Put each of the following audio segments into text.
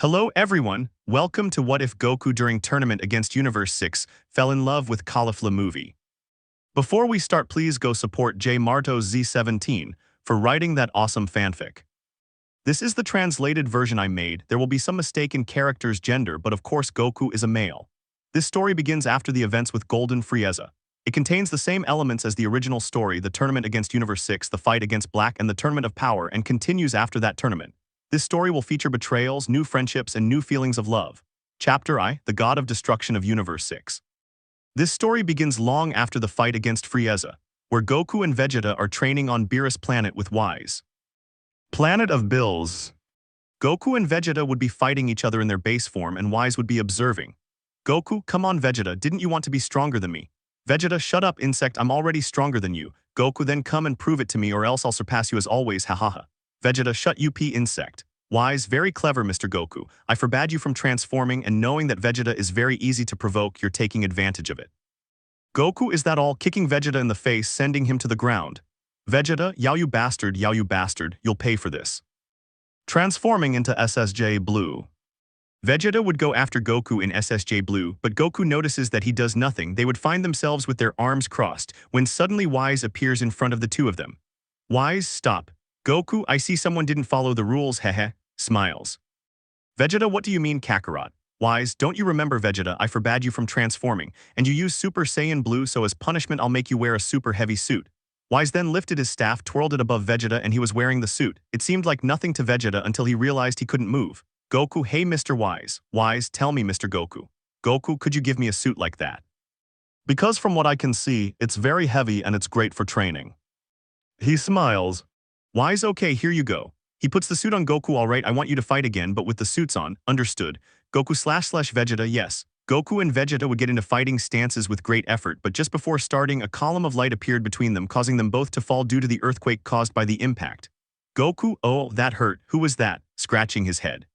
Hello everyone, welcome to What If Goku during tournament against Universe 6 fell in love with Caulifla movie. Before we start, please go support J Martos Z17 for writing that awesome fanfic. This is the translated version I made. There will be some mistake in character's gender, but of course Goku is a male. This story begins after the events with Golden Frieza. It contains the same elements as the original story, the tournament against Universe 6, the fight against Black, and the tournament of power, and continues after that tournament. This story will feature betrayals, new friendships, and new feelings of love. Chapter I, the God of Destruction of Universe 6. This story begins long after the fight against Frieza, where Goku and Vegeta are training on Beerus planet with Wise. Planet of Bills. Goku and Vegeta would be fighting each other in their base form and Wise would be observing. Goku, come on Vegeta, didn't you want to be stronger than me? Vegeta, shut up insect, I'm already stronger than you. Goku, then come and prove it to me or else I'll surpass you as always, hahaha. Vegeta, shut up insect. Wise, very clever Mr. Goku. I forbade you from transforming, and knowing that Vegeta is very easy to provoke, you're taking advantage of it. Goku, is that all? Kicking Vegeta in the face, sending him to the ground. Vegeta, yow you bastard, you'll pay for this. Transforming into SSJ Blue. Vegeta would go after Goku in SSJ Blue, but Goku notices that he does nothing. They would find themselves with their arms crossed, when suddenly Wise appears in front of the two of them. Wise, stop. Goku, I see someone didn't follow the rules, heh. Smiles. Vegeta, what do you mean Kakarot? Wise, don't you remember Vegeta, I forbade you from transforming, and you use Super Saiyan Blue, so as punishment I'll make you wear a super heavy suit. Wise then lifted his staff, twirled it above Vegeta, and he was wearing the suit. It seemed like nothing to Vegeta until he realized he couldn't move. Goku, hey Mr. Wise. Wise, tell me Mr. Goku. Goku, could you give me a suit like that? Because from what I can see, it's very heavy and it's great for training. He smiles. Wise, okay, here you go. He puts the suit on Goku. Alright, I want you to fight again, but with the suits on. Understood. Goku / Vegeta, yes. Goku and Vegeta would get into fighting stances with great effort, but just before starting, a column of light appeared between them, causing them both to fall due to the earthquake caused by the impact. Goku, oh, that hurt. Who was that? Scratching his head.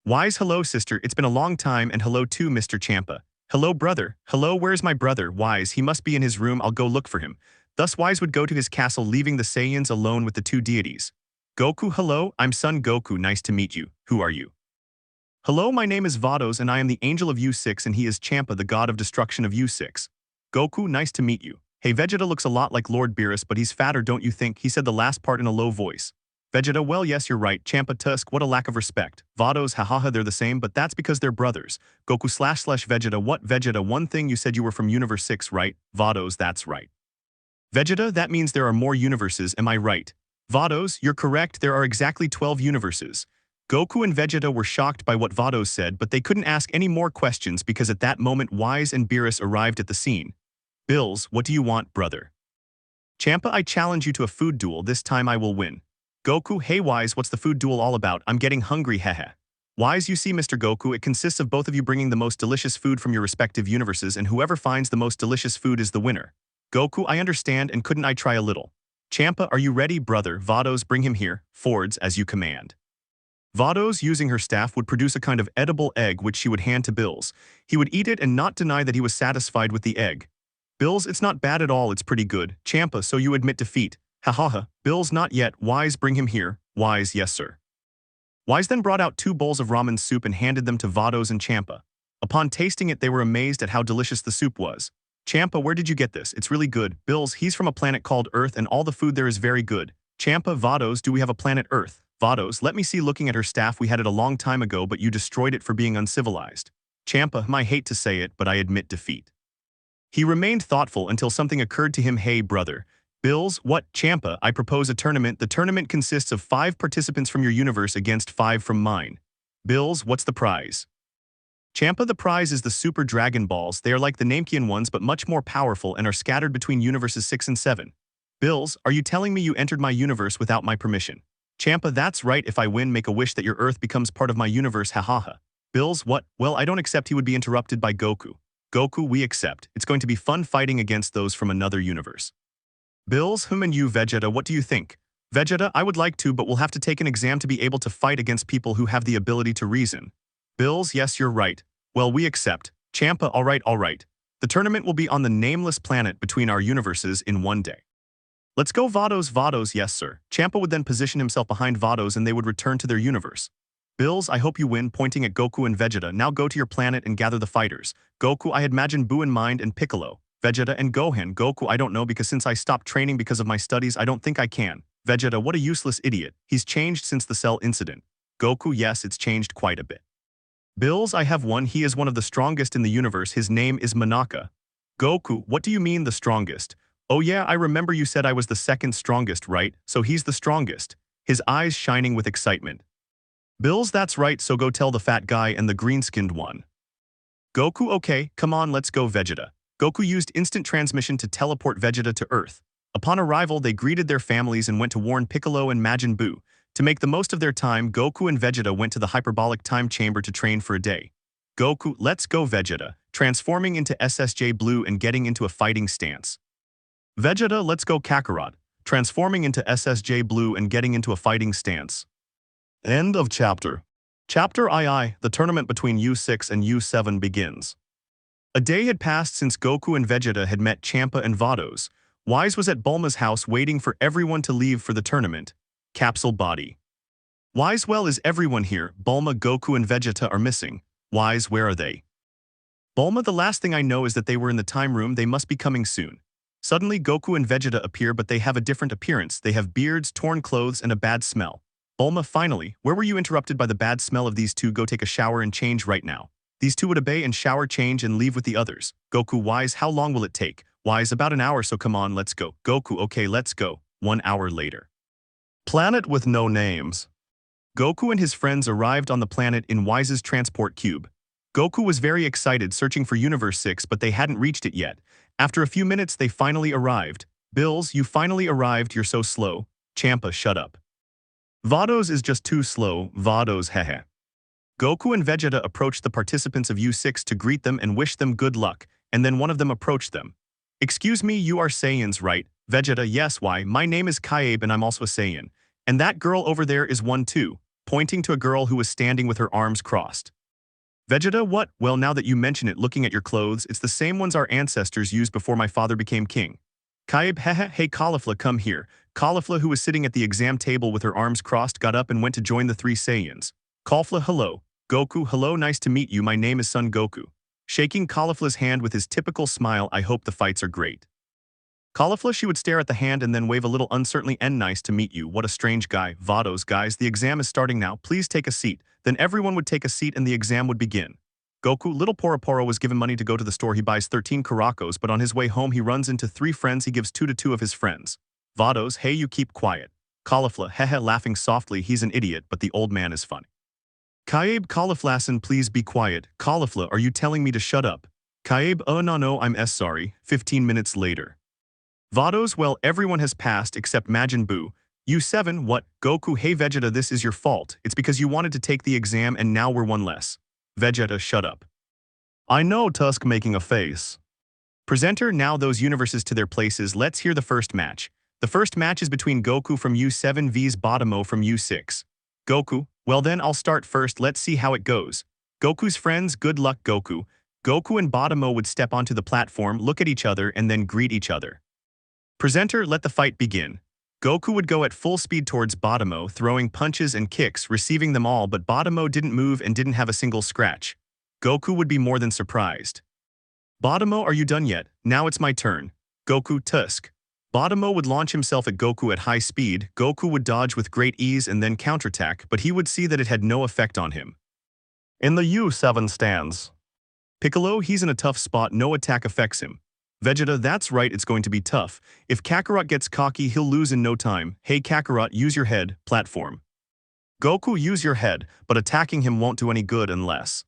Wise, hello sister, it's been a long time, and hello too Mr. Champa. Hello brother. Hello, where's my brother? Wise, he must be in his room, I'll go look for him. Thus Wise would go to his castle, leaving the Saiyans alone with the two deities. Goku, hello, I'm Son Goku, nice to meet you. Who are you? Hello, my name is Vados and I am the angel of U6 and he is Champa, the god of destruction of U6. Goku, nice to meet you. Hey, Vegeta looks a lot like Lord Beerus, but he's fatter, don't you think? He said the last part in a low voice. Vegeta, well yes, you're right. Champa, tusk, what a lack of respect. Vados, hahaha, they're the same, but that's because they're brothers. Goku / Vegeta, what Vegeta, one thing you said you were from Universe 6, right? Vados, that's right. Vegeta, that means there are more universes, am I right? Vados, you're correct, there are exactly 12 universes. Goku and Vegeta were shocked by what Vados said, but they couldn't ask any more questions because at that moment Wise and Beerus arrived at the scene. Bills, what do you want, brother? Champa, I challenge you to a food duel, this time I will win. Goku, hey Wise, what's the food duel all about? I'm getting hungry, heh. Wise, you see Mr. Goku, it consists of both of you bringing the most delicious food from your respective universes, and whoever finds the most delicious food is the winner. Goku, I understand, and couldn't I try a little? Champa, are you ready, brother? Vados, bring him here. Fords, as you command. Vados, using her staff, would produce a kind of edible egg which she would hand to Bills. He would eat it and not deny that he was satisfied with the egg. Bills, it's not bad at all, it's pretty good. Champa, so you admit defeat. Hahaha. Bills, not yet. Wise, bring him here. Wise, yes sir. Wise then brought out 2 bowls of ramen soup and handed them to Vados and Champa. Upon tasting it, they were amazed at how delicious the soup was. Champa, where did you get this? It's really good. Bills, he's from a planet called Earth and all the food there is very good. Champa, Vados, do we have a planet Earth? Vados, let me see, looking at her staff, we had it a long time ago but you destroyed it for being uncivilized. Champa, I hate to say it but I admit defeat. He remained thoughtful until something occurred to him. Hey brother. Bills, what? Champa, I propose a tournament. The tournament consists of 5 participants from your universe against 5 from mine. Bills, what's the prize? Champa, the prize is the Super Dragon Balls. They are like the Namekian ones but much more powerful and are scattered between universes 6 and 7. Bills, are you telling me you entered my universe without my permission? Champa, that's right, if I win, make a wish that your Earth becomes part of my universe, hahaha. Bills, what? Well, I don't accept. He would be interrupted by Goku. Goku, we accept. It's going to be fun fighting against those from another universe. Bills, and you Vegeta, what do you think? Vegeta, I would like to, but we'll have to take an exam to be able to fight against people who have the ability to reason. Bills, yes, you're right. Well, we accept. Champa, alright. The tournament will be on the nameless planet between our universes in one day. Let's go Vados, yes sir. Champa would then position himself behind Vados and they would return to their universe. Bills, I hope you win, pointing at Goku and Vegeta. Now go to your planet and gather the fighters. Goku, I had Majin Buu in mind and Piccolo. Vegeta and Gohan. Goku, I don't know because since I stopped training because of my studies, I don't think I can. Vegeta, what a useless idiot. He's changed since the Cell incident. Goku, yes, it's changed quite a bit. Bills, I have one. He is one of the strongest in the universe. His name is Monaka. Goku, what do you mean the strongest? Oh yeah, I remember you said I was the second strongest, right? So he's the strongest. His eyes shining with excitement. Bills, that's right, so go tell the fat guy and the green-skinned one. Goku, okay, come on, let's go Vegeta. Goku used instant transmission to teleport Vegeta to Earth. Upon arrival, they greeted their families and went to warn Piccolo and Majin Buu. To make the most of their time, Goku and Vegeta went to the hyperbolic time chamber to train for a day. Goku, let's go Vegeta, transforming into SSJ Blue and getting into a fighting stance. Vegeta, let's go Kakarot, transforming into SSJ Blue and getting into a fighting stance. End of chapter. Chapter II, the tournament between U6 and U7 begins. A day had passed since Goku and Vegeta had met Champa and Vados. Wise was at Bulma's house waiting for everyone to leave for the tournament. Capsule body. Wise, well, is everyone here? Bulma, Goku, and Vegeta are missing. Wise, where are they? Bulma, the last thing I know is that they were in the time room. They must be coming soon. Suddenly, Goku and Vegeta appear, but they have a different appearance. They have beards, torn clothes, and a bad smell. Bulma, finally, where were you interrupted by the bad smell of these two? Go take a shower and change right now. These two would obey and shower, change, and leave with the others. Goku, Wise, how long will it take? Wise, about an hour, so come on, let's go. Goku, okay, let's go. 1 hour later. Planet with no names. Goku and his friends arrived on the planet in Wise's transport cube. Goku was very excited, searching for Universe 6, but they hadn't reached it yet. After a few minutes, they finally arrived. Bills, you finally arrived, you're so slow. Champa, shut up. Vados is just too slow, Vados, hehe. Goku and Vegeta approached the participants of U6 to greet them and wish them good luck, and then one of them approached them. Excuse me, you are Saiyans, right? Vegeta, yes, why? My name is Kaib and I'm also a Saiyan. And that girl over there is one too, pointing to a girl who was standing with her arms crossed. Vegeta, what? Well, now that you mention it, looking at your clothes, it's the same ones our ancestors used before my father became king. Kaib, hehe, hey Caulifla, come here. Caulifla, who was sitting at the exam table with her arms crossed, got up and went to join the three Saiyans. Caulifla, hello. Goku, hello, nice to meet you, my name is Son Goku. Shaking Caulifla's hand with his typical smile, I hope the fights are great. Caulifla, she would stare at the hand and then wave a little uncertainly and nice to meet you, what a strange guy. Vados, guys, the exam is starting now, please take a seat. Then everyone would take a seat and the exam would begin. Goku, little Poro was given money to go to the store. He buys 13 Caracos, but on his way home he runs into 3 friends. He gives 2 to 2 of his friends. Vados, hey, you keep quiet. Caulifla, hehe, laughing softly, he's an idiot, but the old man is funny. Kaib, Cauliflason, please be quiet. Caulifla, are you telling me to shut up? Kaib, no, I'm sorry. 15 minutes later. Vados, well, everyone has passed except Majin Buu. U7, what? Goku, hey Vegeta, this is your fault. It's because you wanted to take the exam and now we're one less. Vegeta, shut up. I know, Tusk, making a face. Presenter, now those universes to their places, let's hear the first match. The first match is between Goku from U7 vs Bottomo from U6. Goku, well then I'll start first, let's see how it goes. Goku's friends, good luck Goku. Goku and Bottomo would step onto the platform, look at each other, and then greet each other. Presenter, let the fight begin. Goku would go at full speed towards Bottomo, throwing punches and kicks, receiving them all, but Bottomo didn't move and didn't have a single scratch. Goku would be more than surprised. Bottomo, are you done yet? Now it's my turn. Goku, Tusk. Bottomo would launch himself at Goku at high speed. Goku would dodge with great ease and then counterattack, but he would see that it had no effect on him. In the U7 stands. Piccolo, he's in a tough spot, no attack affects him. Vegeta, that's right, it's going to be tough. If Kakarot gets cocky, he'll lose in no time. Hey Kakarot, use your head, platform. Goku, use your head, but attacking him won't do any good unless.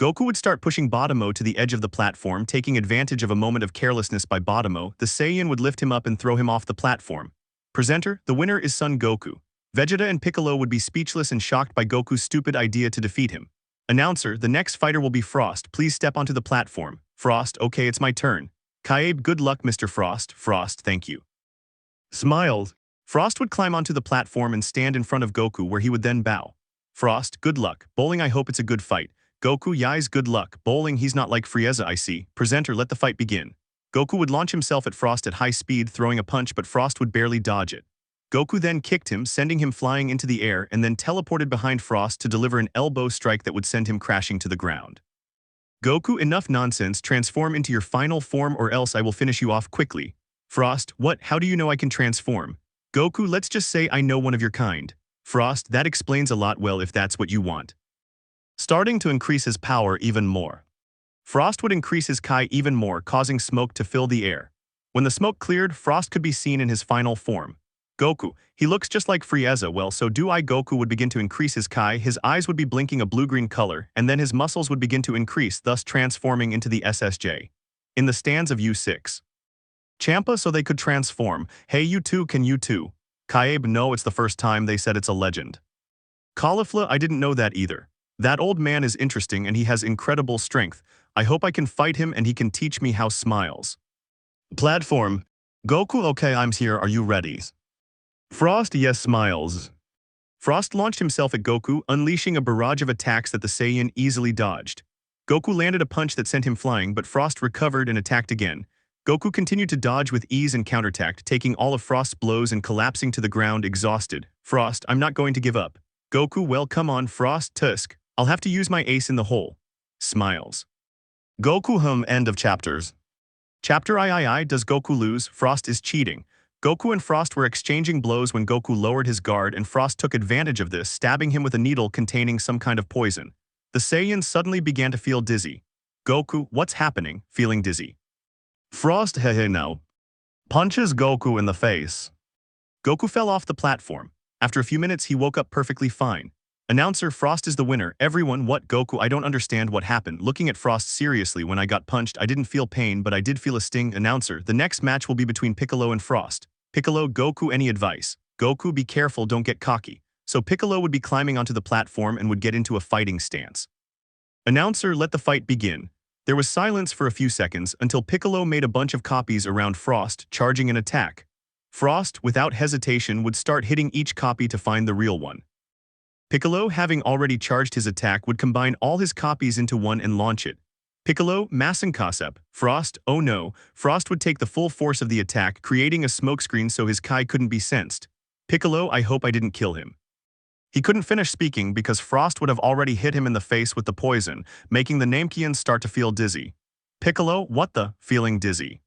Goku would start pushing Bottomo to the edge of the platform, taking advantage of a moment of carelessness by Bottomo. The Saiyan would lift him up and throw him off the platform. Presenter, the winner is Son Goku. Vegeta and Piccolo would be speechless and shocked by Goku's stupid idea to defeat him. Announcer, the next fighter will be Frost. Please step onto the platform. Frost, okay, it's my turn. Kaib, good luck, Mr. Frost. Frost, thank you. Smiled. Frost would climb onto the platform and stand in front of Goku, where he would then bow. Frost, good luck. Bowling, I hope it's a good fight. Goku, yais, good luck. Bowling, he's not like Frieza, I see. Presenter, let the fight begin. Goku would launch himself at Frost at high speed, throwing a punch, but Frost would barely dodge it. Goku then kicked him, sending him flying into the air and then teleported behind Frost to deliver an elbow strike that would send him crashing to the ground. Goku, enough nonsense, transform into your final form or else I will finish you off quickly. Frost, what, how do you know I can transform? Goku, let's just say I know one of your kind. Frost, that explains a lot, well if that's what you want. Starting to increase his power even more. Frost would increase his Kai even more, causing smoke to fill the air. When the smoke cleared, Frost could be seen in his final form. Goku, he looks just like Frieza, well so do I. Goku would begin to increase his Kai, his eyes would be blinking a blue-green color, and then his muscles would begin to increase, thus transforming into the SSJ. In the stands of U6. Champa, so they could transform. Hey, you too, can you too? Kaib, no, it's the first time they said it's a legend. Caulifla, I didn't know that either. That old man is interesting and he has incredible strength. I hope I can fight him and he can teach me how smiles. Platform. Goku, okay, I'm here, are you ready? Frost, yes, smiles. Frost launched himself at Goku, unleashing a barrage of attacks that the Saiyan easily dodged. Goku landed a punch that sent him flying, but Frost recovered and attacked again. Goku continued to dodge with ease and counterattacked, taking all of Frost's blows and collapsing to the ground exhausted. Frost, I'm not going to give up. Goku, well come on, Frost, tusk. I'll have to use my ace in the hole. Smiles. Goku, end of chapters. Chapter III, does Goku lose? Frost is cheating. Goku and Frost were exchanging blows when Goku lowered his guard and Frost took advantage of this, stabbing him with a needle containing some kind of poison. The Saiyans suddenly began to feel dizzy. Goku, what's happening? Feeling dizzy. Frost, hehe no. Punches Goku in the face. Goku fell off the platform. After a few minutes he woke up perfectly fine. Announcer, Frost is the winner. Everyone, what? Goku, I don't understand what happened. Looking at Frost seriously, when I got punched I didn't feel pain but I did feel a sting. Announcer, the next match will be between Piccolo and Frost. Piccolo, Goku, any advice? Goku, be careful, don't get cocky. So Piccolo would be climbing onto the platform and would get into a fighting stance. Announcer, let the fight begin. There was silence for a few seconds until Piccolo made a bunch of copies around Frost, charging an attack. Frost, without hesitation, would start hitting each copy to find the real one. Piccolo, having already charged his attack, would combine all his copies into one and launch it. Piccolo, Masenkasep, Frost, oh no, Frost would take the full force of the attack, creating a smokescreen so his Kai couldn't be sensed. Piccolo, I hope I didn't kill him. He couldn't finish speaking because Frost would have already hit him in the face with the poison, making the Namekians start to feel dizzy. Piccolo, what the? Feeling dizzy.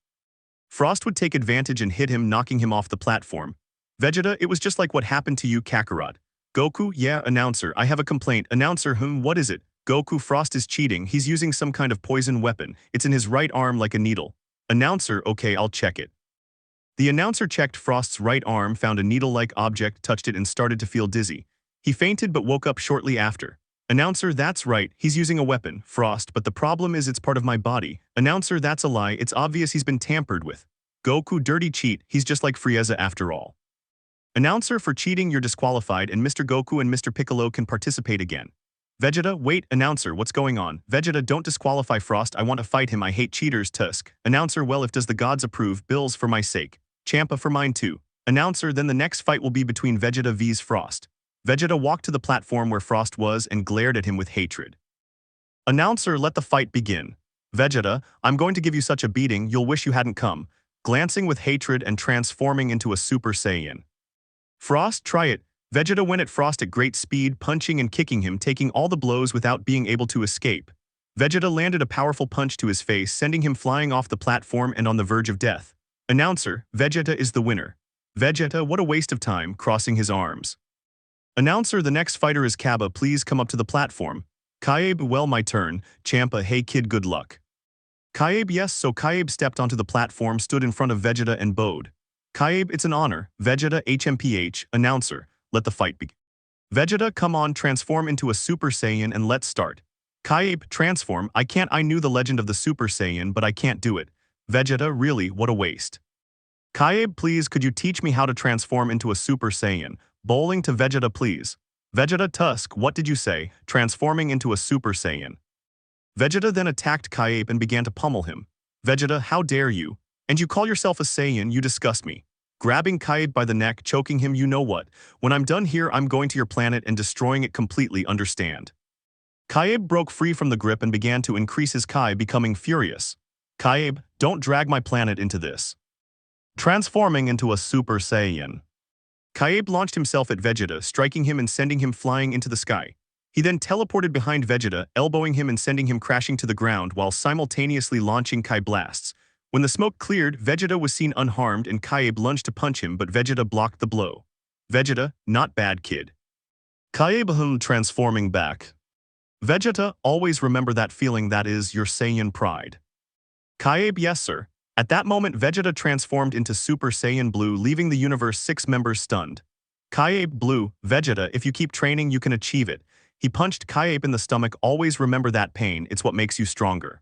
Frost would take advantage and hit him, knocking him off the platform. Vegeta, it was just like what happened to you, Kakarot. Goku, yeah, announcer, I have a complaint. Announcer, what is it? Goku, Frost is cheating, he's using some kind of poison weapon. It's in his right arm like a needle. Announcer, okay, I'll check it. The announcer checked Frost's right arm, found a needle-like object, touched it and started to feel dizzy. He fainted but woke up shortly after. Announcer, that's right, he's using a weapon, Frost, but the problem is it's part of my body. Announcer, that's a lie, it's obvious he's been tampered with. Goku, dirty cheat, he's just like Frieza after all. Announcer, for cheating you're disqualified and Mr. Goku and Mr. Piccolo can participate again. Vegeta, wait, announcer, what's going on? Vegeta, don't disqualify Frost, I want to fight him, I hate cheaters, Tusk. Announcer, well if does the gods approve, Bills for my sake. Champa for mine too. Announcer, then the next fight will be between Vegeta vs Frost. Vegeta walked to the platform where Frost was and glared at him with hatred. Announcer, let the fight begin. Vegeta, I'm going to give you such a beating you'll wish you hadn't come, glancing with hatred and transforming into a Super Saiyan. Frost, try it. Vegeta went at Frost at great speed, punching and kicking him, taking all the blows without being able to escape. Vegeta landed a powerful punch to his face, sending him flying off the platform and on the verge of death. Announcer, Vegeta is the winner. Vegeta, what a waste of time, crossing his arms. Announcer, the next fighter is Kaba, please come up to the platform. Kaib, well my turn. Champa, hey kid, good luck. Kaib, yes, so Kaib stepped onto the platform, stood in front of Vegeta and bowed. Kaib, it's an honor. Vegeta, HMPH, announcer, let the fight begin. Vegeta, come on, transform into a Super Saiyan and let's start. Kaib, transform, I can't, I knew the legend of the Super Saiyan but I can't do it. Vegeta, really, what a waste. Kaib, please could you teach me how to transform into a Super Saiyan? Bowling to Vegeta, please. Vegeta, Tusk, what did you say? Transforming into a Super Saiyan. Vegeta then attacked Kaib and began to pummel him. Vegeta, how dare you? And you call yourself a Saiyan, you disgust me. Grabbing Kaib by the neck, choking him, you know what? When I'm done here, I'm going to your planet and destroying it completely, understand? Kaib broke free from the grip and began to increase his Kai, becoming furious. Kaib, don't drag my planet into this. Transforming into a Super Saiyan. Kaiba launched himself at Vegeta, striking him and sending him flying into the sky. He then teleported behind Vegeta, elbowing him and sending him crashing to the ground while simultaneously launching Kai blasts. When the smoke cleared, Vegeta was seen unharmed and Kaiba lunged to punch him, but Vegeta blocked the blow. Vegeta, not bad kid. Kaiba transforming back. Vegeta, always remember that feeling, that is your Saiyan pride. Kaiba, yes sir. At that moment Vegeta transformed into Super Saiyan Blue, leaving the Universe 6 members stunned. Kaiba Blue, Vegeta, if you keep training you can achieve it. He punched Kaiba in the stomach, always remember that pain, it's what makes you stronger.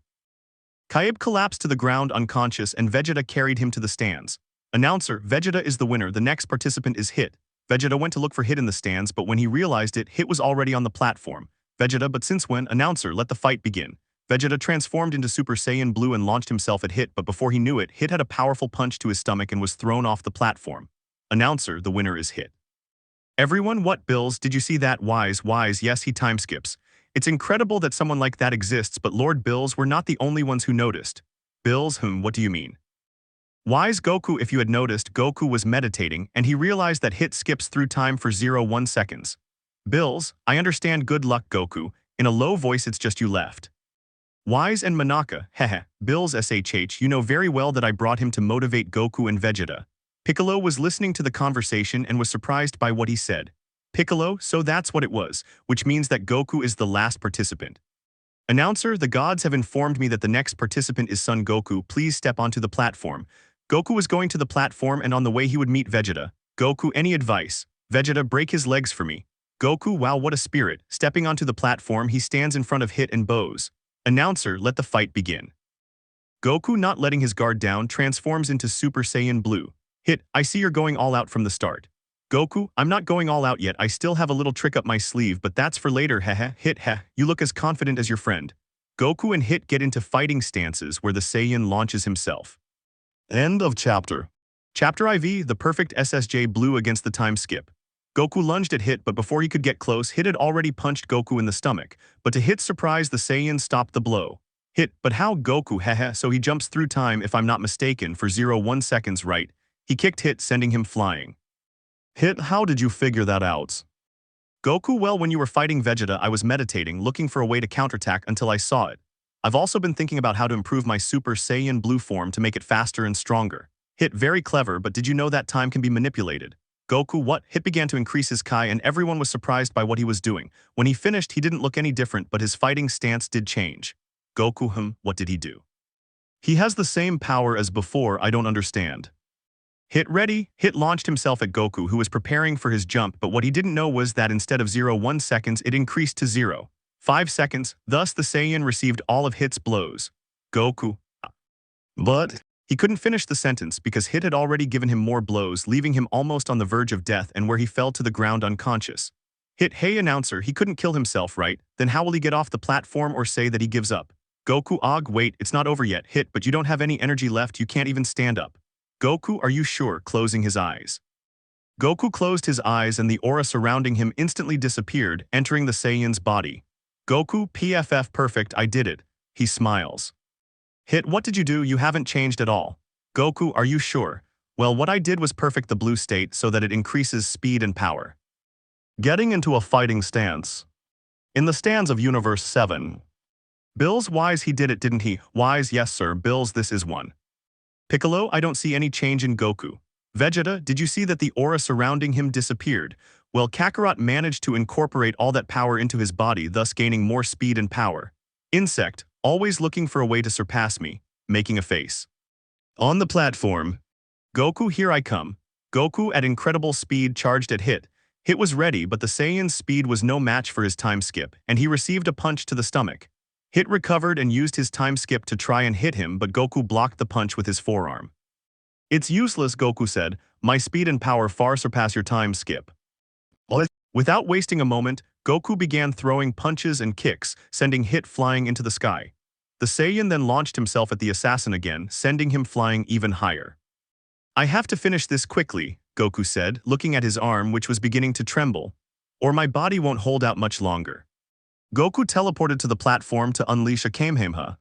Kaiba collapsed to the ground unconscious and Vegeta carried him to the stands. Announcer, Vegeta is the winner, the next participant is Hit. Vegeta went to look for Hit in the stands, but when he realized it, Hit was already on the platform. Vegeta, but since when? Announcer, let the fight begin. Vegeta transformed into Super Saiyan Blue and launched himself at Hit, but before he knew it, Hit had a powerful punch to his stomach and was thrown off the platform. Announcer, the winner is Hit. Everyone, what Bills, did you see that? Wise, yes, he time skips. It's incredible that someone like that exists, but Lord Bills were not the only ones who noticed. Bills, what do you mean? Wise Goku, if you had noticed, Goku was meditating and he realized that Hit skips through time for 0.1 seconds. Bills, I understand, good luck Goku. In a low voice, it's just you left. Wise and Manaka, hehe, Bills SHH, you know very well that I brought him to motivate Goku and Vegeta. Piccolo was listening to the conversation and was surprised by what he said. Piccolo, so that's what it was, which means that Goku is the last participant. Announcer, the gods have informed me that the next participant is Son Goku, please step onto the platform. Goku was going to the platform and on the way he would meet Vegeta. Goku, any advice? Vegeta, break his legs for me. Goku, wow, what a spirit. Stepping onto the platform, he stands in front of Hit and bows. Announcer, let the fight begin. Goku, not letting his guard down, transforms into Super Saiyan Blue. Hit, I see you're going all out from the start. Goku, I'm not going all out yet, I still have a little trick up my sleeve, but that's for later, hehe. Hit, you look as confident as your friend. Goku and Hit get into fighting stances where the Saiyan launches himself. End of chapter. Chapter IV, the perfect SSJ Blue against the time skip. Goku lunged at Hit, but before he could get close, Hit had already punched Goku in the stomach. But to Hit's surprise, the Saiyan stopped the blow. Hit, but how Goku, hehe, so he jumps through time if I'm not mistaken for 0.1 seconds, right? He kicked Hit, sending him flying. Hit, how did you figure that out? Goku, well, when you were fighting Vegeta, I was meditating, looking for a way to counterattack until I saw it. I've also been thinking about how to improve my Super Saiyan Blue form to make it faster and stronger. Hit, very clever, but did you know that time can be manipulated? Goku, what? Hit began to increase his Kai and everyone was surprised by what he was doing. When he finished, he didn't look any different, but his fighting stance did change. Goku, what did he do? He has the same power as before, I don't understand. Hit, ready? Hit launched himself at Goku, who was preparing for his jump, but what he didn't know was that instead of 0.1 seconds, it increased to 0.5 seconds, thus the Saiyan received all of Hit's blows. Goku. But he couldn't finish the sentence because Hit had already given him more blows, leaving him almost on the verge of death and where he fell to the ground unconscious. Hit, hey announcer, he couldn't kill himself, right? Then how will he get off the platform or say that he gives up? Goku, wait, it's not over yet. Hit, but you don't have any energy left, you can't even stand up. Goku, are you sure? Closing his eyes. Goku closed his eyes and the aura surrounding him instantly disappeared, entering the Saiyan's body. Goku, PFF perfect, I did it. He smiles. Hit, what did you do? You haven't changed at all. Goku, are you sure? Well, what I did was perfect the blue state so that it increases speed and power. Getting into a fighting stance. In the stands of Universe 7. Bills, wise, he did it, didn't he? Wise, yes sir, Bills, this is one. Piccolo, I don't see any change in Goku. Vegeta, did you see that the aura surrounding him disappeared? Well, Kakarot managed to incorporate all that power into his body, thus gaining more speed and power. Insect, always looking for a way to surpass me, making a face. On the platform. Goku, here I come. Goku at incredible speed charged at Hit. Hit was ready, but the Saiyan's speed was no match for his time skip, and he received a punch to the stomach. Hit recovered and used his time skip to try and hit him, but Goku blocked the punch with his forearm. It's useless, Goku said. My speed and power far surpass your time skip. What? Without wasting a moment, Goku began throwing punches and kicks, sending Hit flying into the sky. The Saiyan then launched himself at the assassin again, sending him flying even higher. I have to finish this quickly, Goku said, looking at his arm which was beginning to tremble. Or my body won't hold out much longer. Goku teleported to the platform to unleash a Kamehameha.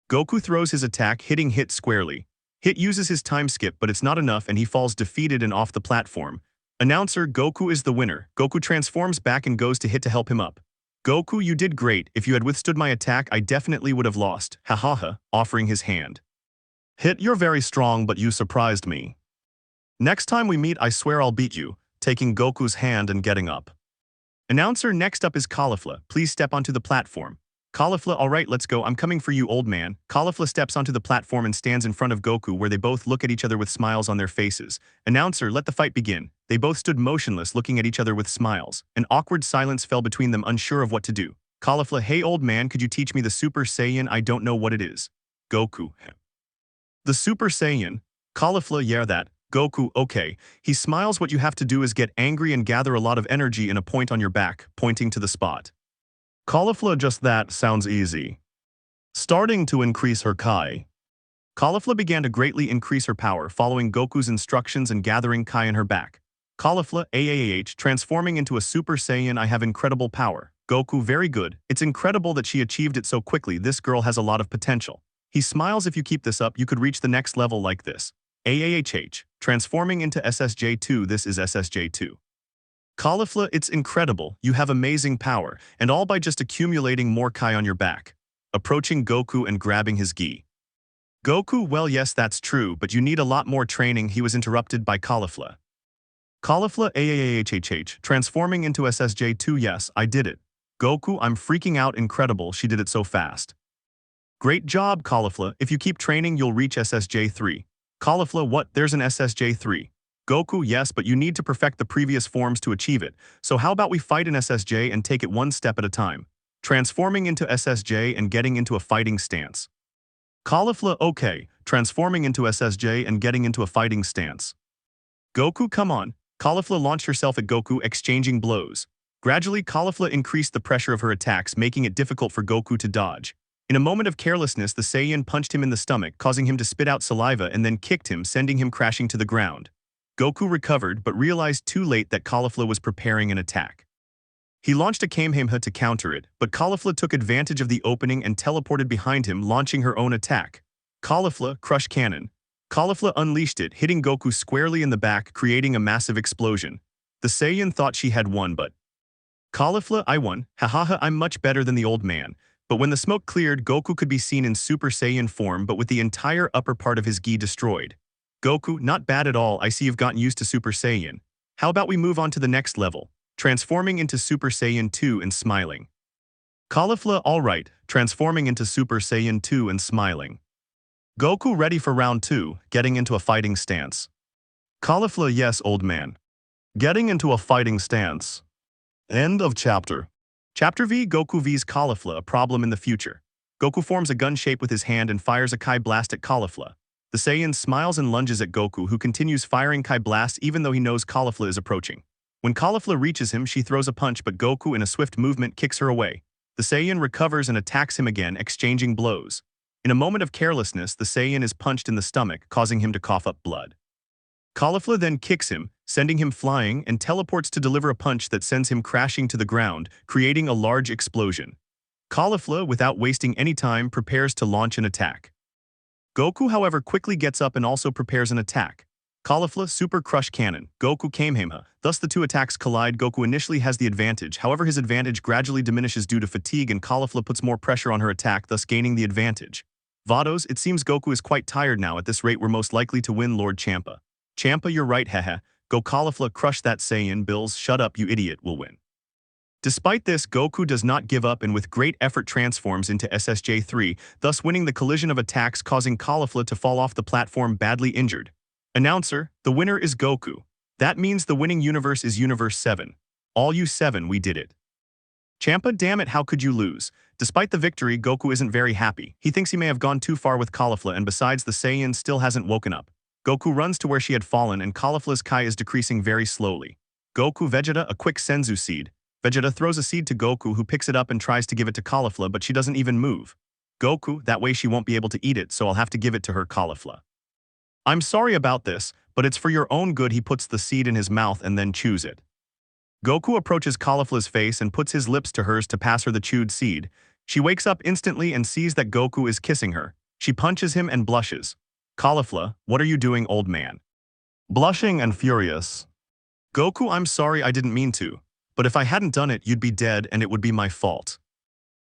Goku throws his attack, hitting Hit squarely. Hit uses his time skip, but it's not enough and he falls defeated and off the platform. Announcer, Goku is the winner. Goku transforms back and goes to Hit to help him up. Goku, you did great. If you had withstood my attack, I definitely would have lost. Hahaha, offering his hand. Hit, you're very strong, but you surprised me. Next time we meet, I swear I'll beat you, taking Goku's hand and getting up. Announcer, next up is Caulifla. Please step onto the platform. Caulifla, alright, let's go. I'm coming for you, old man. Caulifla steps onto the platform and stands in front of Goku, where they both look at each other with smiles on their faces. Announcer, let the fight begin. They both stood motionless, looking at each other with smiles. An awkward silence fell between them, unsure of what to do. Caulifla, hey old man, could you teach me the Super Saiyan? I don't know what it is. Goku. The Super Saiyan. Caulifla, yeah that. Goku, okay. He smiles. What you have to do is get angry and gather a lot of energy in a point on your back, pointing to the spot. Caulifla, just that, sounds easy. Starting to increase her Kai. Caulifla began to greatly increase her power, following Goku's instructions and gathering Kai in her back. Caulifla, transforming into a Super Saiyan. I have incredible power. Goku, very good. It's incredible that she achieved it so quickly. This girl has a lot of potential. He smiles. If you keep this up, you could reach the next level like this. Transforming into SSJ2. This is SSJ2. Caulifla, it's incredible. You have amazing power, and all by just accumulating more Kai on your back. Approaching Goku and grabbing his gi. Goku, well yes, that's true, but you need a lot more training. He was interrupted by Caulifla. Caulifla, transforming into SSJ2. Yes, I did it. Goku, I'm freaking out. Incredible, she did it so fast. Great job, Caulifla. If you keep training, you'll reach SSJ3. Caulifla, what? There's an SSJ3. Goku, yes, but you need to perfect the previous forms to achieve it. So how about we fight in SSJ and take it one step at a time? Transforming into SSJ and getting into a fighting stance. Caulifla, okay. Transforming into SSJ and getting into a fighting stance. Goku, come on. Caulifla launched herself at Goku, exchanging blows. Gradually, Caulifla increased the pressure of her attacks, making it difficult for Goku to dodge. In a moment of carelessness, the Saiyan punched him in the stomach, causing him to spit out saliva, and then kicked him, sending him crashing to the ground. Goku recovered, but realized too late that Caulifla was preparing an attack. He launched a Kamehameha to counter it, but Caulifla took advantage of the opening and teleported behind him, launching her own attack. Caulifla, Crush Cannon. Caulifla unleashed it, hitting Goku squarely in the back, creating a massive explosion. The Saiyan thought she had won, but Caulifla, I won. Hahaha, I'm much better than the old man. But when the smoke cleared, Goku could be seen in Super Saiyan form, but with the entire upper part of his gi destroyed. Goku, not bad at all. I see you've gotten used to Super Saiyan. How about we move on to the next level? Transforming into Super Saiyan 2 and smiling. Caulifla, alright. Transforming into Super Saiyan 2 and smiling. Goku ready for round 2, getting into a fighting stance. Caulifla, yes, old man. Getting into a fighting stance. End of chapter. Chapter V, Goku vs Caulifla, a problem in the future. Goku forms a gun shape with his hand and fires a Kai blast at Caulifla. The Saiyan smiles and lunges at Goku, who continues firing Kai blasts even though he knows Caulifla is approaching. When Caulifla reaches him, she throws a punch, but Goku in a swift movement kicks her away. The Saiyan recovers and attacks him again, exchanging blows. In a moment of carelessness, the Saiyan is punched in the stomach, causing him to cough up blood. Caulifla then kicks him, sending him flying, and teleports to deliver a punch that sends him crashing to the ground, creating a large explosion. Caulifla, without wasting any time, prepares to launch an attack. Goku, however, quickly gets up and also prepares an attack. Caulifla, Super Crush Cannon. Goku, Kamehameha. Thus the two attacks collide. Goku initially has the advantage, however his advantage gradually diminishes due to fatigue and Caulifla puts more pressure on her attack, thus gaining the advantage. Vados, it seems Goku is quite tired now. At this rate we're most likely to win, Lord Champa. Champa, you're right, haha. Go Caulifla, crush that Saiyan. Bills, shut up, you idiot, will win. Despite this, Goku does not give up and with great effort transforms into SSJ3, thus winning the collision of attacks, causing Caulifla to fall off the platform badly injured. Announcer, the winner is Goku. That means the winning universe is Universe 7. All you 7, we did it. Champa, damn it, how could you lose? Despite the victory, Goku isn't very happy. He thinks he may have gone too far with Caulifla, and besides, the Saiyan still hasn't woken up. Goku runs to where she had fallen and Caulifla's Kai is decreasing very slowly. Goku, Vegeta, a quick Senzu seed. Vegeta throws a seed to Goku, who picks it up and tries to give it to Caulifla, but she doesn't even move. Goku, that way she won't be able to eat it, so I'll have to give it to her, Caulifla. I'm sorry about this, but it's for your own good. He puts the seed in his mouth and then chews it. Goku approaches Caulifla's face and puts his lips to hers to pass her the chewed seed. She wakes up instantly and sees that Goku is kissing her. She punches him and blushes. Caulifla, what are you doing, old man? Blushing and furious. Goku, I'm sorry, I didn't mean to. But if I hadn't done it, you'd be dead and it would be my fault.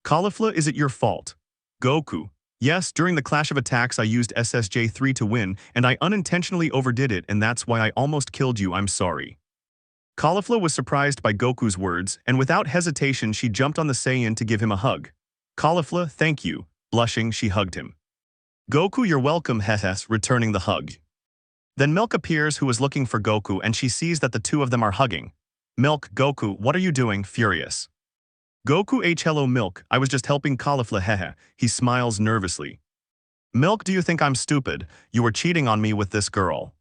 Caulifla, is it your fault? Goku, yes, during the clash of attacks I used SSJ3 to win, and I unintentionally overdid it, and that's why I almost killed you, I'm sorry. Caulifla was surprised by Goku's words, and without hesitation she jumped on the Saiyan to give him a hug. Caulifla, thank you. Blushing, she hugged him. Goku, you're welcome, hehes, returning the hug. Then Milk appears, who is looking for Goku, and she sees that the two of them are hugging. Milk, Goku, what are you doing, furious? Goku H. Hello Milk, I was just helping Caulifla, hehe. He smiles nervously. Milk, do you think I'm stupid? You were cheating on me with this girl.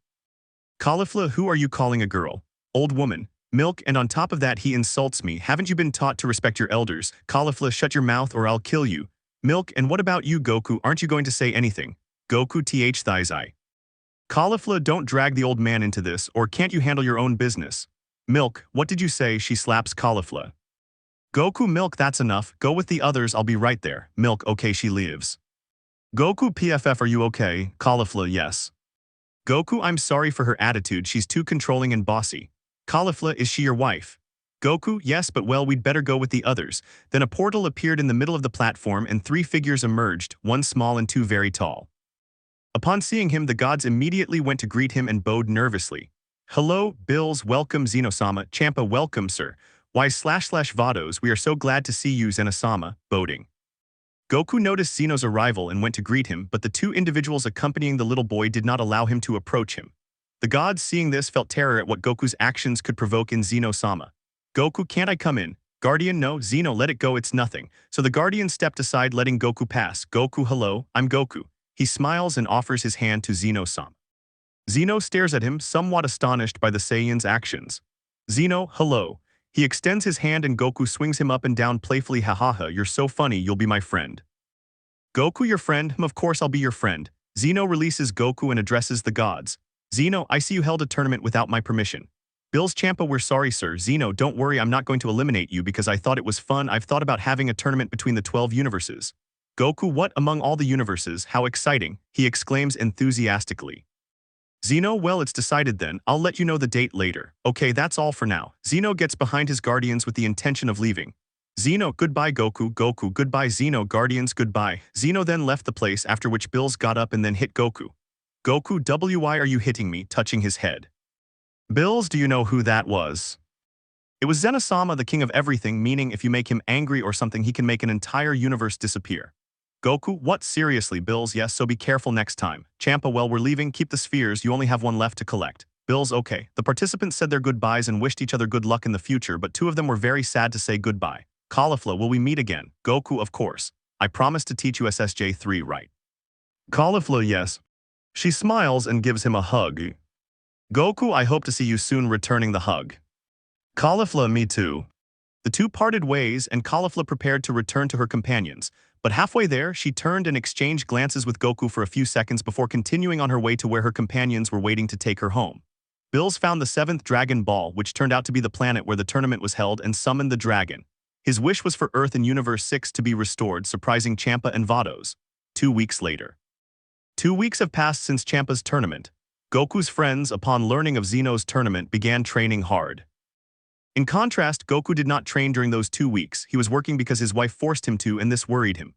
Caulifla, who are you calling a girl? Old woman. Milk, and on top of that he insults me. Haven't you been taught to respect your elders? Caulifla, shut your mouth or I'll kill you. Milk, and what about you, Goku? Aren't you going to say anything? Goku th thighs I. Caulifla, don't drag the old man into this, or can't you handle your own business? Milk, what did you say? She slaps Caulifla. Goku, Milk, that's enough. Go with the others, I'll be right there. Milk, okay, she leaves. Goku PFF, are you okay? Caulifla, yes. Goku, I'm sorry for her attitude, she's too controlling and bossy. Caulifla, is she your wife? Goku, yes, but well, we'd better go with the others. Then a portal appeared in the middle of the platform and three figures emerged, one small and two very tall. Upon seeing him, the gods immediately went to greet him and bowed nervously. Hello, Bills, welcome Zeno-sama, Champa, welcome sir. Why / Vados, we are so glad to see you, Zeno-sama, bowing. Goku noticed Zeno's arrival and went to greet him, but the two individuals accompanying the little boy did not allow him to approach him. The gods, seeing this, felt terror at what Goku's actions could provoke in Zeno-sama. Goku, can't I come in? Guardian, no, Zeno, let it go, it's nothing. So the Guardian stepped aside, letting Goku pass. Goku, hello, I'm Goku. He smiles and offers his hand to Zeno-sama. Zeno stares at him, somewhat astonished by the Saiyan's actions. Zeno, hello. He extends his hand and Goku swings him up and down playfully. Hahaha, you're so funny, you'll be my friend. Goku, your friend? Of course I'll be your friend. Zeno releases Goku and addresses the gods. Zeno, I see you held a tournament without my permission. Bills, Champa, we're sorry sir. Zeno, don't worry, I'm not going to eliminate you because I thought it was fun. I've thought about having a tournament between the 12 universes. Goku, what, among all the universes? How exciting, he exclaims enthusiastically. Zeno, well, it's decided then. I'll let you know the date later. Okay, that's all for now. Zeno gets behind his guardians with the intention of leaving. Zeno, goodbye Goku. Goku, goodbye Zeno. Guardians, goodbye. Zeno then left the place, after which Bills got up and then hit Goku. Goku, why are you hitting me? Touching his head. Bills, do you know who that was? It was Zeno-sama, the king of everything, meaning if you make him angry or something he can make an entire universe disappear. Goku, what, seriously? Bills, yes, so be careful next time. Champa, well, we're leaving, keep the spheres, you only have one left to collect. Bills, okay. The participants said their goodbyes and wished each other good luck in the future, but two of them were very sad to say goodbye. Caulifla, will we meet again? Goku, of course. I promise to teach you SSJ3 right. Caulifla, yes. She smiles and gives him a hug. Goku, I hope to see you soon, returning the hug. Caulifla, me too. The two parted ways and Caulifla prepared to return to her companions. But halfway there, she turned and exchanged glances with Goku for a few seconds before continuing on her way to where her companions were waiting to take her home. Bills found the 7th Dragon Ball, which turned out to be the planet where the tournament was held, and summoned the dragon. His wish was for Earth and Universe 6 to be restored, surprising Champa and Vados. 2 weeks later. 2 weeks have passed since Champa's tournament. Goku's friends, upon learning of Zeno's tournament, began training hard. In contrast, Goku did not train during those 2 weeks. He was working because his wife forced him to, and this worried him.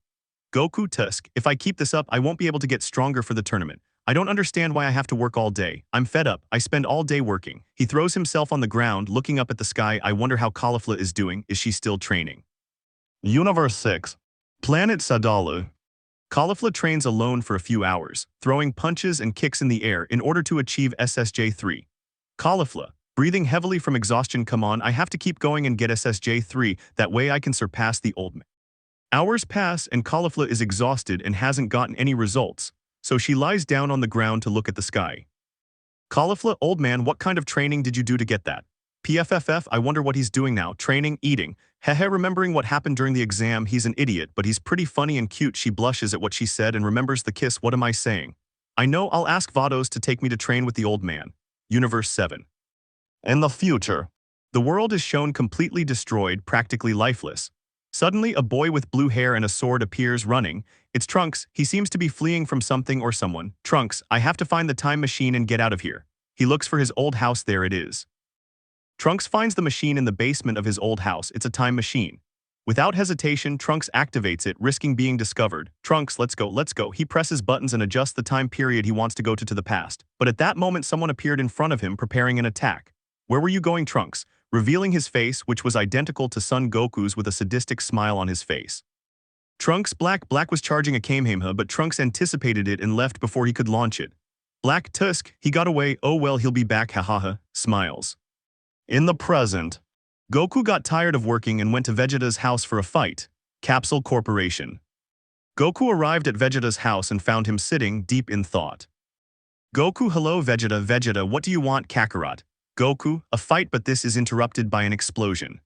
Goku, tusk, if I keep this up, I won't be able to get stronger for the tournament. I don't understand why I have to work all day. I'm fed up. I spend all day working. He throws himself on the ground, looking up at the sky. I wonder how Caulifla is doing. Is she still training? Universe 6. Planet Sadala. Caulifla trains alone for a few hours, throwing punches and kicks in the air in order to achieve SSJ3. Caulifla, breathing heavily from exhaustion, come on, I have to keep going and get SSJ3, that way I can surpass the old man. Hours pass and Caulifla is exhausted and hasn't gotten any results, so she lies down on the ground to look at the sky. Caulifla, old man, what kind of training did you do to get that? PFFF, I wonder what he's doing now, training, eating. Hehe, remembering what happened during the exam, he's an idiot, but he's pretty funny and cute. She blushes at what she said and remembers the kiss. What am I saying? I know, I'll ask Vados to take me to train with the old man. Universe 7. In the future, the world is shown completely destroyed, practically lifeless. Suddenly, a boy with blue hair and a sword appears running. It's Trunks. He seems to be fleeing from something or someone. Trunks, I have to find the time machine and get out of here. He looks for his old house. There it is. Trunks finds the machine in the basement of his old house. It's a time machine. Without hesitation, Trunks activates it, risking being discovered. Trunks, let's go, let's go. He presses buttons and adjusts the time period he wants to go to the past. But at that moment, someone appeared in front of him, preparing an attack. Where were you going, Trunks? Revealing his face, which was identical to Son Goku's with a sadistic smile on his face. Trunks, Black was charging a Kamehameha, but Trunks anticipated it and left before he could launch it. Black, Tusk, he got away. Oh well, he'll be back, hahaha, smiles. In the present, Goku got tired of working and went to Vegeta's house for a fight. Capsule Corporation. Goku arrived at Vegeta's house and found him sitting deep in thought. Goku, hello Vegeta. Vegeta, what do you want, Kakarot? Goku, a fight, but this is interrupted by an explosion.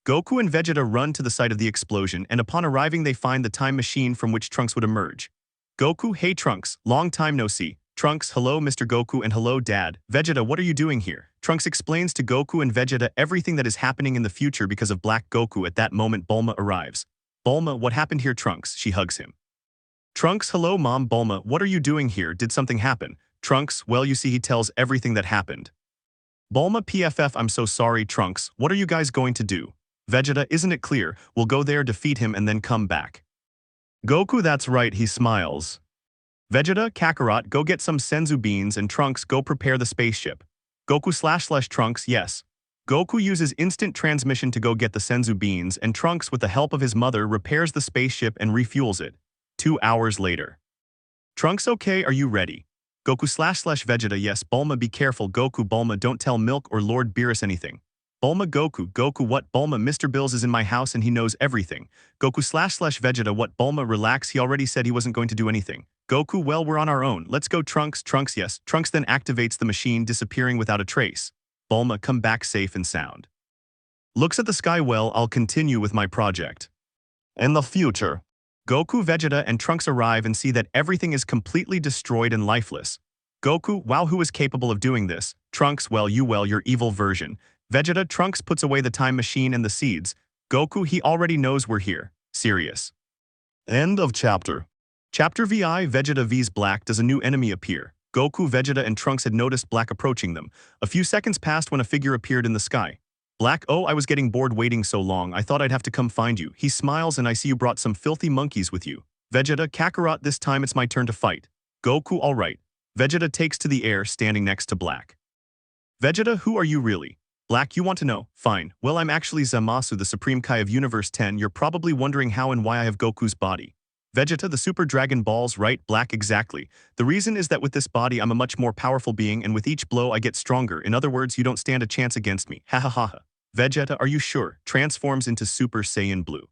Goku and Vegeta run to the site of the explosion, and upon arriving they find the time machine from which Trunks would emerge. Goku, hey Trunks, long time no see. Trunks, hello Mr. Goku and hello Dad. Vegeta, what are you doing here? Trunks explains to Goku and Vegeta everything that is happening in the future because of Black Goku. At that moment Bulma arrives. Bulma, what happened here, Trunks? She hugs him. Trunks, hello Mom. Bulma, what are you doing here? Did something happen? Trunks, well you see, he tells everything that happened. Bulma, PFF, I'm so sorry. Trunks, what are you guys going to do? Vegeta, isn't it clear? We'll go there, defeat him, and then come back. Goku, that's right, he smiles. Vegeta, Kakarot, go get some senzu beans, and Trunks, go prepare the spaceship. Goku / Trunks, yes. Goku uses instant transmission to go get the senzu beans, and Trunks, with the help of his mother, repairs the spaceship and refuels it. 2 hours later. Trunks, okay, are you ready? Goku / Vegeta, yes. Bulma, be careful. Goku, Bulma, don't tell Milk or Lord Beerus anything. Bulma, Goku, what? Bulma, Mr. Bills is in my house and he knows everything. Goku / Vegeta, what? Bulma, relax, he already said he wasn't going to do anything. Goku, well, we're on our own. Let's go, Trunks. Trunks, yes. Trunks then activates the machine, disappearing without a trace. Bulma, come back safe and sound. Looks at the sky, well, I'll continue with my project. In the future, Goku, Vegeta, and Trunks arrive and see that everything is completely destroyed and lifeless. Goku, wow, who is capable of doing this? Trunks, well, your evil version. Vegeta, Trunks puts away the time machine and the seeds. Goku, he already knows we're here. Serious. End of chapter. Chapter VI, Vegeta vs Black. Does a new enemy appear? Goku, Vegeta, and Trunks had noticed Black approaching them. A few seconds passed when a figure appeared in the sky. Black, oh, I was getting bored waiting so long, I thought I'd have to come find you. He smiles and I see you brought some filthy monkeys with you. Vegeta, Kakarot, this time it's my turn to fight. Goku, alright. Vegeta takes to the air, standing next to Black. Vegeta, who are you really? Black, you want to know? Fine. Well, I'm actually Zamasu, the Supreme Kai of Universe 10. You're probably wondering how and why I have Goku's body. Vegeta, the Super Dragon Balls, right? Black, exactly. The reason is that with this body I'm a much more powerful being and with each blow I get stronger. In other words, you don't stand a chance against me. Ha ha ha ha. Vegeta, are you sure? Transforms into Super Saiyan Blue.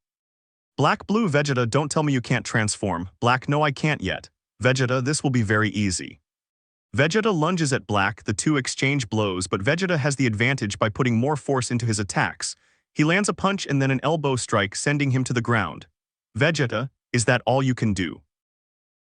Black, blue. Vegeta, don't tell me you can't transform. Black, no, I can't yet. Vegeta, this will be very easy. Vegeta lunges at Black, the two exchange blows, but Vegeta has the advantage by putting more force into his attacks. He lands a punch and then an elbow strike, sending him to the ground. Vegeta, is that all you can do?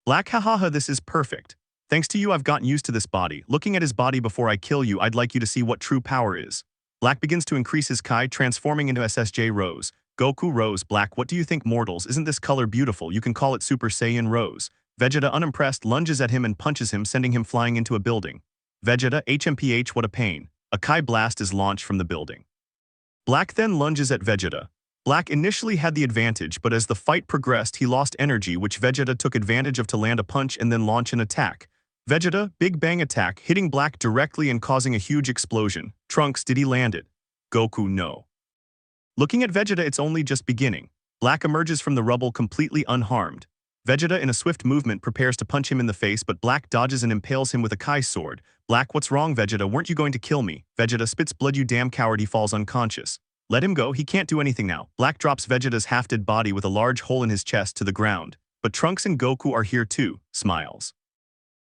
Black, hahaha, this is perfect. Thanks to you I've gotten used to this body. Looking at his body before I kill you, I'd like you to see what true power is. Black begins to increase his Kai, transforming into SSJ Rose. Goku, Rose. Black, what do you think, mortals? Isn't this color beautiful? You can call it Super Saiyan Rose. Vegeta, unimpressed, lunges at him and punches him, sending him flying into a building. Vegeta, HMPH, what a pain. A Kai blast is launched from the building. Black then lunges at Vegeta. Black initially had the advantage, but as the fight progressed he lost energy, which Vegeta took advantage of to land a punch and then launch an attack. Vegeta, Big Bang attack, hitting Black directly and causing a huge explosion. Trunks, did he land it? Goku, no. Looking at Vegeta, it's only just beginning. Black emerges from the rubble completely unharmed. Vegeta, in a swift movement, prepares to punch him in the face, but Black dodges and impales him with a Kai sword. Black, what's wrong, Vegeta? Weren't you going to kill me? Vegeta spits blood, you damn coward. He falls unconscious. Let him go, he can't do anything now. Black drops Vegeta's half-dead body with a large hole in his chest to the ground. But Trunks and Goku are here too, smiles.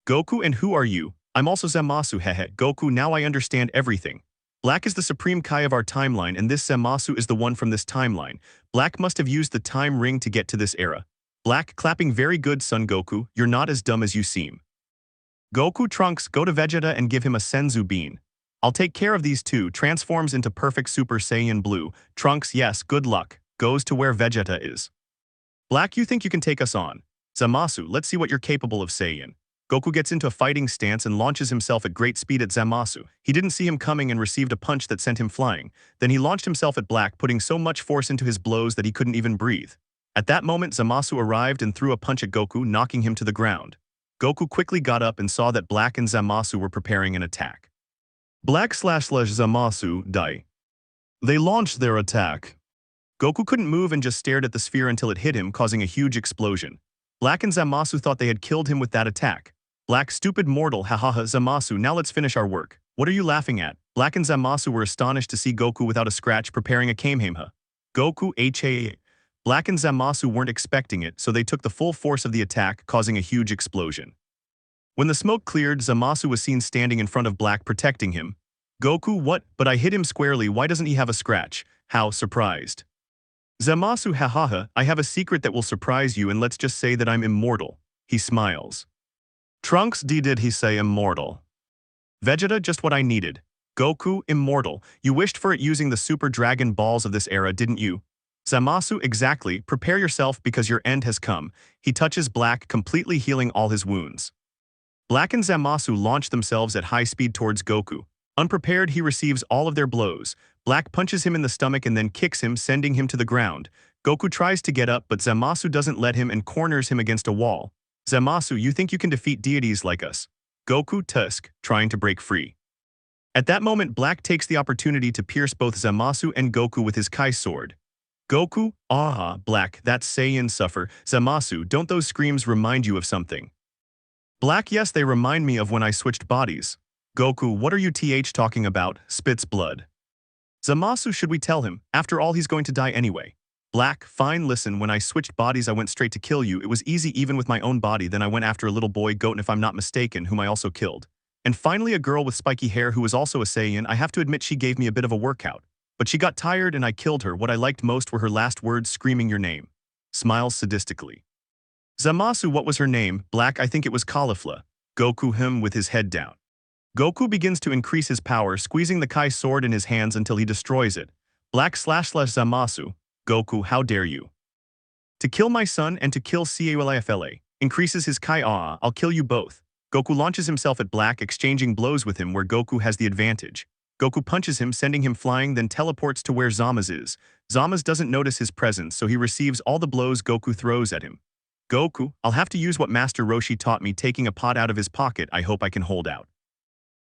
Goku, and who are you? I'm also Zamasu, hehe. Goku, now I understand everything. Black is the Supreme Kai of our timeline, and this Zamasu is the one from this timeline. Black must have used the time ring to get to this era. Black, clapping, very good, son Goku, you're not as dumb as you seem. Goku, Trunks, go to Vegeta and give him a senzu bean. I'll take care of these two. Transforms into perfect Super Saiyan Blue. Trunks, yes, good luck. goes to where Vegeta is. Black, you think you can take us on? Zamasu, let's see what you're capable of, Saiyan. Goku gets into a fighting stance and launches himself at great speed at Zamasu. He didn't see him coming and received a punch that sent him flying. Then he launched himself at Black, putting so much force into his blows that he couldn't even breathe. At that moment, Zamasu arrived and threw a punch at Goku, knocking him to the ground. Goku quickly got up and saw that Black and Zamasu were preparing an attack. Black/Zamasu die. They launched their attack. Goku couldn't move and just stared at the sphere until it hit him, causing a huge explosion. Black and Zamasu thought they had killed him with that attack. Black, stupid mortal, hahaha, Zamasu, now let's finish our work. What are you laughing at? Black and Zamasu were astonished to see Goku without a scratch preparing a Kamehameha. Goku, ha. Black and Zamasu weren't expecting it, so they took the full force of the attack, causing a huge explosion. When the smoke cleared, Zamasu was seen standing in front of Black, protecting him. Goku, what? But I hit him squarely, why doesn't he have a scratch? How surprised. Zamasu, hahaha, I have a secret that will surprise you, and let's just say that I'm immortal. He smiles. Trunks, did he say immortal? Vegeta, just what I needed. Goku, immortal. You wished for it using the Super Dragon Balls of this era, didn't you? Zamasu, exactly. Prepare yourself because your end has come. He touches Black, completely healing all his wounds. Black and Zamasu launch themselves at high speed towards Goku. Unprepared, he receives all of their blows. Black punches him in the stomach and then kicks him, sending him to the ground. Goku tries to get up, but Zamasu doesn't let him and corners him against a wall. Zamasu, you think you can defeat deities like us? Goku, tusk, trying to break free. At that moment, Black takes the opportunity to pierce both Zamasu and Goku with his Kai sword. Goku, aha, Black, that's Saiyan suffer. Zamasu, don't those screams remind you of something? Black, yes, they remind me of when I switched bodies. Goku, what are you talking about? Spits blood. Zamasu, should we tell him? After all, he's going to die anyway. Black, fine, listen, when I switched bodies I went straight to kill you. It was easy even with my own body. Then I went after a little boy goat, if I'm not mistaken, whom I also killed. And finally a girl with spiky hair who was also a Saiyan. I have to admit she gave me a bit of a workout. But she got tired and I killed her. What I liked most were her last words, screaming your name. Smiles sadistically. Zamasu, what was her name? Black, I think it was Caulifla. Goku, him with his head down. Goku begins to increase his power, squeezing the Kai sword in his hands until he destroys it. Black/Zamasu. Goku, how dare you? To kill my son and to kill Caulifla. Increases his Kai, I'll kill you both. Goku launches himself at Black, exchanging blows with him where Goku has the advantage. Goku punches him, sending him flying, then teleports to where Zamasu is. Zamasu doesn't notice his presence, so he receives all the blows Goku throws at him. Goku, I'll have to use what Master Roshi taught me, taking a pot out of his pocket. I hope I can hold out.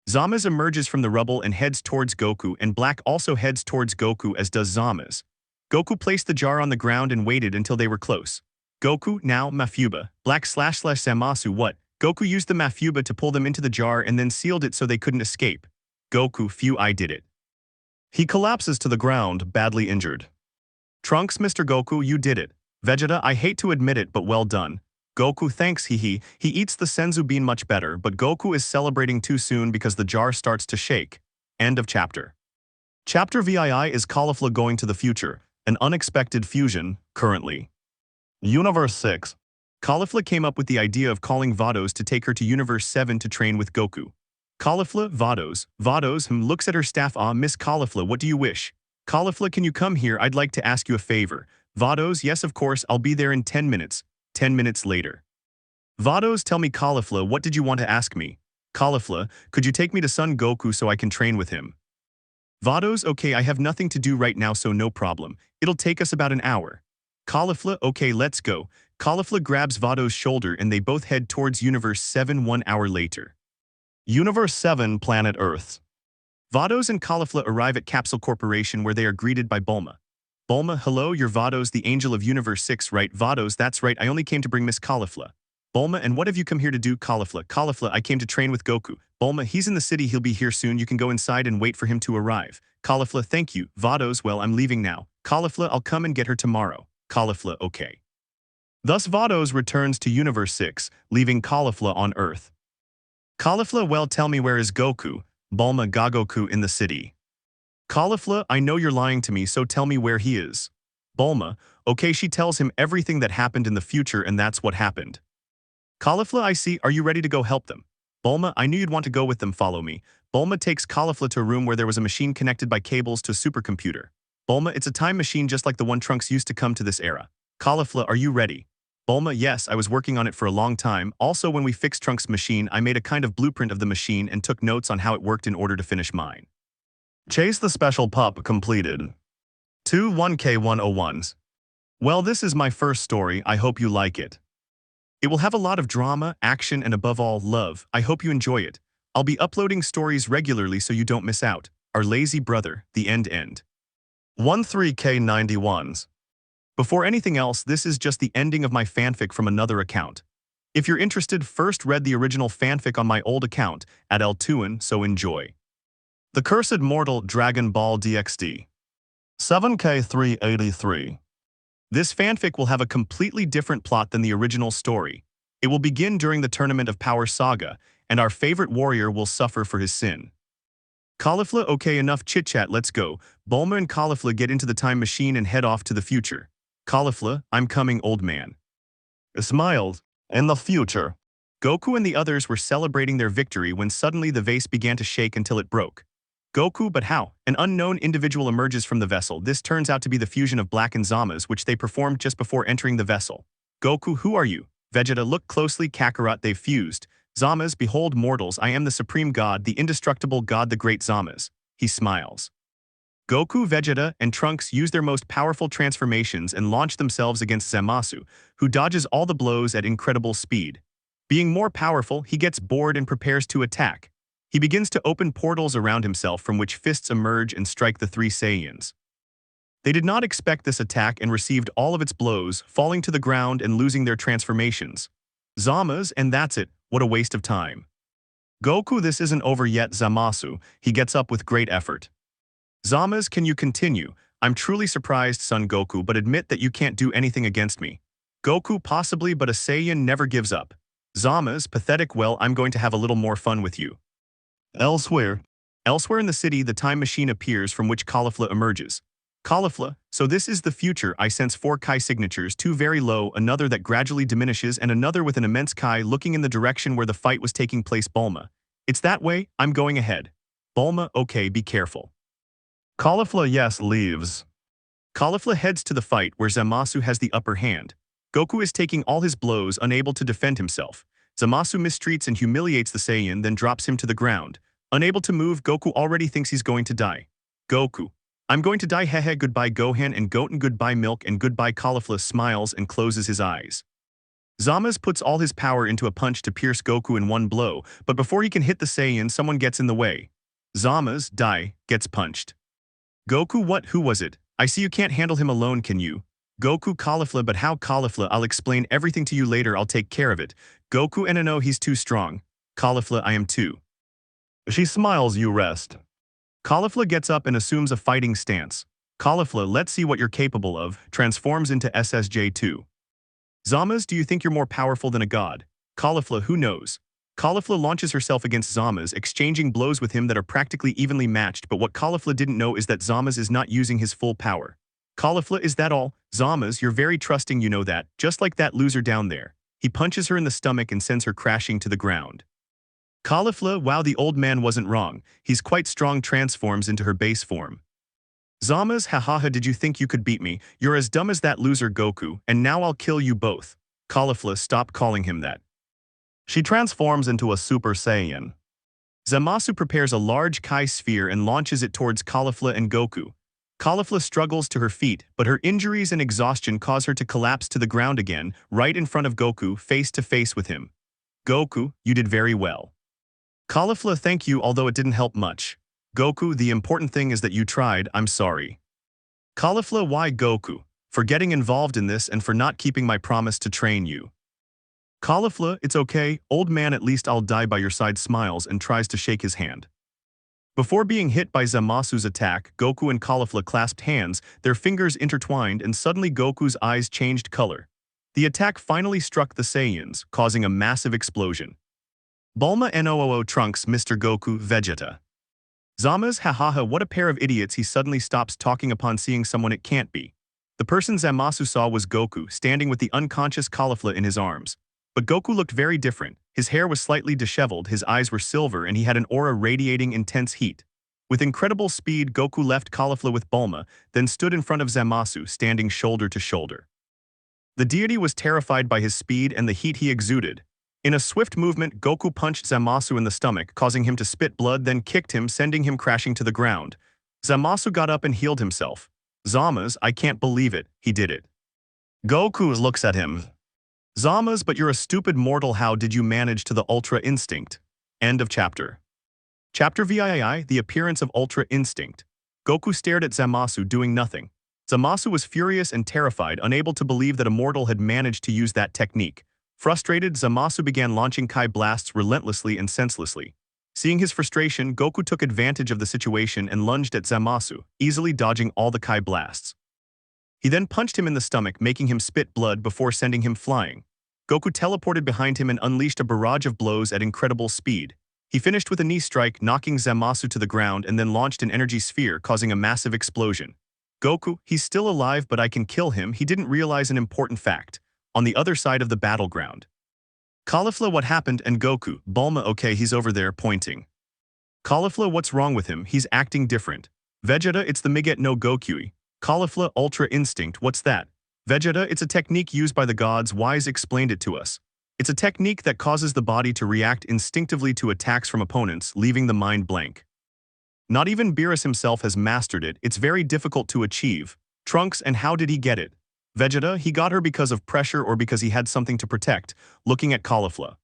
Zamasu emerges from the rubble and heads towards Goku, and Black also heads towards Goku, as does Zamasu. Goku placed the jar on the ground and waited until they were close. Goku, now Mafuba. Black/Zamasu, what? Goku used the Mafuba to pull them into the jar and then sealed it so they couldn't escape. Goku, phew, I did it. He collapses to the ground, badly injured. Trunks, Mr. Goku, you did it. Vegeta, I hate to admit it, but well done. Goku, thanks, He eats the senzu bean much better, but Goku is celebrating too soon because the jar starts to shake. End of chapter. Chapter VII is Caulifla going to the future, an unexpected fusion, currently. Universe 6. Caulifla came up with the idea of calling Vados to take her to Universe 7 to train with Goku. Caulifla, Vados, looks at her staff. Miss Caulifla, what do you wish? Caulifla, can you come here? I'd like to ask you a favor. Vados, yes, of course, I'll be there in 10 minutes. 10 minutes later. Vados, tell me, Caulifla, what did you want to ask me? Caulifla, could you take me to Son Goku so I can train with him? Vados, okay, I have nothing to do right now, so no problem. It'll take us about an hour. Caulifla, okay, let's go. Caulifla grabs Vados' shoulder and they both head towards Universe 7 1 hour later. Universe 7, Planet Earth. Vados and Caulifla arrive at Capsule Corporation where they are greeted by Bulma. Bulma, hello, you're Vados, the angel of Universe 6, right? Vados, that's right, I only came to bring Miss Caulifla. Bulma, and what have you come here to do? Caulifla, I came to train with Goku. Bulma, he's in the city, he'll be here soon, you can go inside and wait for him to arrive. Caulifla, thank you. Vados, well, I'm leaving now. Caulifla, I'll come and get her tomorrow. Caulifla, okay. Thus Vados returns to Universe 6, leaving Caulifla on Earth. Caulifla, well, tell me, where is Goku? Bulma, Goku in the city. Caulifla, I know you're lying to me, so tell me where he is. Bulma, okay, she tells him everything that happened in the future and that's what happened. Caulifla, I see, are you ready to go help them? Bulma, I knew you'd want to go with them, follow me. Bulma takes Caulifla to a room where there was a machine connected by cables to a supercomputer. Bulma, it's a time machine just like the one Trunks used to come to this era. Caulifla, are you ready? Bulma, yes, I was working on it for a long time. Also, when we fixed Trunks' machine, I made a kind of blueprint of the machine and took notes on how it worked in order to finish mine. Chase the special pup completed. 1K101s. Well, this is my first story. I hope you like it. It will have a lot of drama, action, and above all, love. I hope you enjoy it. I'll be uploading stories regularly so you don't miss out. Our lazy brother, the end. 13K91s. Before anything else, this is just the ending of my fanfic from another account. If you're interested, first read the original fanfic on my old account at L2n, so enjoy. The Cursed Mortal Dragon Ball DxD. 7K383. This fanfic will have a completely different plot than the original story. It will begin during the tournament of Power Saga, and our favorite warrior will suffer for his sin. Caulifla, okay, enough chit-chat, let's go. Bulma and Caulifla get into the time machine and head off to the future. Caulifla, I'm coming, old man. Smiled. In the future. Goku and the others were celebrating their victory when suddenly the vase began to shake until it broke. Goku, but how? An unknown individual emerges from the vessel. This turns out to be the fusion of Black and Zama's, which they performed just before entering the vessel. Goku, who are you? Vegeta, look closely, Kakarot, they've fused. Zama's, behold mortals, I am the supreme god, the indestructible god, the great Zama's. He smiles. Goku, Vegeta, and Trunks use their most powerful transformations and launch themselves against Zamasu, who dodges all the blows at incredible speed. Being more powerful, he gets bored and prepares to attack. He begins to open portals around himself from which fists emerge and strike the three Saiyans. They did not expect this attack and received all of its blows, falling to the ground and losing their transformations. Zama's, and that's it, what a waste of time. Goku, this isn't over yet, Zamasu, he gets up with great effort. Zama's, can you continue? I'm truly surprised, son Goku, but admit that you can't do anything against me. Goku, possibly, but a Saiyan never gives up. Zama's, pathetic, well, I'm going to have a little more fun with you. Elsewhere in the city, the time machine appears from which Caulifla emerges. Caulifla, so this is the future. I sense 4 Kai signatures, 2 very low, another that gradually diminishes, and another with an immense Kai looking in the direction where the fight was taking place. Bulma. It's that way, I'm going ahead. Bulma, okay, be careful. Caulifla, yes, leaves. Caulifla heads to the fight where Zamasu has the upper hand. Goku is taking all his blows, unable to defend himself. Zamasu mistreats and humiliates the Saiyan, then drops him to the ground. Unable to move, Goku already thinks he's going to die. Goku. I'm going to die, hehe, goodbye Gohan and Goten, goodbye Milk and goodbye. Caulifla smiles and closes his eyes. Zama's puts all his power into a punch to pierce Goku in one blow, but before he can hit the Saiyan, someone gets in the way. Zama's, die, gets punched. Goku, what, who was it? I see you can't handle him alone, can you? Goku, Caulifla, but how? Caulifla, I'll explain everything to you later, I'll take care of it. Goku, and no, he's too strong. Caulifla, I am too. She smiles, you rest. Caulifla gets up and assumes a fighting stance. Caulifla, let's see what you're capable of, transforms into SSJ2. Zama's, do you think you're more powerful than a god? Caulifla, who knows? Caulifla launches herself against Zama's, exchanging blows with him that are practically evenly matched, but what Caulifla didn't know is that Zama's is not using his full power. Caulifla, is that all? Zama's, you're very trusting, you know that, just like that loser down there. He punches her in the stomach and sends her crashing to the ground. Caulifla, wow, the old man wasn't wrong. He's quite strong, transforms into her base form. Zama's, hahaha, did you think you could beat me? You're as dumb as that loser Goku, and now I'll kill you both. Caulifla, stop calling him that. She transforms into a Super Saiyan. Zamasu prepares a large Kai sphere and launches it towards Caulifla and Goku. Caulifla struggles to her feet, but her injuries and exhaustion cause her to collapse to the ground again, right in front of Goku, face to face with him. Goku, you did very well. Caulifla, thank you, although it didn't help much. Goku, the important thing is that you tried, I'm sorry. Caulifla, why Goku? For getting involved in this and for not keeping my promise to train you. Caulifla, it's okay, old man, at least I'll die by your side, smiles and tries to shake his hand. Before being hit by Zamasu's attack, Goku and Caulifla clasped hands, their fingers intertwined, and suddenly Goku's eyes changed color. The attack finally struck the Saiyans, causing a massive explosion. Bulma Noo Trunks, Mr. Goku, Vegeta. Zama's, hahaha, what a pair of idiots. He suddenly stops talking upon seeing someone it can't be. The person Zamasu saw was Goku, standing with the unconscious Caulifla in his arms. But Goku looked very different. His hair was slightly disheveled, his eyes were silver, and he had an aura radiating intense heat. With incredible speed, Goku left Caulifla with Bulma, then stood in front of Zamasu, standing shoulder to shoulder. The deity was terrified by his speed and the heat he exuded. In a swift movement, Goku punched Zamasu in the stomach, causing him to spit blood, then kicked him, sending him crashing to the ground. Zamasu got up and healed himself. Zamasu, I can't believe it, he did it. Goku looks at him. Zamasu, but you're a stupid mortal, how did you manage to the Ultra Instinct? End of chapter. Chapter VII, The Appearance of Ultra Instinct. Goku stared at Zamasu doing nothing. Zamasu was furious and terrified, unable to believe that a mortal had managed to use that technique. Frustrated, Zamasu began launching Kai blasts relentlessly and senselessly. Seeing his frustration, Goku took advantage of the situation and lunged at Zamasu, easily dodging all the Kai blasts. He then punched him in the stomach, making him spit blood before sending him flying. Goku teleported behind him and unleashed a barrage of blows at incredible speed. He finished with a knee strike, knocking Zamasu to the ground, and then launched an energy sphere, causing a massive explosion. Goku, he's still alive, but I can kill him. He didn't realize an important fact. On the other side of the battleground. Caulifla, what happened? And Goku, Bulma, okay, he's over there, pointing. Caulifla, what's wrong with him? He's acting different. Vegeta, it's the Miget no Gokui. Caulifla, Ultra Instinct, what's that? Vegeta, it's a technique used by the gods. Wise explained it to us. It's a technique that causes the body to react instinctively to attacks from opponents, leaving the mind blank. Not even Beerus himself has mastered it. It's very difficult to achieve. Trunks, and how did he get it? Vegeta, he got her because of pressure or because he had something to protect, looking at Caulifla.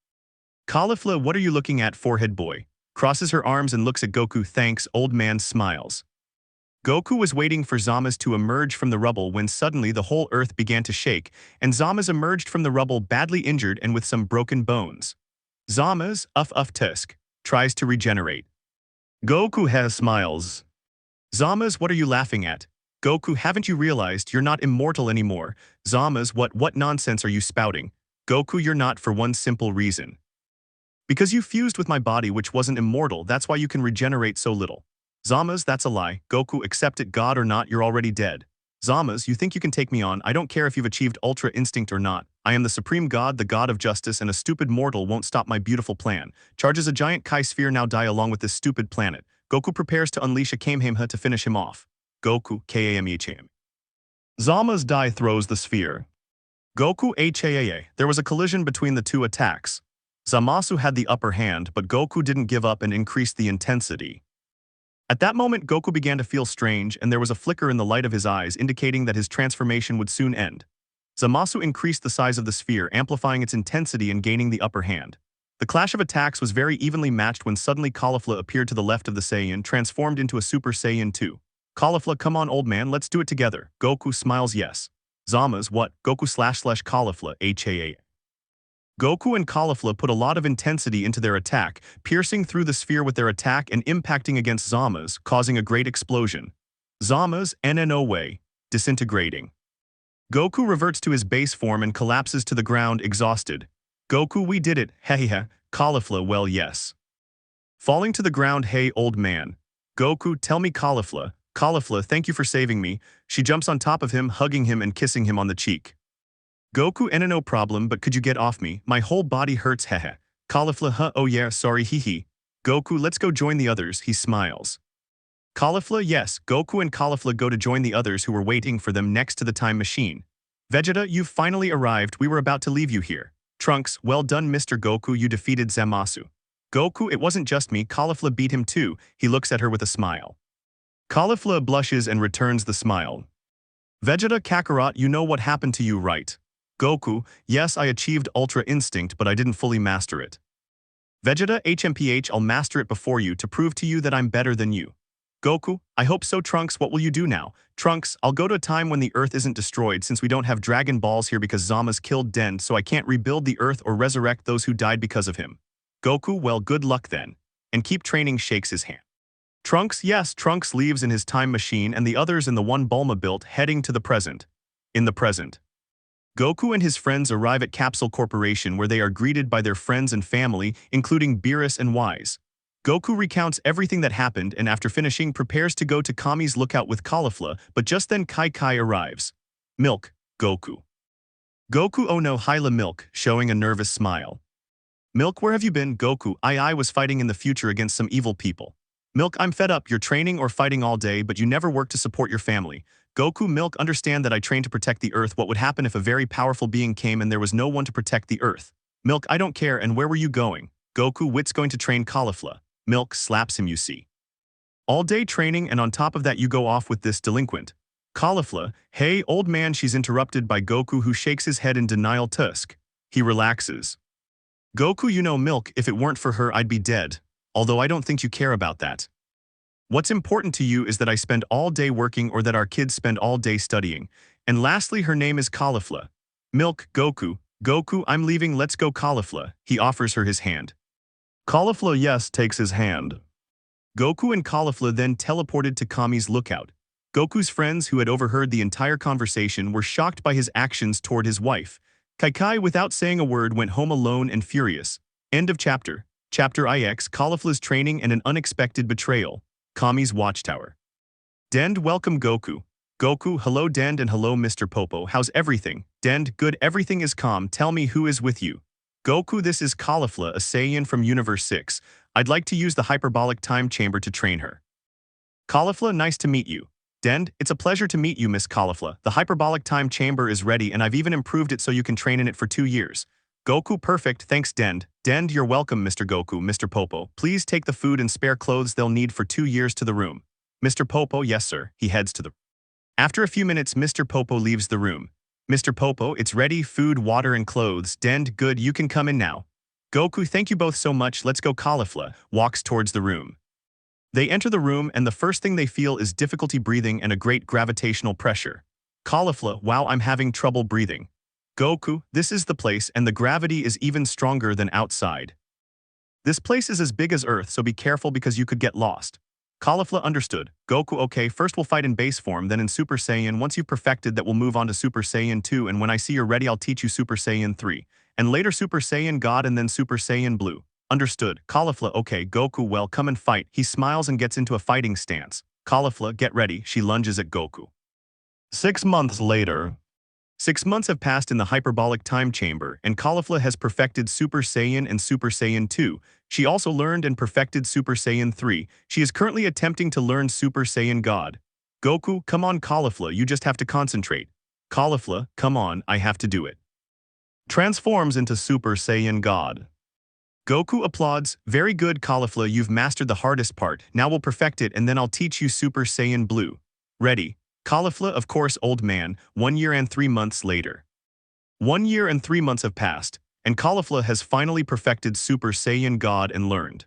Caulifla, what are you looking at? Forehead boy. Crosses her arms and looks at Goku. Thanks, old man smiles. Goku was waiting for Zamasu to emerge from the rubble when suddenly the whole earth began to shake, and Zamasu emerged from the rubble badly injured and with some broken bones. Zamasu, tusk, tries to regenerate. Goku has smiles. Zamasu, what are you laughing at? Goku, haven't you realized you're not immortal anymore? Zamasu, what nonsense are you spouting? Goku, you're not, for one simple reason. Because you fused with my body, which wasn't immortal, that's why you can regenerate so little. Zamasu, that's a lie. Goku, accept it, God or not, you're already dead. Zamasu, you think you can take me on? I don't care if you've achieved Ultra Instinct or not. I am the Supreme God, the God of Justice, and a stupid mortal won't stop my beautiful plan. Charges a giant Kai sphere, now die along with this stupid planet. Goku prepares to unleash a Kamehameha to finish him off. Goku, Kamehameha. Zamasu die throws the sphere. Goku, HAA. There was a collision between the two attacks. Zamasu had the upper hand, but Goku didn't give up and increased the intensity. At that moment, Goku began to feel strange, and there was a flicker in the light of his eyes indicating that his transformation would soon end. Zamasu increased the size of the sphere, amplifying its intensity and gaining the upper hand. The clash of attacks was very evenly matched when suddenly Caulifla appeared to the left of the Saiyan, transformed into a Super Saiyan 2. Caulifla, come on old man, let's do it together. Goku smiles yes. Zamasu, what? Goku / Caulifla, HAA. Goku and Caulifla put a lot of intensity into their attack, piercing through the sphere with their attack and impacting against Zamasu, causing a great explosion. Zamasu, NNO way, disintegrating. Goku reverts to his base form and collapses to the ground, exhausted. Goku, we did it, hehehe. Caulifla, well yes. Falling to the ground, hey old man. Goku, tell me Caulifla. Caulifla, thank you for saving me. She jumps on top of him, hugging him and kissing him on the cheek. Goku, no problem, but could you get off me? My whole body hurts, hehe. Caulifla, huh, oh yeah, sorry, hee. Goku, let's go join the others, he smiles. Caulifla, yes, Goku and Caulifla go to join the others who were waiting for them next to the time machine. Vegeta, you've finally arrived, we were about to leave you here. Trunks, well done Mr. Goku, you defeated Zamasu. Goku, it wasn't just me, Caulifla beat him too, he looks at her with a smile. Caulifla blushes and returns the smile. Vegeta, Kakarot, you know what happened to you, right? Goku, yes, I achieved Ultra Instinct, but I didn't fully master it. Vegeta, HMPH, I'll master it before you to prove to you that I'm better than you. Goku, I hope so. Trunks, what will you do now? Trunks, I'll go to a time when the Earth isn't destroyed since we don't have Dragon Balls here because Zama's killed Den, so I can't rebuild the Earth or resurrect those who died because of him. Goku, well, good luck then. And keep training, shakes his hand. Trunks, yes, Trunks leaves in his time machine and the others in the one Bulma built, heading to the present. In the present, Goku and his friends arrive at Capsule Corporation where they are greeted by their friends and family, including Beerus and Wise. Goku recounts everything that happened and after finishing prepares to go to Kami's lookout with Caulifla, but just then Kai arrives. Milk, Goku. Goku, oh no, Hyla Milk, showing a nervous smile. Milk, where have you been? Goku, I was fighting in the future against some evil people. Milk, I'm fed up. You're training or fighting all day, but you never work to support your family. Goku, Milk, understand that I train to protect the Earth. What would happen if a very powerful being came and there was no one to protect the Earth? Milk, I don't care, and where were you going? Goku, Wit's going to train Caulifla. Milk slaps him, you see. All day training, and on top of that you go off with this delinquent. Caulifla, hey, old man, she's interrupted by Goku, who shakes his head in denial. Tusk. He relaxes. Goku, you know, Milk, if it weren't for her I'd be dead. Although I don't think you care about that. What's important to you is that I spend all day working or that our kids spend all day studying. And lastly, her name is Caulifla. Milk, Goku. Goku, I'm leaving, let's go. Caulifla. He offers her his hand. Caulifla, yes, takes his hand. Goku and Caulifla then teleported to Kami's lookout. Goku's friends, who had overheard the entire conversation, were shocked by his actions toward his wife. Kai, without saying a word, went home alone and furious. End of chapter. Chapter IX, Caulifla's training and an unexpected betrayal. Kami's watchtower. Dend, welcome Goku. Goku, hello Dend, and hello Mr. Popo, how's everything? Dend, good, everything is calm, tell me who is with you. Goku, this is Caulifla, a Saiyan from Universe 6. I'd like to use the hyperbolic time chamber to train her. Caulifla, nice to meet you. Dend, it's a pleasure to meet you, Miss Caulifla. The hyperbolic time chamber is ready and I've even improved it so you can train in it for 2 years. Goku, perfect, thanks Dend. Dend, you're welcome, Mr. Goku. Mr. Popo, please take the food and spare clothes they'll need for 2 years to the room. Mr. Popo, yes sir. He heads to the... After a few minutes, Mr. Popo leaves the room. Mr. Popo, it's ready, food, water, and clothes. Dend, good, you can come in now. Goku, thank you both so much, let's go. Caulifla walks towards the room. They enter the room and the first thing they feel is difficulty breathing and a great gravitational pressure. Caulifla, wow, I'm having trouble breathing. Goku, this is the place and the gravity is even stronger than outside. This place is as big as Earth, so be careful because you could get lost. Caulifla, understood. Goku, okay, first we'll fight in base form, then in Super Saiyan. Once you've perfected that, we'll move on to Super Saiyan 2, and when I see you're ready, I'll teach you Super Saiyan 3. And later Super Saiyan God and then Super Saiyan Blue. Understood. Caulifla, okay, Goku, well, come and fight. He smiles and gets into a fighting stance. Caulifla, get ready. She lunges at Goku. 6 months later. 6 months have passed in the hyperbolic time chamber, and Caulifla has perfected Super Saiyan and Super Saiyan 2. She also learned and perfected Super Saiyan 3. She is currently attempting to learn Super Saiyan God. Goku, come on Caulifla, you just have to concentrate. Caulifla, come on, I have to do it. Transforms into Super Saiyan God. Goku applauds, very good Caulifla, you've mastered the hardest part, now we'll perfect it and then I'll teach you Super Saiyan Blue. Ready? Caulifla, of course, old man. 1 year and 3 months later. 1 year and 3 months have passed, and Caulifla has finally perfected Super Saiyan God and learned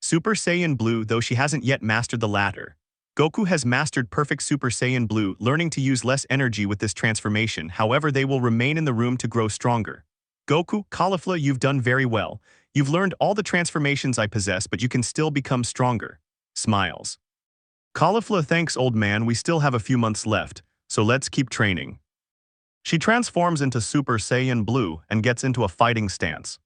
Super Saiyan Blue, though she hasn't yet mastered the latter. Goku has mastered perfect Super Saiyan Blue, learning to use less energy with this transformation, however they will remain in the room to grow stronger. Goku, Caulifla, you've done very well. You've learned all the transformations I possess, but you can still become stronger. Smiles. Caulifla, thanks old man, we still have a few months left, so let's keep training. She transforms into Super Saiyan Blue and gets into a fighting stance.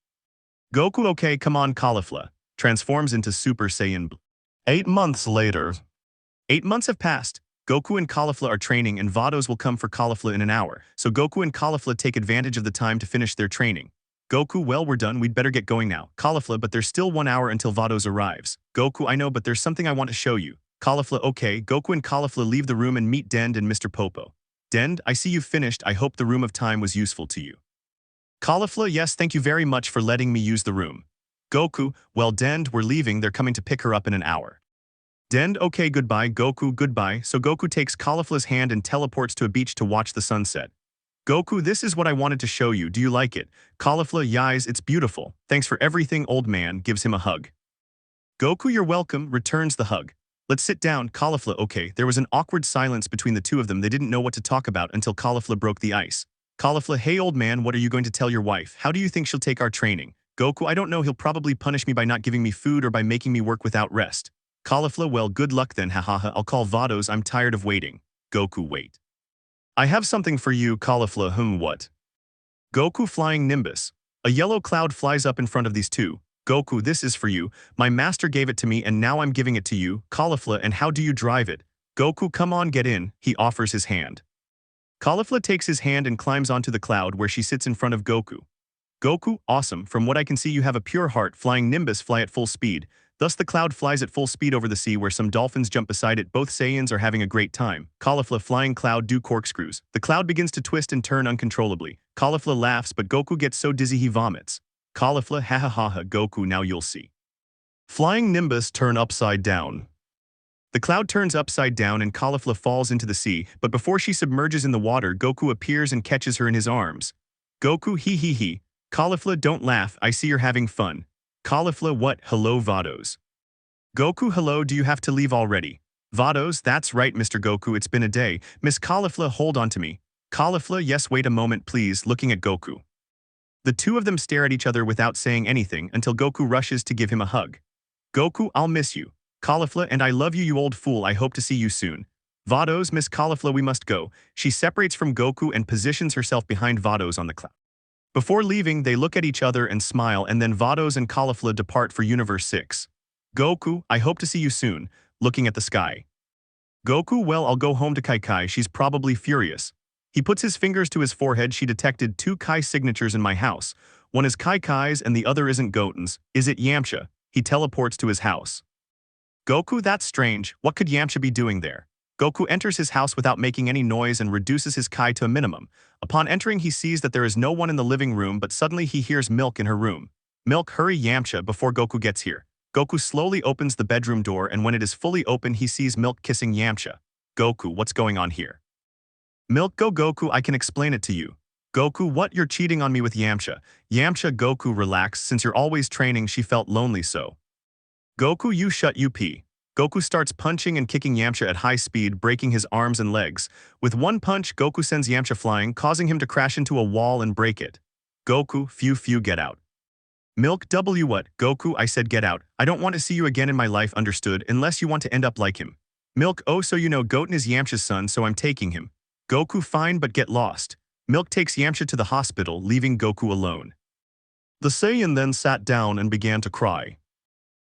Goku, okay, come on Caulifla, transforms into Super Saiyan Blue. 8 months later. 8 months have passed. Goku and Caulifla are training and Vados will come for Caulifla in an hour, so Goku and Caulifla take advantage of the time to finish their training. Goku, well, we're done, we'd better get going now. Caulifla, but there's still 1 hour until Vados arrives. Goku, I know, but there's something I want to show you. Caulifla, okay, Goku and Caulifla leave the room and meet Dend and Mr. Popo. Dend, I see you've finished, I hope the room of time was useful to you. Caulifla, yes, thank you very much for letting me use the room. Goku, well Dend, we're leaving, they're coming to pick her up in an hour. Dend, okay, goodbye, Goku, goodbye, so Goku takes Caulifla's hand and teleports to a beach to watch the sunset. Goku, this is what I wanted to show you, do you like it? Caulifla, yes, it's beautiful, thanks for everything, old man, gives him a hug. Goku, you're welcome, returns the hug. Let's sit down, Caulifla, okay, there was an awkward silence between the two of them, they didn't know what to talk about until Caulifla broke the ice. Caulifla, hey old man, what are you going to tell your wife? How do you think she'll take our training? Goku, I don't know, he'll probably punish me by not giving me food or by making me work without rest. Caulifla, well good luck then, hahaha, I'll call Vados, I'm tired of waiting. Goku, wait. I have something for you, Caulifla, what? Goku, flying Nimbus. A yellow cloud flies up in front of these two. Goku, this is for you. My master gave it to me and now I'm giving it to you. Caulifla, and how do you drive it? Goku, come on, get in. He offers his hand. Caulifla takes his hand and climbs onto the cloud where she sits in front of Goku. Goku, awesome. From what I can see, you have a pure heart. Flying Nimbus, fly at full speed. Thus the cloud flies at full speed over the sea where some dolphins jump beside it. Both Saiyans are having a great time. Caulifla flying cloud do corkscrews. The cloud begins to twist and turn uncontrollably. Caulifla laughs but Goku gets so dizzy he vomits. Caulifla ha ha ha ha Goku now you'll see. Flying Nimbus turn upside down. The cloud turns upside down and Caulifla falls into the sea, but before she submerges in the water, Goku appears and catches her in his arms. Goku hee hee hee. Caulifla don't laugh, I see you're having fun. Caulifla what? Hello Vados. Goku hello, do you have to leave already? Vados, that's right Mr. Goku, it's been a day. Miss Caulifla, hold on to me. Caulifla, yes wait a moment please, looking at Goku. The two of them stare at each other without saying anything until Goku rushes to give him a hug. Goku, I'll miss you. Caulifla, and I love you you old fool, I hope to see you soon. Vados, Miss Caulifla we must go. She separates from Goku and positions herself behind Vados on the cloud. Before leaving, they look at each other and smile and then Vados and Caulifla depart for Universe 6. Goku, I hope to see you soon, looking at the sky. Goku, well I'll go home to Kai, she's probably furious. He puts his fingers to his forehead, she detected 2 Kai signatures in my house. One is Kai's and the other isn't Goten's, is it Yamcha? He teleports to his house. Goku, that's strange, what could Yamcha be doing there? Goku enters his house without making any noise and reduces his Kai to a minimum. Upon entering he sees that there is no one in the living room but suddenly he hears Milk in her room. Milk, hurry Yamcha before Goku gets here. Goku slowly opens the bedroom door and when it is fully open he sees Milk kissing Yamcha. Goku, what's going on here? Milk, go Goku, I can explain it to you. Goku, what, you're cheating on me with Yamcha. Yamcha, Goku, relax, since you're always training she felt lonely so. Goku, you shut up. Goku starts punching and kicking Yamcha at high speed, breaking his arms and legs. With one punch, Goku sends Yamcha flying, causing him to crash into a wall and break it. Goku, phew, get out. Milk, W what? Goku, I said get out. I don't want to see you again in my life, understood, unless you want to end up like him. Milk, oh so you know Goten is Yamcha's son so I'm taking him. Goku, fine but get lost. Milk takes Yamcha to the hospital, leaving Goku alone. The Saiyan then sat down and began to cry.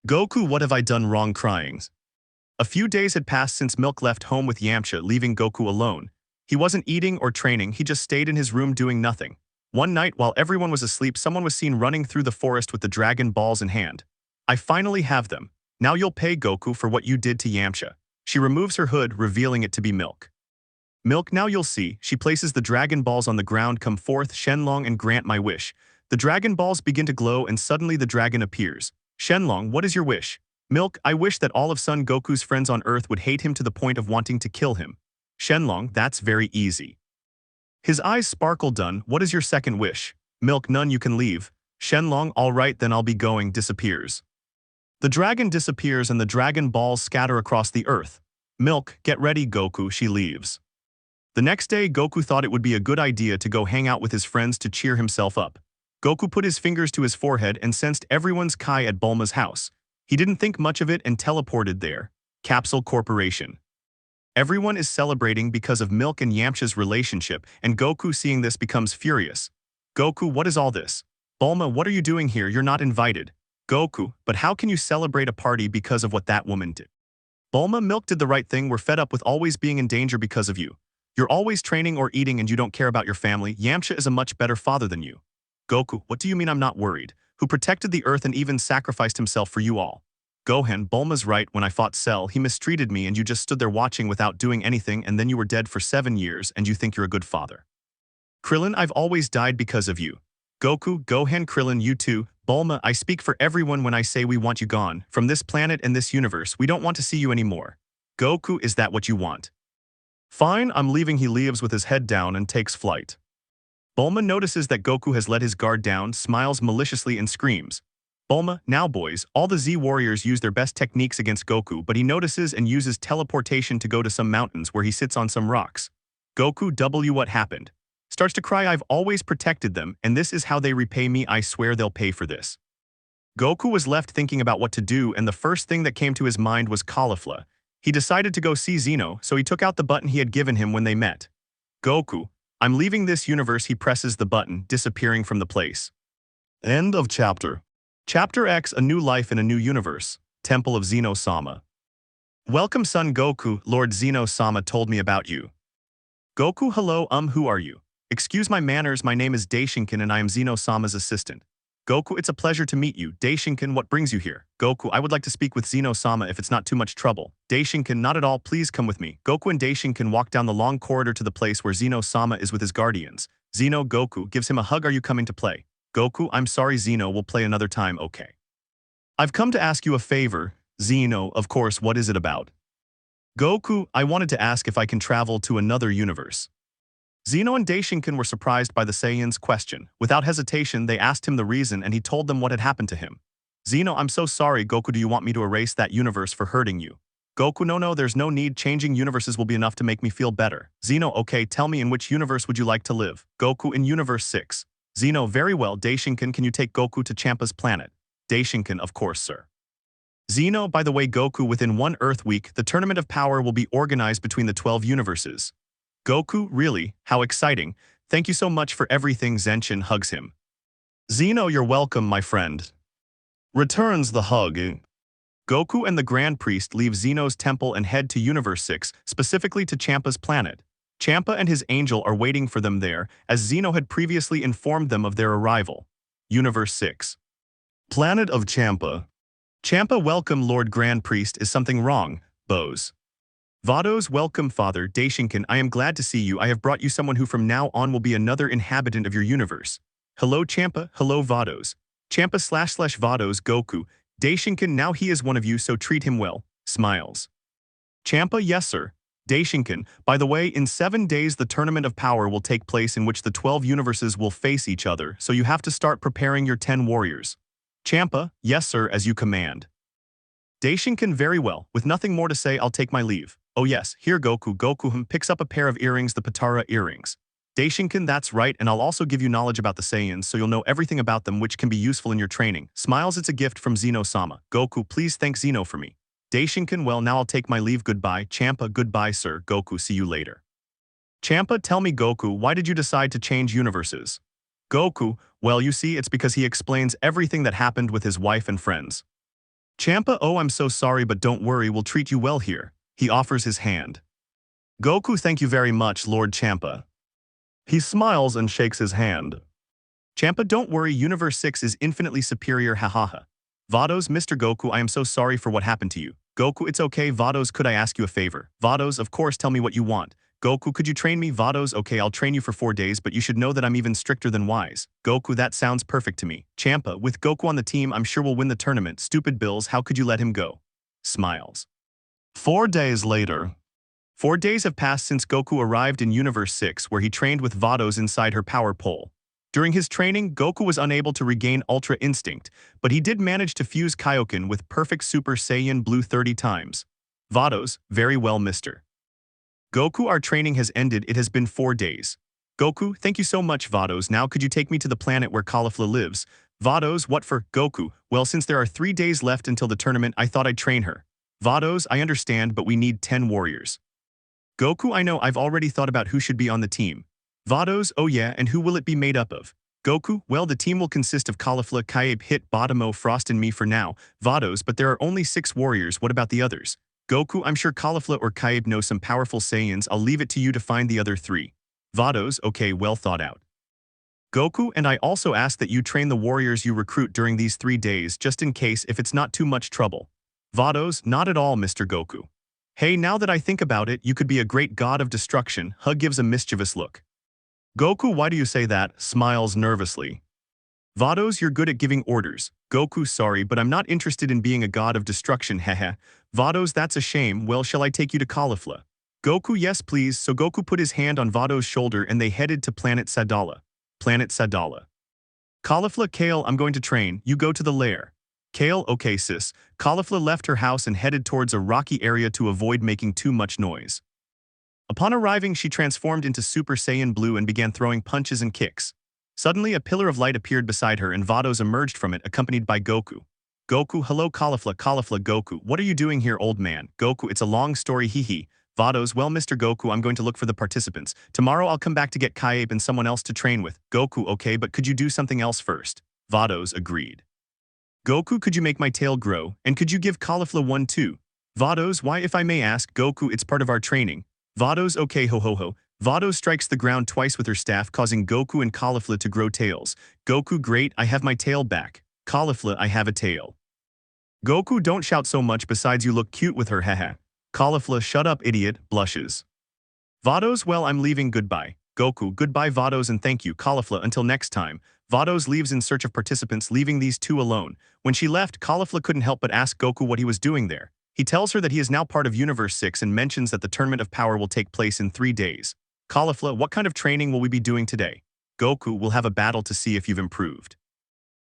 Goku, what have I done wrong crying? A few days had passed since Milk left home with Yamcha, leaving Goku alone. He wasn't eating or training, he just stayed in his room doing nothing. One night, while everyone was asleep, someone was seen running through the forest with the Dragon Balls in hand. I finally have them. Now you'll pay Goku for what you did to Yamcha. She removes her hood, revealing it to be Milk. Milk, now you'll see. She places the Dragon Balls on the ground. Come forth, Shenlong, and grant my wish. The Dragon Balls begin to glow and suddenly the dragon appears. Shenlong, what is your wish? Milk, I wish that all of Son Goku's friends on Earth would hate him to the point of wanting to kill him. Shenlong, that's very easy. His eyes sparkle. Done. What is your second wish? Milk, none, you can leave. Shenlong, all right then I'll be going, disappears. The dragon disappears and the Dragon Balls scatter across the earth. Milk, get ready Goku, she leaves. The next day Goku thought it would be a good idea to go hang out with his friends to cheer himself up. Goku put his fingers to his forehead and sensed everyone's Kai at Bulma's house. He didn't think much of it and teleported there. Capsule Corporation. Everyone is celebrating because of Milk and Yamcha's relationship, and Goku seeing this becomes furious. Goku, what is all this? Bulma, what are you doing here? You're not invited. Goku, but how can you celebrate a party because of what that woman did? Bulma, Milk did the right thing, we're fed up with always being in danger because of you. You're always training or eating and you don't care about your family. Yamcha is a much better father than you. Goku, what do you mean I'm not worried? Who protected the earth and even sacrificed himself for you all. Gohan, Bulma's right, when I fought Cell, he mistreated me and you just stood there watching without doing anything and then you were dead for 7 years and you think you're a good father. Krillin, I've always died because of you. Goku, Gohan, Krillin, you too. Bulma, I speak for everyone when I say we want you gone. From this planet and this universe, we don't want to see you anymore. Goku, is that what you want? Fine, I'm leaving. He leaves with his head down and takes flight. Bulma notices that Goku has let his guard down, smiles maliciously and screams. Bulma, now boys, all the Z warriors use their best techniques against Goku, but he notices and uses teleportation to go to some mountains where he sits on some rocks. Goku, W what happened? Starts to cry, I've always protected them, and this is how they repay me, I swear they'll pay for this. Goku was left thinking about what to do, and the first thing that came to his mind was Caulifla. He decided to go see Zeno, so he took out the button he had given him when they met. Goku, I'm leaving this universe. He presses the button, disappearing from the place. End of chapter. Chapter X, A New Life in a New Universe. Temple of Zeno-sama. Welcome son Goku, Lord Zeno-sama told me about you. Goku, hello, who are you? Excuse my manners, my name is Daishinkan and I am Zeno-sama's assistant. Goku, it's a pleasure to meet you. Daishinkan, what brings you here? Goku, I would like to speak with Zeno-sama if it's not too much trouble. Daishinkan, not at all, please come with me. Goku and Daishinkan walk down the long corridor to the place where Zeno-sama is with his guardians. Zeno, Goku, gives him a hug. Are you coming to play? Goku, I'm sorry Zeno, we'll play another time, okay. I've come to ask you a favor. Zeno, of course, what is it about? Goku, I wanted to ask if I can travel to another universe. Zeno and Daishinkan were surprised by the Saiyan's question. Without hesitation, they asked him the reason and he told them what had happened to him. Zeno, I'm so sorry, Goku, do you want me to erase that universe for hurting you? Goku, no, there's no need, changing universes will be enough to make me feel better. Zeno, okay, tell me in which universe would you like to live? Goku, in Universe 6. Zeno, very well, Daishinkan, can you take Goku to Champa's planet? Daishinkan, of course, sir. Zeno, by the way, Goku, within 1 Earth week, the Tournament of Power will be organized between the 12 universes. Goku, really? How exciting. Thank you so much for everything. Zenshin hugs him. Zeno, you're welcome, my friend. Returns the hug. Goku and the Grand Priest leave Zeno's temple and head to Universe 6, specifically to Champa's planet. Champa and his angel are waiting for them there, as Zeno had previously informed them of their arrival. Universe 6. Planet of Champa. Champa, welcome, Lord Grand Priest. Is something wrong? Bows. Vados, welcome, Father. Daishinkan, I am glad to see you. I have brought you someone who from now on will be another inhabitant of your universe. Hello, Champa. Hello, Vados. Champa / Vados, Goku. Daishinkan, now he is one of you, so treat him well. Smiles. Champa, yes, sir. Daishinkan, by the way, in 7 days the Tournament of Power will take place in which the 12 universes will face each other, so you have to start preparing your 10 warriors. Champa, yes, sir, as you command. Daishinkan, very well. With nothing more to say, I'll take my leave. Oh yes, here Goku. Goku picks up a pair of earrings, the Patara earrings. Daishinkan, that's right, and I'll also give you knowledge about the Saiyans so you'll know everything about them which can be useful in your training. Smiles, it's a gift from Zeno-sama. Goku, please thank Zeno for me. Daishinkan, well, now I'll take my leave. Goodbye. Champa, goodbye, sir. Goku, see you later. Champa, tell me, Goku, why did you decide to change universes? Goku, well, you see, it's because he explains everything that happened with his wife and friends. Champa, oh, I'm so sorry, but don't worry, we'll treat you well here. He offers his hand. Goku, thank you very much, Lord Champa. He smiles and shakes his hand. Champa, don't worry, Universe 6 is infinitely superior, hahaha. Vados, Mr. Goku, I am so sorry for what happened to you. Goku, it's okay, Vados, could I ask you a favor? Vados, of course, tell me what you want. Goku, could you train me? Vados, okay, I'll train you for 4 days, but you should know that I'm even stricter than wise. Goku, that sounds perfect to me. Champa, with Goku on the team, I'm sure we'll win the tournament. Stupid Bills, how could you let him go? Smiles. 4 days later. 4 days have passed since Goku arrived in Universe 6, where he trained with Vados inside her power pole. During his training, Goku was unable to regain Ultra Instinct, but he did manage to fuse Kaioken with perfect Super Saiyan Blue 30 times. Vados, very well, mister. Goku, our training has ended. It has been 4 days. Goku, thank you so much, Vados. Now could you take me to the planet where Caulifla lives? Vados, what for? Goku, well, since there are 3 days left until the tournament, I thought I'd train her. Vados, I understand, but we need 10 warriors. Goku, I know, I've already thought about who should be on the team. Vados, oh yeah, and who will it be made up of? Goku, well, the team will consist of Caulifla, Kaibe, Hit, Bottomo, Frost, and me for now. Vados, but there are only 6 warriors. What about the others? Goku, I'm sure Caulifla or Kaibe know some powerful Saiyans. I'll leave it to you to find the other 3. Vados, okay, well thought out. Goku, and I also ask that you train the warriors you recruit during these 3 days, just in case if it's not too much trouble. Vados, not at all, Mr. Goku. Hey, now that I think about it, you could be a great god of destruction. Hug gives a mischievous look. Goku, why do you say that? Smiles nervously. Vados, you're good at giving orders. Goku, sorry, but I'm not interested in being a god of destruction, hehe. Vados, that's a shame. Well, shall I take you to Caulifla? Goku, yes please. So Goku put his hand on Vados' shoulder and they headed to Planet Sadala. Planet Sadala. Caulifla, Kale, I'm going to train. You go to the lair. Kale, okay sis. Caulifla left her house and headed towards a rocky area to avoid making too much noise. Upon arriving, she transformed into Super Saiyan Blue and began throwing punches and kicks. Suddenly, a pillar of light appeared beside her and Vados emerged from it, accompanied by Goku. Goku, hello Caulifla, Caulifla, Goku, what are you doing here, old man? Goku, it's a long story, hee. Vados, well, Mr. Goku, I'm going to look for the participants. Tomorrow I'll come back to get Kaibe and someone else to train with. Goku, okay, but could you do something else first? Vados agreed. Goku, could you make my tail grow? And could you give Caulifla one too? Vados, why, if I may ask? Goku, it's part of our training. Vados, okay, ho. Vado strikes the ground twice with her staff, causing Goku and Caulifla to grow tails. Goku, great, I have my tail back. Caulifla, I have a tail. Goku, don't shout so much, besides you look cute with her, haha. Caulifla, shut up, idiot, blushes. Vados, well, I'm leaving, goodbye. Goku, goodbye Vados and thank you, Caulifla, until next time. Vados leaves in search of participants, leaving these two alone. When she left, Caulifla couldn't help but ask Goku what he was doing there. He tells her that he is now part of Universe 6 and mentions that the Tournament of Power will take place in 3 days. Caulifla, what kind of training will we be doing today? Goku, will have a battle to see if you've improved.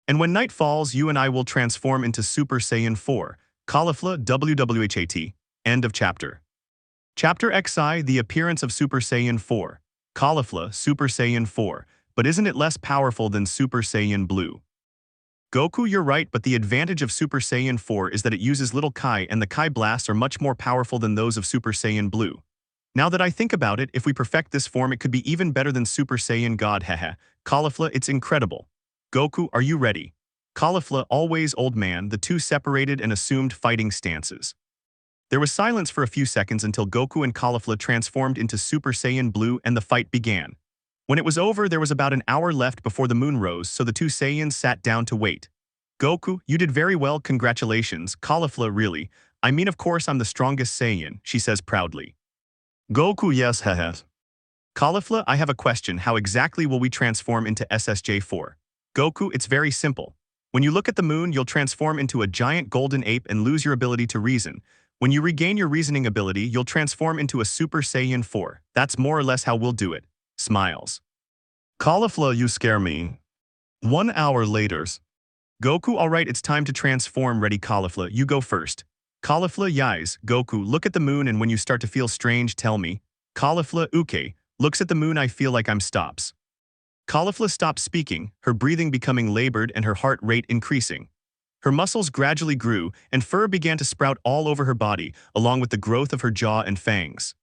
And when night falls, you and I will transform into Super Saiyan 4. Caulifla, WWHAT. End of chapter. Chapter XI, the appearance of Super Saiyan 4. Caulifla, Super Saiyan 4. But isn't it less powerful than Super Saiyan Blue? Goku, you're right, but the advantage of Super Saiyan 4 is that it uses little Kai, and the Kai blasts are much more powerful than those of Super Saiyan Blue. Now that I think about it, if we perfect this form, it could be even better than Super Saiyan God, haha. Caulifla, it's incredible. Goku, are you ready? Caulifla, always old man, the two separated and assumed fighting stances. There was silence for a few seconds until Goku and Caulifla transformed into Super Saiyan Blue and the fight began. When it was over, there was about an hour left before the moon rose, so the two Saiyans sat down to wait. Goku, you did very well, congratulations. Caulifla, really? I mean, of course I'm the strongest Saiyan, she says proudly. Goku, yes, haha. Caulifla, I have a question, how exactly will we transform into SSJ4? Goku, it's very simple. When you look at the moon, you'll transform into a giant golden ape and lose your ability to reason. When you regain your reasoning ability, you'll transform into a Super Saiyan 4. That's more or less how we'll do it. Smiles. Caulifla, you scare me. 1 hour later. Goku, alright, it's time to transform. Ready, Caulifla, you go first. Caulifla, yes. Goku, look at the moon, and when you start to feel strange, tell me. Caulifla, okay. Looks at the moon, I feel like I'm stops. Caulifla stops speaking, her breathing becoming labored and her heart rate increasing. Her muscles gradually grew, and fur began to sprout all over her body, along with the growth of her jaw and fangs.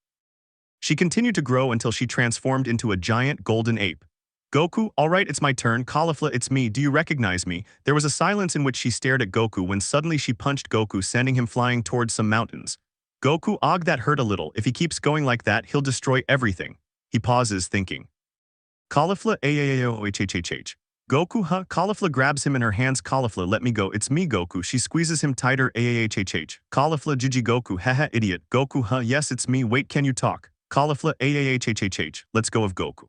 She continued to grow until she transformed into a giant golden ape. Goku, alright, it's my turn. Caulifla, it's me. Do you recognize me? There was a silence in which she stared at Goku when suddenly she punched Goku, sending him flying towards some mountains. Goku, og, that hurt a little. If he keeps going like that, he'll destroy everything. He pauses, thinking. Caulifla, ahhh. Goku, huh? Caulifla grabs him in her hands. Caulifla, let me go. It's me, Goku. She squeezes him tighter. Ahhh. Caulifla, Gigi Goku, haha, idiot. Goku, huh? Yes, it's me. Wait, can you talk? Caulifla, ahhh. Let's go of Goku.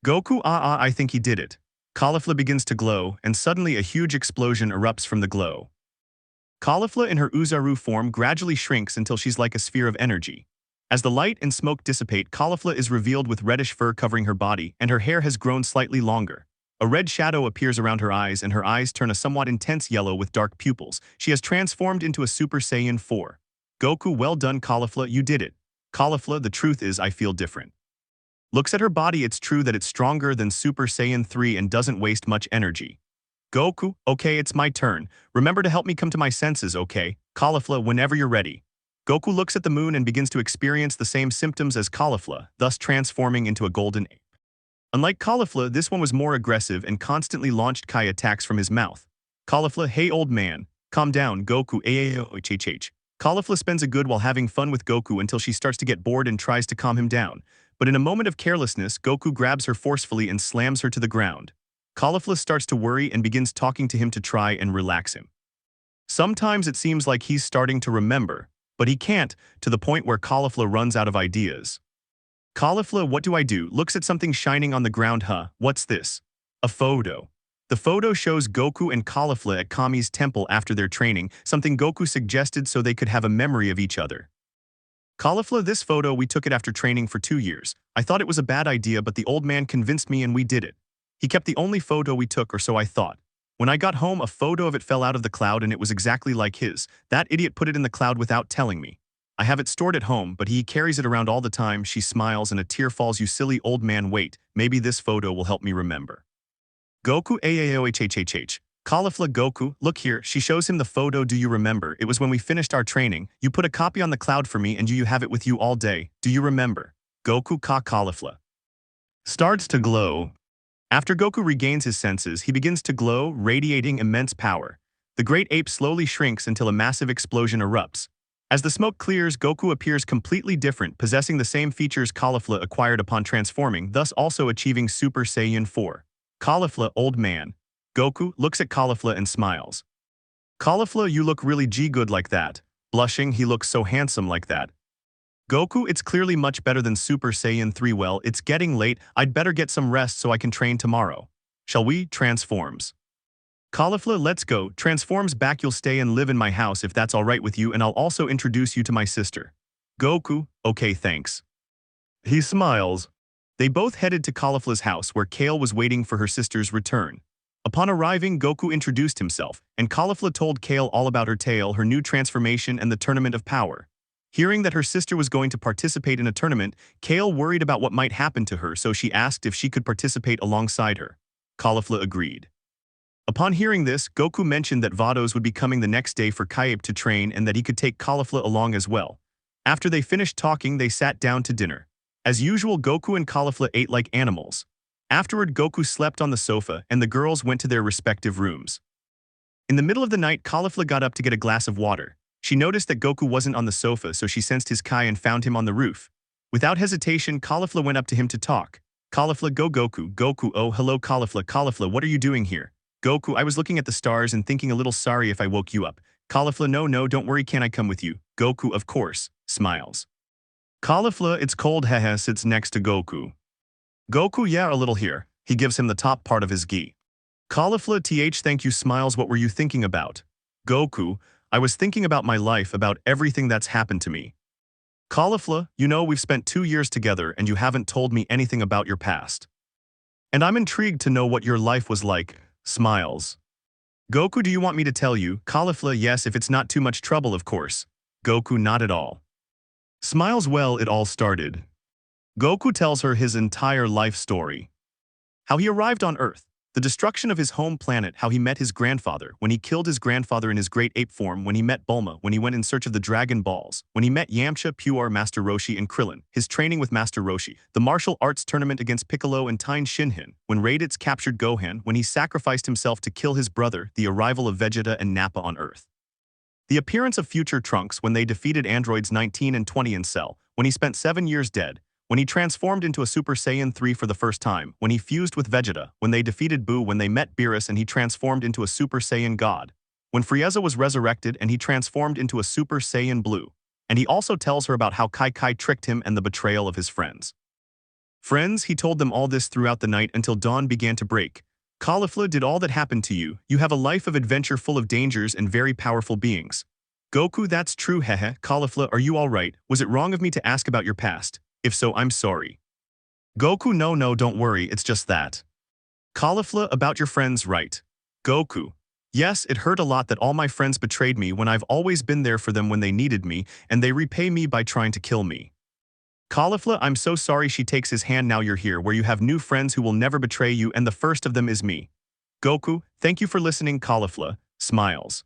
Goku, I think he did it. Caulifla begins to glow, and suddenly a huge explosion erupts from the glow. Caulifla in her Uzaru form gradually shrinks until she's like a sphere of energy. As the light and smoke dissipate, Caulifla is revealed with reddish fur covering her body, and her hair has grown slightly longer. A red shadow appears around her eyes, and her eyes turn a somewhat intense yellow with dark pupils. She has transformed into a Super Saiyan 4. Goku, well done, Caulifla, you did it. Caulifla, the truth is I feel different. Looks at her body, it's true that it's stronger than Super Saiyan 3 and doesn't waste much energy. Goku, okay, it's my turn. Remember to help me come to my senses, okay? Caulifla, whenever you're ready. Goku looks at the moon and begins to experience the same symptoms as Caulifla, thus transforming into a golden ape. Unlike Caulifla, this one was more aggressive and constantly launched Kai attacks from his mouth. Caulifla, hey old man, calm down, Goku, ahhh. Caulifla spends a good while having fun with Goku until she starts to get bored and tries to calm him down. But in a moment of carelessness, Goku grabs her forcefully and slams her to the ground. Caulifla starts to worry and begins talking to him to try and relax him. Sometimes it seems like he's starting to remember, but he can't, to the point where Caulifla runs out of ideas. Caulifla, what do I do? Looks at something shining on the ground. Huh, what's this? A photo. The photo shows Goku and Caulifla at Kami's temple after their training, something Goku suggested so they could have a memory of each other. Caulifla, this photo, we took it after training for 2 years. I thought it was a bad idea, but the old man convinced me and we did it. He kept the only photo we took, or so I thought. When I got home, a photo of it fell out of the cloud and it was exactly like his. That idiot put it in the cloud without telling me. I have it stored at home, but he carries it around all the time. She smiles and a tear falls. You silly old man, wait, maybe this photo will help me remember. Goku, ahhh. Caulifla, Goku, look here. She shows him the photo. Do you remember? It was when we finished our training. You put a copy on the cloud for me and you have it with you all day. Do you remember? Goku, Caulifla starts to glow. After Goku regains his senses, he begins to glow, radiating immense power. The great ape slowly shrinks until a massive explosion erupts. As the smoke clears, Goku appears completely different, possessing the same features Caulifla acquired upon transforming, thus also achieving Super Saiyan 4. Caulifla, old man. Goku looks at Caulifla and smiles. Caulifla, you look really good like that. Blushing, he looks so handsome like that. Goku, it's clearly much better than Super Saiyan 3. Well, it's getting late, I'd better get some rest so I can train tomorrow. Shall we? Transforms. Caulifla, let's go. Transforms back, you'll stay and live in my house if that's alright with you, and I'll also introduce you to my sister. Goku, okay thanks. He smiles. They both headed to Caulifla's house where Kale was waiting for her sister's return. Upon arriving, Goku introduced himself, and Caulifla told Kale all about her tale, her new transformation, and the Tournament of Power. Hearing that her sister was going to participate in a tournament, Kale worried about what might happen to her, so she asked if she could participate alongside her. Caulifla agreed. Upon hearing this, Goku mentioned that Vados would be coming the next day for Kaiba to train and that he could take Caulifla along as well. After they finished talking, they sat down to dinner. As usual, Goku and Caulifla ate like animals. Afterward, Goku slept on the sofa and the girls went to their respective rooms. In the middle of the night, Caulifla got up to get a glass of water. She noticed that Goku wasn't on the sofa, so she sensed his Kai and found him on the roof. Without hesitation, Caulifla went up to him to talk. Caulifla, go Goku. Goku, oh hello Caulifla. Caulifla, what are you doing here? Goku, I was looking at the stars and thinking a little sorry if I woke you up. Caulifla, no, don't worry, can I come with you? Goku, of course, smiles. Caulifla, it's cold, haha, sits next to Goku. Goku, yeah, a little here. He gives him the top part of his gi. Caulifla, thank you, smiles, what were you thinking about? Goku, I was thinking about my life, about everything that's happened to me. Caulifla, you know we've spent 2 years together and you haven't told me anything about your past. And I'm intrigued to know what your life was like. Smiles. Goku, do you want me to tell you? Caulifla, yes, if it's not too much trouble, of course. Goku, not at all. Smiles, well, it all started. Goku tells her his entire life story. How he arrived on Earth, the destruction of his home planet, how he met his grandfather, when he killed his grandfather in his great ape form, when he met Bulma, when he went in search of the Dragon Balls, when he met Yamcha, Puar, Master Roshi, and Krillin, his training with Master Roshi, the martial arts tournament against Piccolo and Tien Shinhan, when Raditz captured Gohan, when he sacrificed himself to kill his brother, the arrival of Vegeta and Nappa on Earth. The appearance of future Trunks when they defeated androids 19 and 20 in Cell, when he spent 7 years dead, when he transformed into a Super Saiyan 3 for the first time, when he fused with Vegeta, when they defeated Buu, when they met Beerus and he transformed into a Super Saiyan God, when Frieza was resurrected and he transformed into a Super Saiyan Blue, and he also tells her about how Kai tricked him and the betrayal of his friends. Friends, he told them all this throughout the night until dawn began to break. Caulifla, did all that happen to you? You have a life of adventure full of dangers and very powerful beings. Goku, that's true, hehe. Caulifla, are you alright? Was it wrong of me to ask about your past? If so, I'm sorry. Goku, no, don't worry, it's just that. Caulifla, about your friends, right? Goku, yes, it hurt a lot that all my friends betrayed me when I've always been there for them when they needed me, and they repay me by trying to kill me. Caulifla, I'm so sorry. She takes his hand. Now you're here, where you have new friends who will never betray you, and the first of them is me. Goku, thank you for listening. Caulifla, smiles.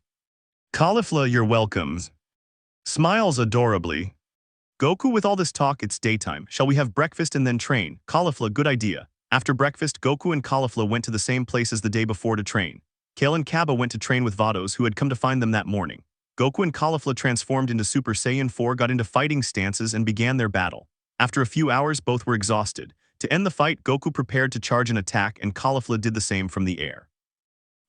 Caulifla, you're welcome. Smiles adorably. Goku, with all this talk, it's daytime. Shall we have breakfast and then train? Caulifla, good idea. After breakfast, Goku and Caulifla went to the same place as the day before to train. Kale and Kaba went to train with Vados, who had come to find them that morning. Goku and Caulifla transformed into Super Saiyan 4, got into fighting stances, and began their battle. After a few hours, both were exhausted. To end the fight, Goku prepared to charge an attack, and Caulifla did the same from the air.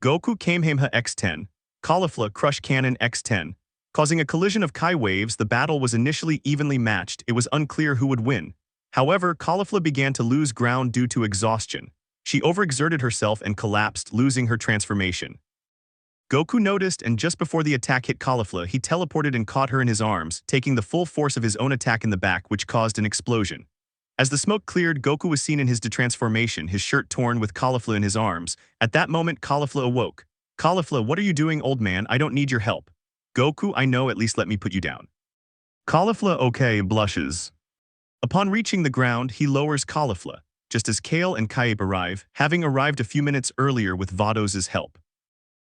Goku Kamehameha X10, Caulifla Crush Cannon X10. Causing a collision of Kai waves, the battle was initially evenly matched. It was unclear who would win. However, Caulifla began to lose ground due to exhaustion. She overexerted herself and collapsed, losing her transformation. Goku noticed, and just before the attack hit Caulifla, he teleported and caught her in his arms, taking the full force of his own attack in the back, which caused an explosion. As the smoke cleared, Goku was seen in his detransformation, his shirt torn with Caulifla in his arms. At that moment, Caulifla awoke. Caulifla, what are you doing, old man? I don't need your help. Goku, I know, at least let me put you down. Caulifla, okay, blushes. Upon reaching the ground, he lowers Caulifla, just as Kale and Kaiba arrive, having arrived a few minutes earlier with Vados' help.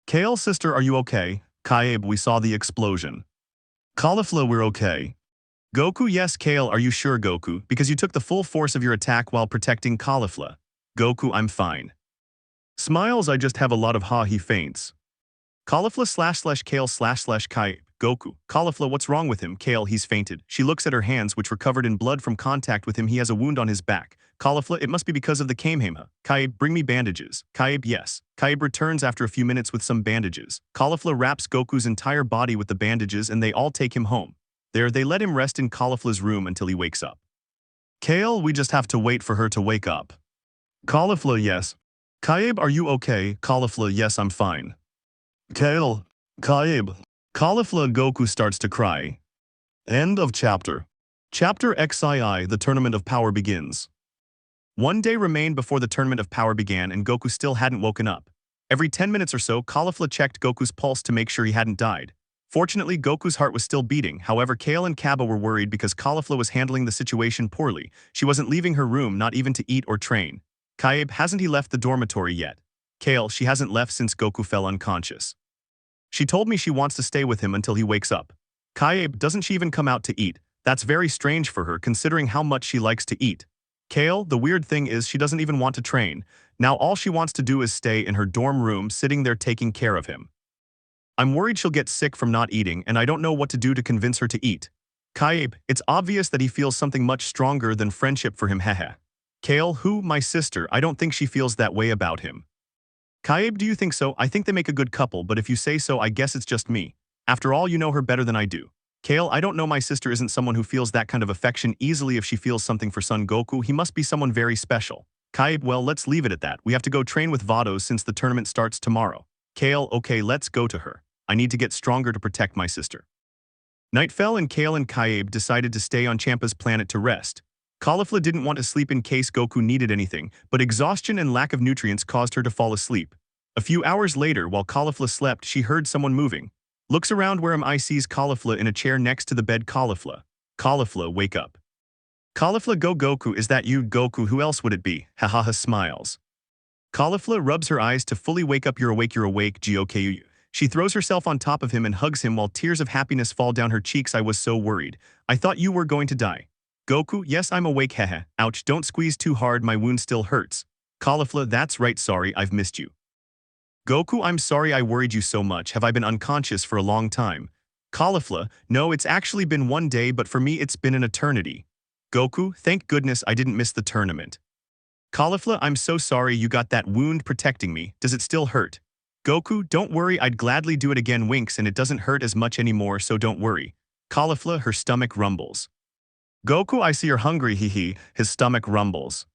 Kale, sister, are you okay? Kaiba, we saw the explosion. Caulifla, we're okay. Goku, yes. Kale, are you sure, Goku? Because you took the full force of your attack while protecting Caulifla. Goku, I'm fine. Smiles, I just have a lot of he faints. Caulifla //Kale //Kaiba. Goku. Caulifla, what's wrong with him? Kale, he's fainted. She looks at her hands, which were covered in blood from contact with him. He has a wound on his back. Caulifla, it must be because of the Kamehameha. Kaib, bring me bandages. Kaib, yes. Kaib returns after a few minutes with some bandages. Caulifla wraps Goku's entire body with the bandages and they all take him home. There, they let him rest in Caulifla's room until he wakes up. Kale, we just have to wait for her to wake up. Caulifla, yes. Kaib, are you okay? Caulifla, yes, I'm fine. Kale, Kaib. Caulifla, Goku starts to cry. End of chapter. Chapter XII, the Tournament of Power begins. One day remained before the Tournament of Power began and Goku still hadn't woken up. Every 10 minutes or so, Caulifla checked Goku's pulse to make sure he hadn't died. Fortunately, Goku's heart was still beating. However, Kale and Kaba were worried because Caulifla was handling the situation poorly. She wasn't leaving her room, not even to eat or train. Kaib, hasn't he left the dormitory yet? Kale, she hasn't left since Goku fell unconscious. She told me she wants to stay with him until he wakes up. Kaib, doesn't she even come out to eat? That's very strange for her considering how much she likes to eat. Kale, the weird thing is she doesn't even want to train. Now all she wants to do is stay in her dorm room sitting there taking care of him. I'm worried she'll get sick from not eating and I don't know what to do to convince her to eat. Kaib, it's obvious that he feels something much stronger than friendship for him, hehe. Kale, who? My sister, I don't think she feels that way about him. Kaib, do you think so? I think they make a good couple, but if you say so, I guess it's just me. After all, you know her better than I do. Kale, I don't know, my sister isn't someone who feels that kind of affection easily. If she feels something for son Goku, he must be someone very special. Kaib, well, let's leave it at that. We have to go train with Vados since the tournament starts tomorrow. Kale, okay, let's go to her. I need to get stronger to protect my sister. Night fell and Kale and Kaib decided to stay on Champa's planet to rest. Caulifla didn't want to sleep in case Goku needed anything, but exhaustion and lack of nutrients caused her to fall asleep. A few hours later, while Caulifla slept, she heard someone moving. Looks around where I sees Caulifla in a chair next to the bed. Caulifla. Caulifla, wake up. Caulifla, go Goku, is that you? Goku, who else would it be? Hahaha, smiles. Caulifla rubs her eyes to fully wake up. You're awake, Goku. She throws herself on top of him and hugs him while tears of happiness fall down her cheeks. I was so worried. I thought you were going to die. Goku, yes, I'm awake, hehe. Ouch, don't squeeze too hard, my wound still hurts. Caulifla, that's right, sorry, I've missed you. Goku, I'm sorry I worried you so much. Have I been unconscious for a long time? Caulifla, no, it's actually been one day, but for me it's been an eternity. Goku, thank goodness I didn't miss the tournament. Caulifla, I'm so sorry you got that wound protecting me. Does it still hurt? Goku, don't worry, I'd gladly do it again. Winks, and it doesn't hurt as much anymore, so don't worry. Caulifla, her stomach rumbles. Goku, I see you're hungry, hee. His stomach rumbles.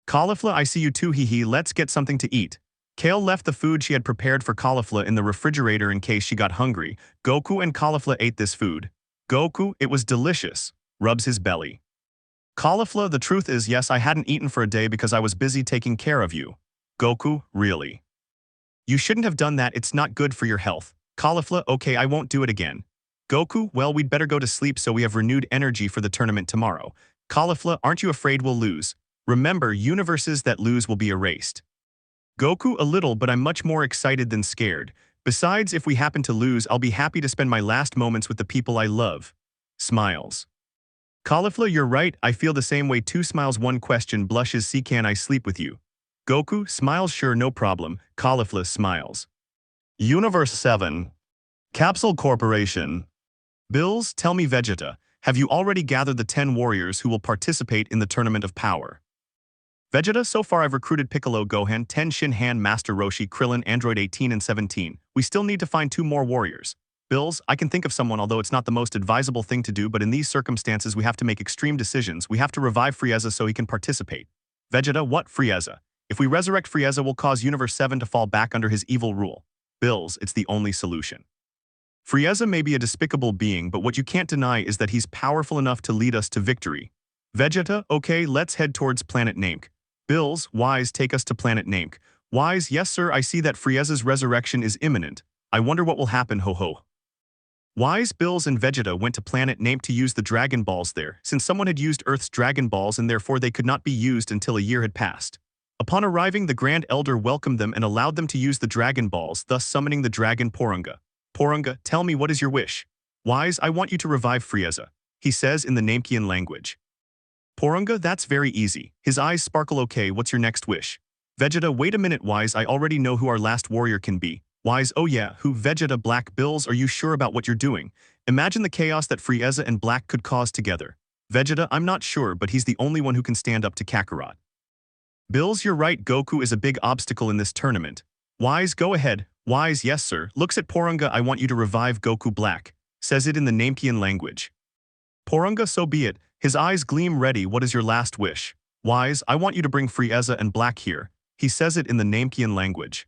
Caulifla, I see you too, hee. Let's get something to eat. Kale left the food she had prepared for Caulifla in the refrigerator in case she got hungry. Goku and Caulifla ate this food. Goku, it was delicious. Rubs his belly. Caulifla, the truth is, yes, I hadn't eaten for a day because I was busy taking care of you. Goku, really? You shouldn't have done that, it's not good for your health. Caulifla, okay, I won't do it again. Goku, well, we'd better go to sleep so we have renewed energy for the tournament tomorrow. Caulifla, aren't you afraid we'll lose? Remember, universes that lose will be erased. Goku, a little, but I'm much more excited than scared. Besides, if we happen to lose, I'll be happy to spend my last moments with the people I love. Smiles. Caulifla, you're right, I feel the same way too. Smiles. One question, blushes. See, can I sleep with you? Goku, smiles. Sure, no problem. Caulifla smiles. Universe 7. Capsule Corporation. Bills, tell me, Vegeta, have you already gathered the 10 warriors who will participate in the Tournament of Power? Vegeta, so far I've recruited Piccolo, Gohan, Ten, Shin-Han, Master Roshi, Krillin, Android 18 and 17. We still need to find 2 more warriors. Bills, I can think of someone, although it's not the most advisable thing to do, but in these circumstances we have to make extreme decisions. We have to revive Frieza so he can participate. Vegeta, what? Frieza? If we resurrect Frieza, we'll cause Universe 7 to fall back under his evil rule. Bills, it's the only solution. Frieza may be a despicable being, but what you can't deny is that he's powerful enough to lead us to victory. Vegeta, okay, let's head towards Planet Namek. Bills, Wise, take us to Planet Namek. Wise, yes sir, I see that Frieza's resurrection is imminent. I wonder what will happen, ho ho. Wise, Bills, and Vegeta went to Planet Namek to use the Dragon Balls there, since someone had used Earth's Dragon Balls and therefore they could not be used until a year had passed. Upon arriving, the Grand Elder welcomed them and allowed them to use the Dragon Balls, thus summoning the dragon Porunga. Porunga, tell me, what is your wish? Wise, I want you to revive Frieza, he says in the Namekian language. Porunga, that's very easy. His eyes sparkle. Okay, what's your next wish? Vegeta, wait a minute, Wise, I already know who our last warrior can be. Wise, oh yeah, who Vegeta Black Bills, are you sure about what you're doing? Imagine the chaos that Frieza and Black could cause together. Vegeta, I'm not sure, but he's the only one who can stand up to Kakarot. Bills, you're right, Goku is a big obstacle in this tournament. Wise, go ahead. Wise, yes sir, looks at Porunga, I want you to revive Goku Black. Says it in the Namekian language. Porunga, so be it. His eyes gleam ready, what is your last wish? Wise, I want you to bring Frieza and Black here. He says it in the Namekian language.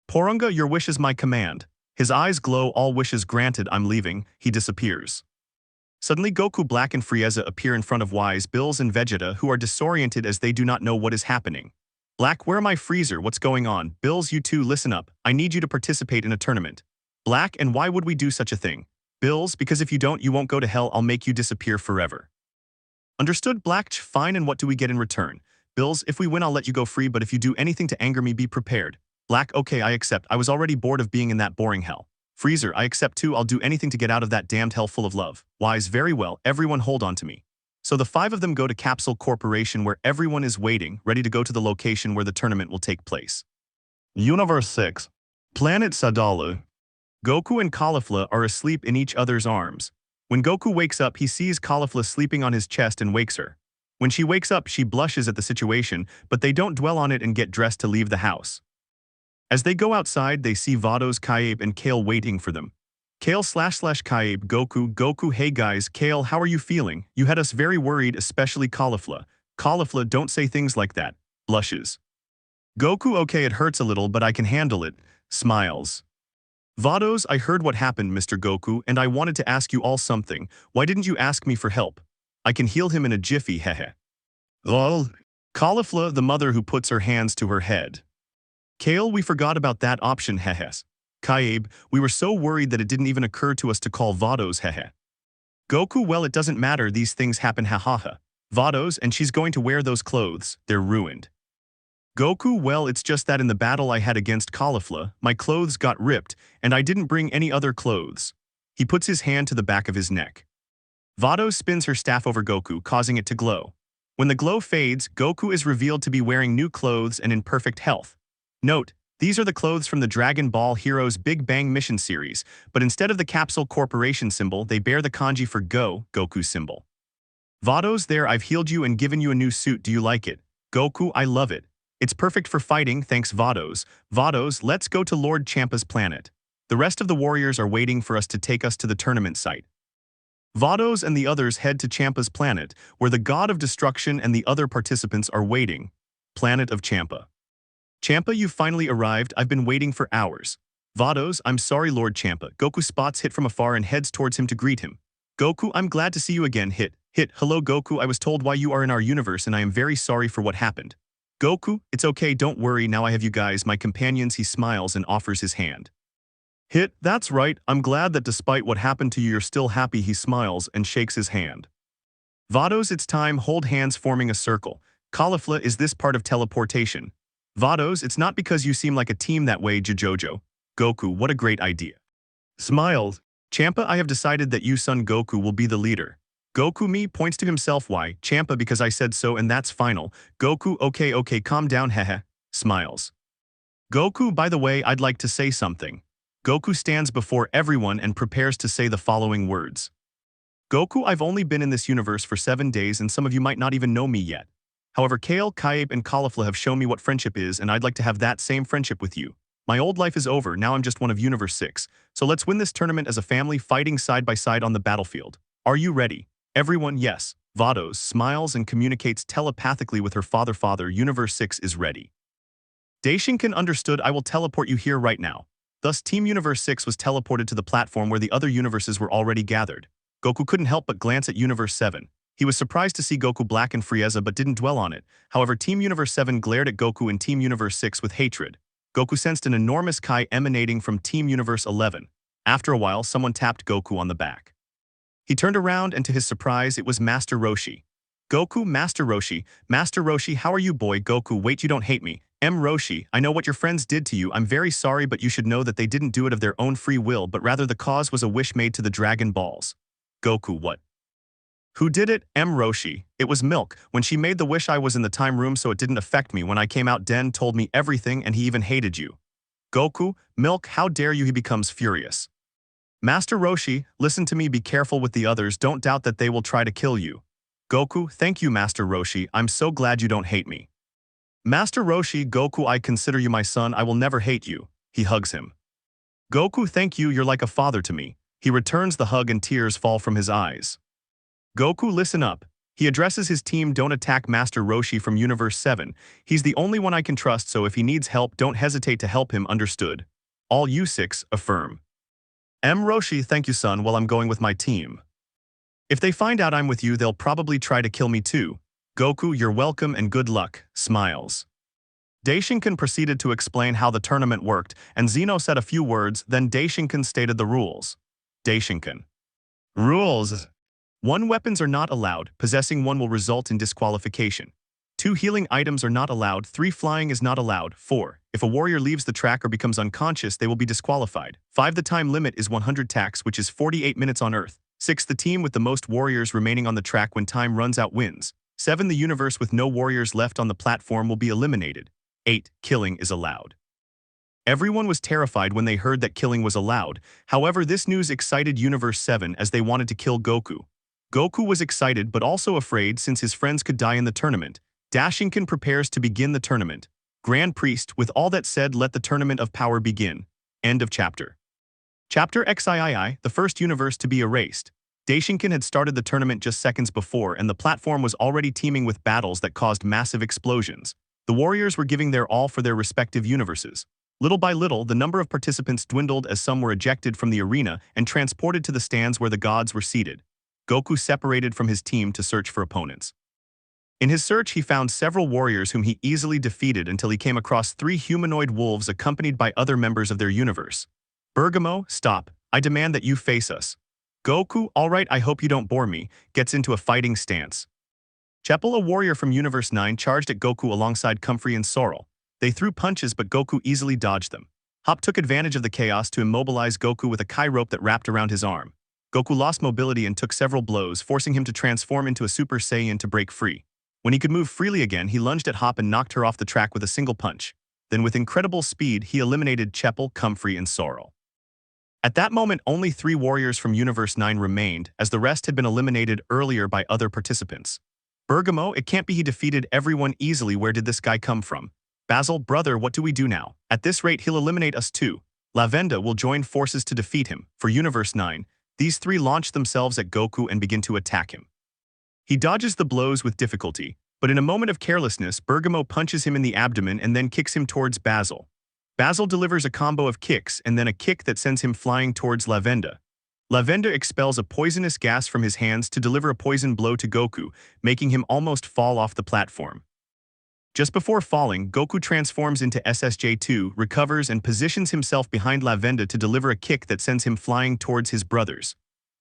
Porunga, your wish is my command. His eyes glow, all wishes granted, I'm leaving, he disappears. Suddenly Goku Black and Frieza appear in front of Wise, Bills and Vegeta, who are disoriented as they do not know what is happening. Black, where am I? Freezer, what's going on? Bills, you two, listen up, I need you to participate in a tournament. Black, and why would we do such a thing? Bills, because if you don't, you won't go to hell, I'll make you disappear forever. Understood, Black, fine, and what do we get in return? Bills, if we win I'll let you go free, but if you do anything to anger me, be prepared. Black, okay, I accept, I was already bored of being in that boring hell. Freezer, I accept too, I'll do anything to get out of that damned hell full of love. Wise, very well, everyone hold on to me. So the five of them go to Capsule Corporation where everyone is waiting, ready to go to the location where the tournament will take place. Universe 6. Planet Sadalu. Goku and Caulifla are asleep in each other's arms. When Goku wakes up, he sees Caulifla sleeping on his chest and wakes her. When she wakes up, she blushes at the situation, but they don't dwell on it and get dressed to leave the house. As they go outside, they see Vados, Kaib, and Kale waiting for them. Kale / Kaib, Goku, hey guys, Kale, how are you feeling? You had us very worried, especially Caulifla. Caulifla, don't say things like that. Blushes. Goku, okay, it hurts a little, but I can handle it. Smiles. Vados, I heard what happened, Mr. Goku, and I wanted to ask you all something. Why didn't you ask me for help? I can heal him in a jiffy, hehe. Lol. Caulifla, the mother who puts her hands to her head. Kale, we forgot about that option, hehe. Kaib, we were so worried that it didn't even occur to us to call Vados, hehe. Goku, well, it doesn't matter, these things happen, hahaha. Vados, and she's going to wear those clothes, they're ruined. Goku, well, it's just that in the battle I had against Caulifla, my clothes got ripped, and I didn't bring any other clothes. He puts his hand to the back of his neck. Vados spins her staff over Goku, causing it to glow. When the glow fades, Goku is revealed to be wearing new clothes and in perfect health. Note, these are the clothes from the Dragon Ball Heroes Big Bang Mission series, but instead of the Capsule Corporation symbol, they bear the kanji for Goku symbol. Vados, there, I've healed you and given you a new suit, do you like it? Goku, I love it. It's perfect for fighting, thanks Vados. Vados, let's go to Lord Champa's planet. The rest of the warriors are waiting for us to take us to the tournament site. Vados and the others head to Champa's planet, where the god of destruction and the other participants are waiting. Planet of Champa. Champa, you finally arrived, I've been waiting for hours. Vados, I'm sorry Lord Champa. Goku spots Hit from afar and heads towards him to greet him. Goku, I'm glad to see you again, Hit. Hit, hello Goku, I was told why you are in our universe and I am very sorry for what happened. Goku, it's okay, don't worry, now I have you guys, my companions. He smiles and offers his hand. Hit, that's right, I'm glad that despite what happened to you you're still happy. He smiles and shakes his hand. Vados, it's time, hold hands forming a circle. Caulifla, is this part of teleportation? Vados, it's not because you seem like a team that way, Jojo. Goku, what a great idea. Smiles. Champa, I have decided that you son Goku will be the leader. Goku, me, points to himself. Why? Champa, because I said so and that's final. Goku, okay, calm down, hehe. Smiles. Goku, by the way, I'd like to say something. Goku stands before everyone and prepares to say the following words. Goku, I've only been in this universe for 7 days and some of you might not even know me yet. However, Kale, Kaib, and Caulifla have shown me what friendship is and I'd like to have that same friendship with you. My old life is over, now I'm just one of Universe 6. So let's win this tournament as a family fighting side by side on the battlefield. Are you ready? Everyone, yes. Vados smiles and communicates telepathically with her father. Universe 6 is ready. Daishinkan, understood, I will teleport you here right now. Thus, Team Universe 6 was teleported to the platform where the other universes were already gathered. Goku couldn't help but glance at Universe 7. He was surprised to see Goku Black and Frieza but didn't dwell on it. However, Team Universe 7 glared at Goku and Team Universe 6 with hatred. Goku sensed an enormous Kai emanating from Team Universe 11. After a while, someone tapped Goku on the back. He turned around and to his surprise, it was Master Roshi. Goku, Master Roshi, how are you boy? Goku, wait, you don't hate me. Roshi, I know what your friends did to you. I'm very sorry, but you should know that they didn't do it of their own free will, but rather the cause was a wish made to the Dragon Balls. Goku, what? Who did it? Roshi. It was Milk. When she made the wish I was in the time room so it didn't affect me. When I came out Den told me everything and he even hated you. Goku, milk, how dare you, he becomes furious. Master Roshi, listen to me, be careful with the others, don't doubt that they will try to kill you. Goku, thank you Master Roshi, I'm so glad you don't hate me. Master Roshi, Goku, I consider you my son, I will never hate you. He hugs him. Goku, thank you, you're like a father to me. He returns the hug and tears fall from his eyes. Goku, listen up. He addresses his team, don't attack Master Roshi from Universe 7. He's the only one I can trust, so if he needs help, don't hesitate to help him, understood? All you six, affirm. Roshi, thank you son, while I'm going with my team. If they find out I'm with you, they'll probably try to kill me too. Goku, you're welcome and good luck, smiles. Daishinkan proceeded to explain how the tournament worked, and Zeno said a few words, then Daishinkan stated the rules. Daishinkan. Rules. 1. Weapons are not allowed, possessing one will result in disqualification. 2. Healing items are not allowed, 3. Flying is not allowed, 4. If a warrior leaves the track or becomes unconscious, they will be disqualified. 5. The time limit is 100 tacks, which is 48 minutes on Earth. 6. The team with the most warriors remaining on the track when time runs out wins. 7. The universe with no warriors left on the platform will be eliminated. 8. Killing is allowed. Everyone was terrified when they heard that killing was allowed. However, this news excited Universe 7 as they wanted to kill Goku. Goku was excited but also afraid since his friends could die in the tournament. Daishinkan prepares to begin the tournament. Grand Priest, with all that said, let the tournament of power begin. End of chapter. Chapter XIII, the first universe to be erased. Daishinkan had started the tournament just seconds before, and the platform was already teeming with battles that caused massive explosions. The warriors were giving their all for their respective universes. Little by little, the number of participants dwindled as some were ejected from the arena and transported to the stands where the gods were seated. Goku separated from his team to search for opponents. In his search, he found several warriors whom he easily defeated until he came across 3 humanoid wolves accompanied by other members of their universe. Bergamo, stop. I demand that you face us. Goku, alright, I hope you don't bore me, gets into a fighting stance. Cheppel, a warrior from Universe 9, charged at Goku alongside Comfrey and Sorrel. They threw punches, but Goku easily dodged them. Hop took advantage of the chaos to immobilize Goku with a Kai rope that wrapped around his arm. Goku lost mobility and took several blows, forcing him to transform into a Super Saiyan to break free. When he could move freely again, he lunged at Hop and knocked her off the track with a single punch. Then with incredible speed, he eliminated Cheppel, Comfrey, and Sorrel. At that moment, only 3 warriors from Universe 9 remained, as the rest had been eliminated earlier by other participants. Bergamo, it can't be, he defeated everyone easily, where did this guy come from? Basil, brother, what do we do now? At this rate, he'll eliminate us too. Lavenda will join forces to defeat him. For Universe 9, these 3 launch themselves at Goku and begin to attack him. He dodges the blows with difficulty, but in a moment of carelessness, Bergamo punches him in the abdomen and then kicks him towards Basil. Basil delivers a combo of kicks and then a kick that sends him flying towards Lavenda. Lavenda expels a poisonous gas from his hands to deliver a poison blow to Goku, making him almost fall off the platform. Just before falling, Goku transforms into SSJ2, recovers and positions himself behind Lavenda to deliver a kick that sends him flying towards his brothers.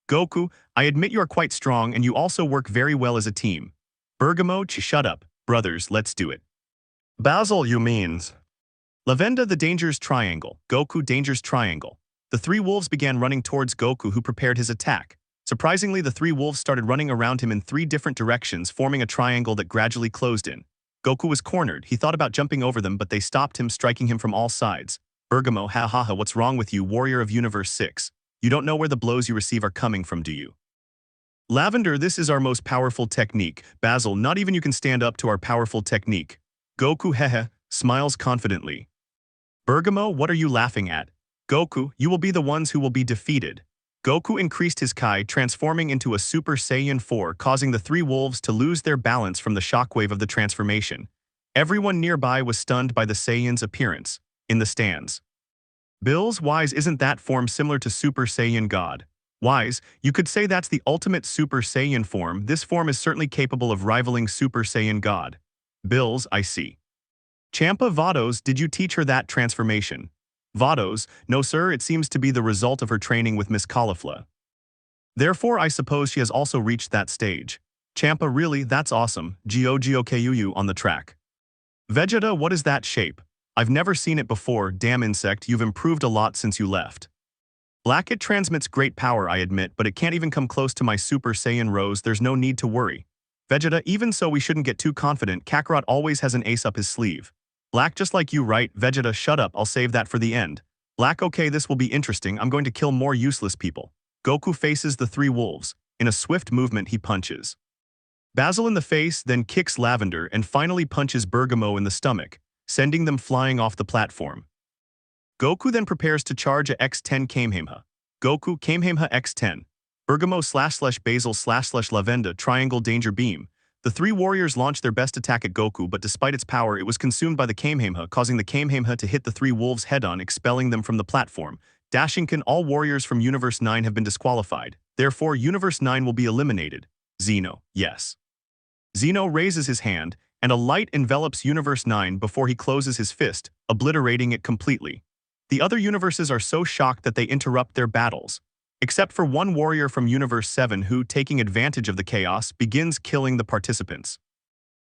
Goku, I admit you are quite strong and you also work very well as a team. Bergamo, shut up. Brothers, let's do it. Basil, you means. Lavenda, the Danger's Triangle. Goku, Danger's Triangle. The 3 wolves began running towards Goku, who prepared his attack. Surprisingly, the 3 wolves started running around him in 3 different directions, forming a triangle that gradually closed in. Goku was cornered. He thought about jumping over them, but they stopped him, striking him from all sides. Bergamo, ha ha ha, what's wrong with you, warrior of Universe 6? You don't know where the blows you receive are coming from, do you? Lavender, this is our most powerful technique. Basil, not even you can stand up to our powerful technique. Goku, hehe, smiles confidently. Bergamo, what are you laughing at? Goku, you will be the ones who will be defeated. Goku increased his Kai, transforming into a Super Saiyan 4, causing the 3 wolves to lose their balance from the shockwave of the transformation. Everyone nearby was stunned by the Saiyan's appearance. In the stands. Bills, Wise, isn't that form similar to Super Saiyan God? Wise, you could say that's the ultimate Super Saiyan form. This form is certainly capable of rivaling Super Saiyan God. Bills, I see. Champa, Vados, did you teach her that transformation? Vados, no sir, it seems to be the result of her training with Miss Caulifla. Therefore, I suppose she has also reached that stage. Champa, really, that's awesome. Goku on the track. Vegeta, what is that shape? I've never seen it before. Damn insect, you've improved a lot since you left. Black, it transmits great power, I admit, but it can't even come close to my Super Saiyan Rose. There's no need to worry. Vegeta, even so, we shouldn't get too confident. Kakarot always has an ace up his sleeve. Black, just like you, right? Vegeta, shut up, I'll save that for the end. Black, okay, this will be interesting, I'm going to kill more useless people. Goku faces the three wolves. In a swift movement, he punches Basil in the face, then kicks Lavender, and finally punches Bergamo in the stomach, sending them flying off the platform. Goku then prepares to charge a X10 Kamehameha. Goku, Kamehameha X10. Bergamo / Basil / Lavender triangle danger beam. The three warriors launched their best attack at Goku, but despite its power, it was consumed by the Kamehameha, causing the Kamehameha to hit the three wolves head-on, expelling them from the platform. Dashinkan, all warriors from Universe 9 have been disqualified. Therefore, Universe 9 will be eliminated. Zeno, yes. Zeno raises his hand, and a light envelops Universe 9 before he closes his fist, obliterating it completely. The other universes are so shocked that they interrupt their battles. Except for one warrior from Universe 7 who, taking advantage of the chaos, begins killing the participants.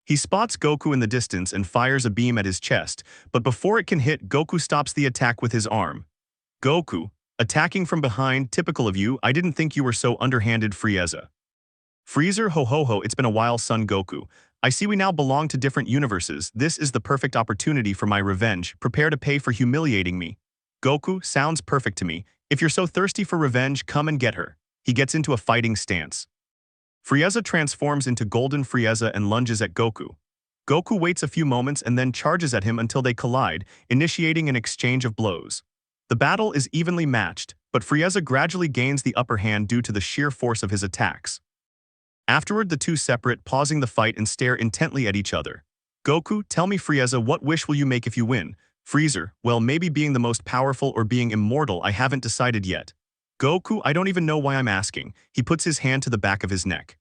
He spots Goku in the distance and fires a beam at his chest, but before it can hit, Goku stops the attack with his arm. Goku, attacking from behind, typical of you, I didn't think you were so underhanded, Frieza. Freezer, ho ho ho, it's been a while, son Goku. I see we now belong to different universes. This is the perfect opportunity for my revenge. Prepare to pay for humiliating me. Goku, sounds perfect to me. If you're so thirsty for revenge, come and get her. He gets into a fighting stance. Frieza transforms into Golden Frieza and lunges at Goku. Goku waits a few moments and then charges at him until they collide, initiating an exchange of blows. The battle is evenly matched, but Frieza gradually gains the upper hand due to the sheer force of his attacks. Afterward, the two separate, pausing the fight and stare intently at each other. Goku, tell me, Frieza, what wish will you make if you win? Freezer, well, maybe being the most powerful or being immortal, I haven't decided yet. Goku, I don't even know why I'm asking. He puts his hand to the back of his neck.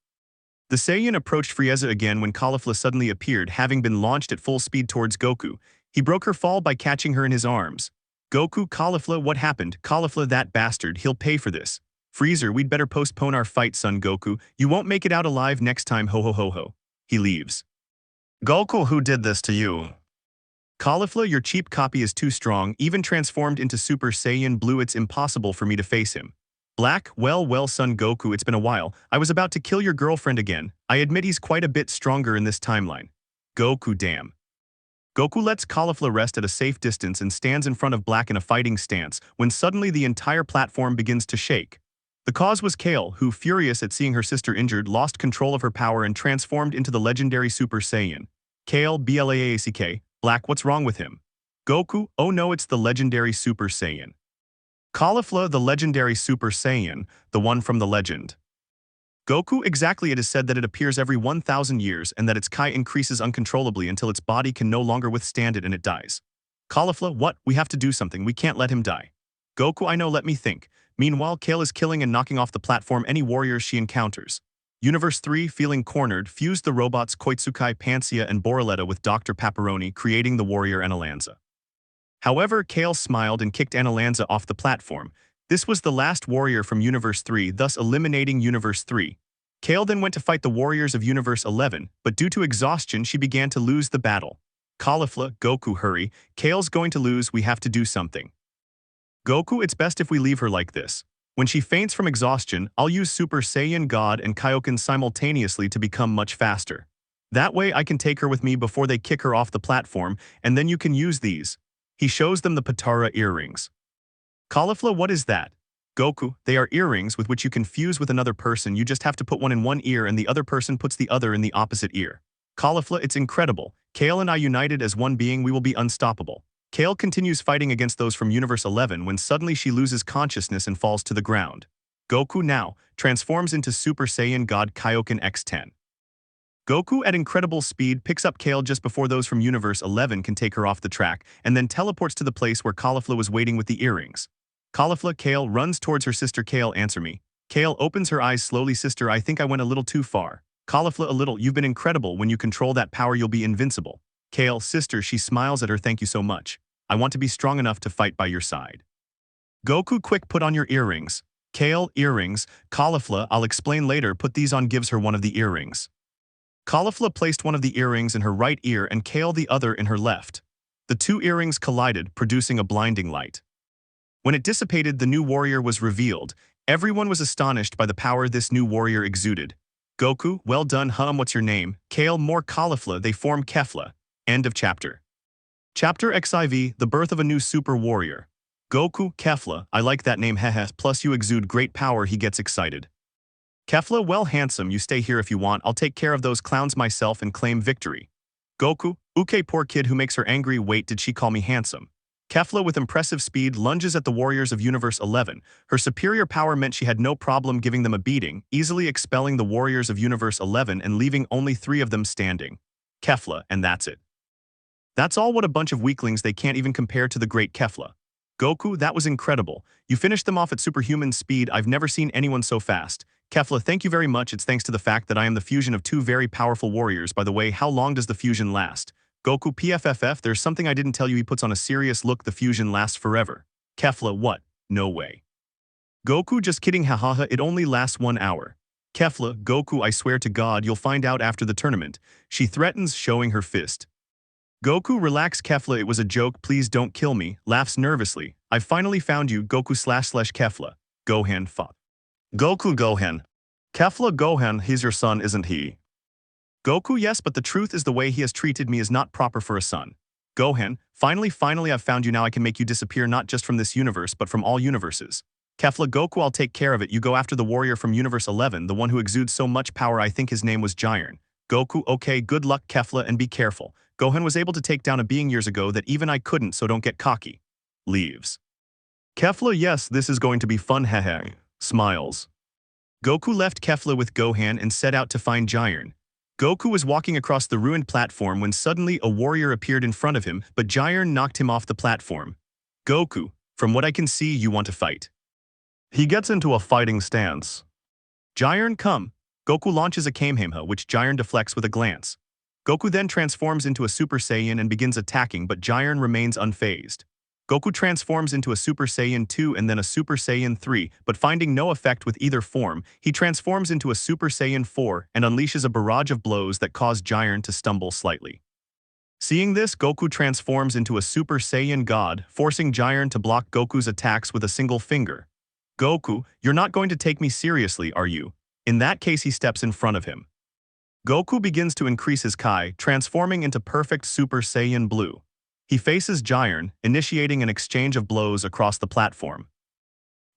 The Saiyan approached Frieza again when Caulifla suddenly appeared, having been launched at full speed towards Goku. He broke her fall by catching her in his arms. Goku, Caulifla, what happened? Caulifla, that bastard, he'll pay for this. Freezer, we'd better postpone our fight, son Goku. You won't make it out alive next time, ho ho ho ho. He leaves. Goku, who did this to you? Caulifla, your cheap copy is too strong, even transformed into Super Saiyan Blue, it's impossible for me to face him. Black, well, son Goku, it's been a while. I was about to kill your girlfriend again. I admit he's quite a bit stronger in this timeline. Goku, damn. Goku lets Caulifla rest at a safe distance and stands in front of Black in a fighting stance when suddenly the entire platform begins to shake. The cause was Kale, who, furious at seeing her sister injured, lost control of her power and transformed into the legendary Super Saiyan. Kale, Black, Black, what's wrong with him? Goku, oh no, it's the legendary Super Saiyan. Caulifla, the legendary Super Saiyan, the one from the legend. Goku, exactly, it is said that it appears every 1,000 years and that its Kai increases uncontrollably until its body can no longer withstand it and it dies. Caulifla, what? We have to do something, we can't let him die. Goku, I know, let me think. Meanwhile, Kale is killing and knocking off the platform any warriors she encounters. Universe 3, feeling cornered, fused the robots Koitsukai, Pansia, and Boroletta with Dr. Paparoni, creating the warrior Analanza. However, Kale smiled and kicked Analanza off the platform. This was the last warrior from Universe 3, thus eliminating Universe 3. Kale then went to fight the warriors of Universe 11, but due to exhaustion, she began to lose the battle. Caulifla, Goku, hurry. Kale's going to lose, we have to do something. Goku, it's best if we leave her like this. When she faints from exhaustion, I'll use Super Saiyan God and Kaioken simultaneously to become much faster. That way I can take her with me before they kick her off the platform, and then you can use these. He shows them the Patara earrings. Caulifla, what is that? Goku, they are earrings with which you can fuse with another person, you just have to put one in one ear and the other person puts the other in the opposite ear. Caulifla, it's incredible. Kale and I united as one being, we will be unstoppable. Kale continues fighting against those from Universe 11 when suddenly she loses consciousness and falls to the ground. Goku now transforms into Super Saiyan God Kaioken X10. Goku at incredible speed picks up Kale just before those from Universe 11 can take her off the track and then teleports to the place where Caulifla was waiting with the earrings. Caulifla, Kale runs towards her sister. Kale, answer me. Kale opens her eyes slowly. Sister, I think I went a little too far. Caulifla, a little, you've been incredible. When you control that power, you'll be invincible. Kale, sister, she smiles at her. Thank you so much. I want to be strong enough to fight by your side. Goku, quick, put on your earrings. Kale, earrings. Caulifla, I'll explain later. Put these on, gives her one of the earrings. Caulifla placed one of the earrings in her right ear and Kale the other in her left. The two earrings collided, producing a blinding light. When it dissipated, the new warrior was revealed. Everyone was astonished by the power this new warrior exuded. Goku, well done, what's your name? Kale, more Caulifla, they form Kefla. End of chapter. Chapter XIV, The Birth of a New Super Warrior. Goku, Kefla, I like that name hehe, plus you exude great power, he gets excited. Kefla, well handsome, you stay here if you want, I'll take care of those clowns myself and claim victory. Goku, okay poor kid who makes her angry, wait did she call me handsome? Kefla with impressive speed lunges at the warriors of Universe 11. Her superior power meant she had no problem giving them a beating, easily expelling the warriors of Universe 11 and leaving only 3 of them standing. Kefla, and that's it. That's all, what a bunch of weaklings, they can't even compare to the great Kefla. Goku, that was incredible. You finished them off at superhuman speed, I've never seen anyone so fast. Kefla, thank you very much, it's thanks to the fact that I am the fusion of 2 very powerful warriors. By the way, how long does the fusion last? Goku, PFFF, there's something I didn't tell you, he puts on a serious look, the fusion lasts forever. Kefla, what? No way. Goku, just kidding, hahaha, it only lasts 1 hour. Kefla, Goku, I swear to God you'll find out after the tournament. She threatens, showing her fist. Goku, relax Kefla, it was a joke, please don't kill me, laughs nervously. I finally found you, Goku / Kefla. Gohan fought. Goku, Gohan. Kefla, Gohan, he's your son, isn't he? Goku, yes, but the truth is the way he has treated me is not proper for a son. Gohan, finally I've found you, now I can make you disappear not just from this universe but from all universes. Kefla, Goku, I'll take care of it, you go after the warrior from Universe 11, the one who exudes so much power, I think his name was Jiren. Goku, okay, good luck Kefla and be careful. Gohan was able to take down a being years ago that even I couldn't, so don't get cocky. Leaves. Kefla, yes, this is going to be fun, hehe. Smiles. Goku left Kefla with Gohan and set out to find Jiren. Goku was walking across the ruined platform when suddenly a warrior appeared in front of him, but Jiren knocked him off the platform. Goku, from what I can see, you want to fight. He gets into a fighting stance. Jiren, come. Goku launches a Kamehameha, which Jiren deflects with a glance. Goku then transforms into a Super Saiyan and begins attacking, but Jiren remains unfazed. Goku transforms into a Super Saiyan 2 and then a Super Saiyan 3, but finding no effect with either form, he transforms into a Super Saiyan 4 and unleashes a barrage of blows that cause Jiren to stumble slightly. Seeing this, Goku transforms into a Super Saiyan God, forcing Jiren to block Goku's attacks with a single finger. Goku, you're not going to take me seriously, are you? In that case, he steps in front of him. Goku begins to increase his Kai, transforming into perfect Super Saiyan Blue. He faces Jiren, initiating an exchange of blows across the platform.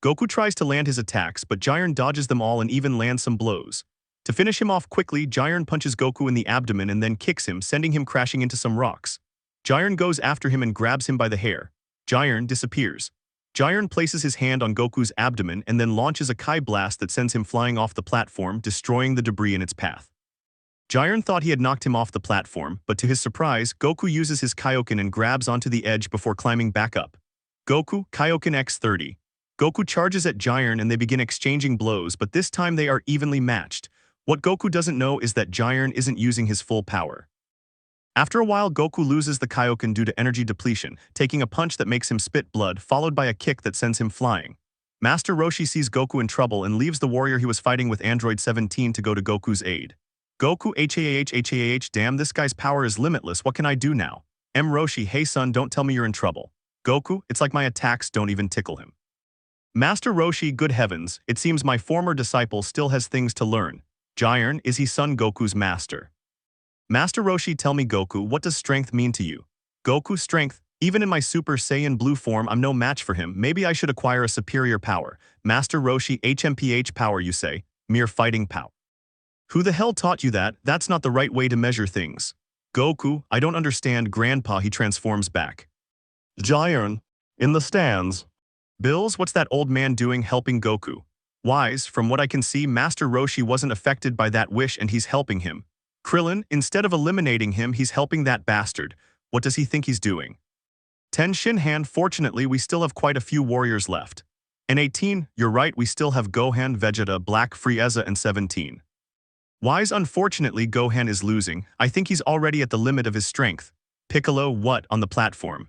Goku tries to land his attacks, but Jiren dodges them all and even lands some blows. To finish him off quickly, Jiren punches Goku in the abdomen and then kicks him, sending him crashing into some rocks. Jiren goes after him and grabs him by the hair. Jiren disappears. Jiren places his hand on Goku's abdomen and then launches a Kai blast that sends him flying off the platform, destroying the debris in its path. Jiren thought he had knocked him off the platform, but to his surprise, Goku uses his Kaioken and grabs onto the edge before climbing back up. Goku, Kaioken X30. Goku charges at Jiren and they begin exchanging blows, but this time they are evenly matched. What Goku doesn't know is that Jiren isn't using his full power. After a while, Goku loses the Kaioken due to energy depletion, taking a punch that makes him spit blood, followed by a kick that sends him flying. Master Roshi sees Goku in trouble and leaves the warrior he was fighting with Android 17 to go to Goku's aid. Goku, HAH, damn, this guy's power is limitless, what can I do now? Roshi, hey son, don't tell me you're in trouble. Goku, it's like my attacks don't even tickle him. Master Roshi, good heavens, it seems my former disciple still has things to learn. Jiren, is he Son Goku's master? Master Roshi, tell me Goku, what does strength mean to you? Goku, strength, even in my Super Saiyan Blue form I'm no match for him, maybe I should acquire a superior power. Master Roshi, HMPH power you say, mere fighting power. Who the hell taught you that? That's not the right way to measure things. Goku, I don't understand, Grandpa, he transforms back. Jiren, in the stands. Bills, what's that old man doing helping Goku? Wise, from what I can see, Master Roshi wasn't affected by that wish and he's helping him. Krillin, instead of eliminating him, he's helping that bastard. What does he think he's doing? Ten Shinhan, fortunately, we still have quite a few warriors left. And 18, you're right, we still have Gohan, Vegeta, Black Frieza, and 17. Wise, unfortunately, Gohan is losing. I think he's already at the limit of his strength. Piccolo, what, on the platform?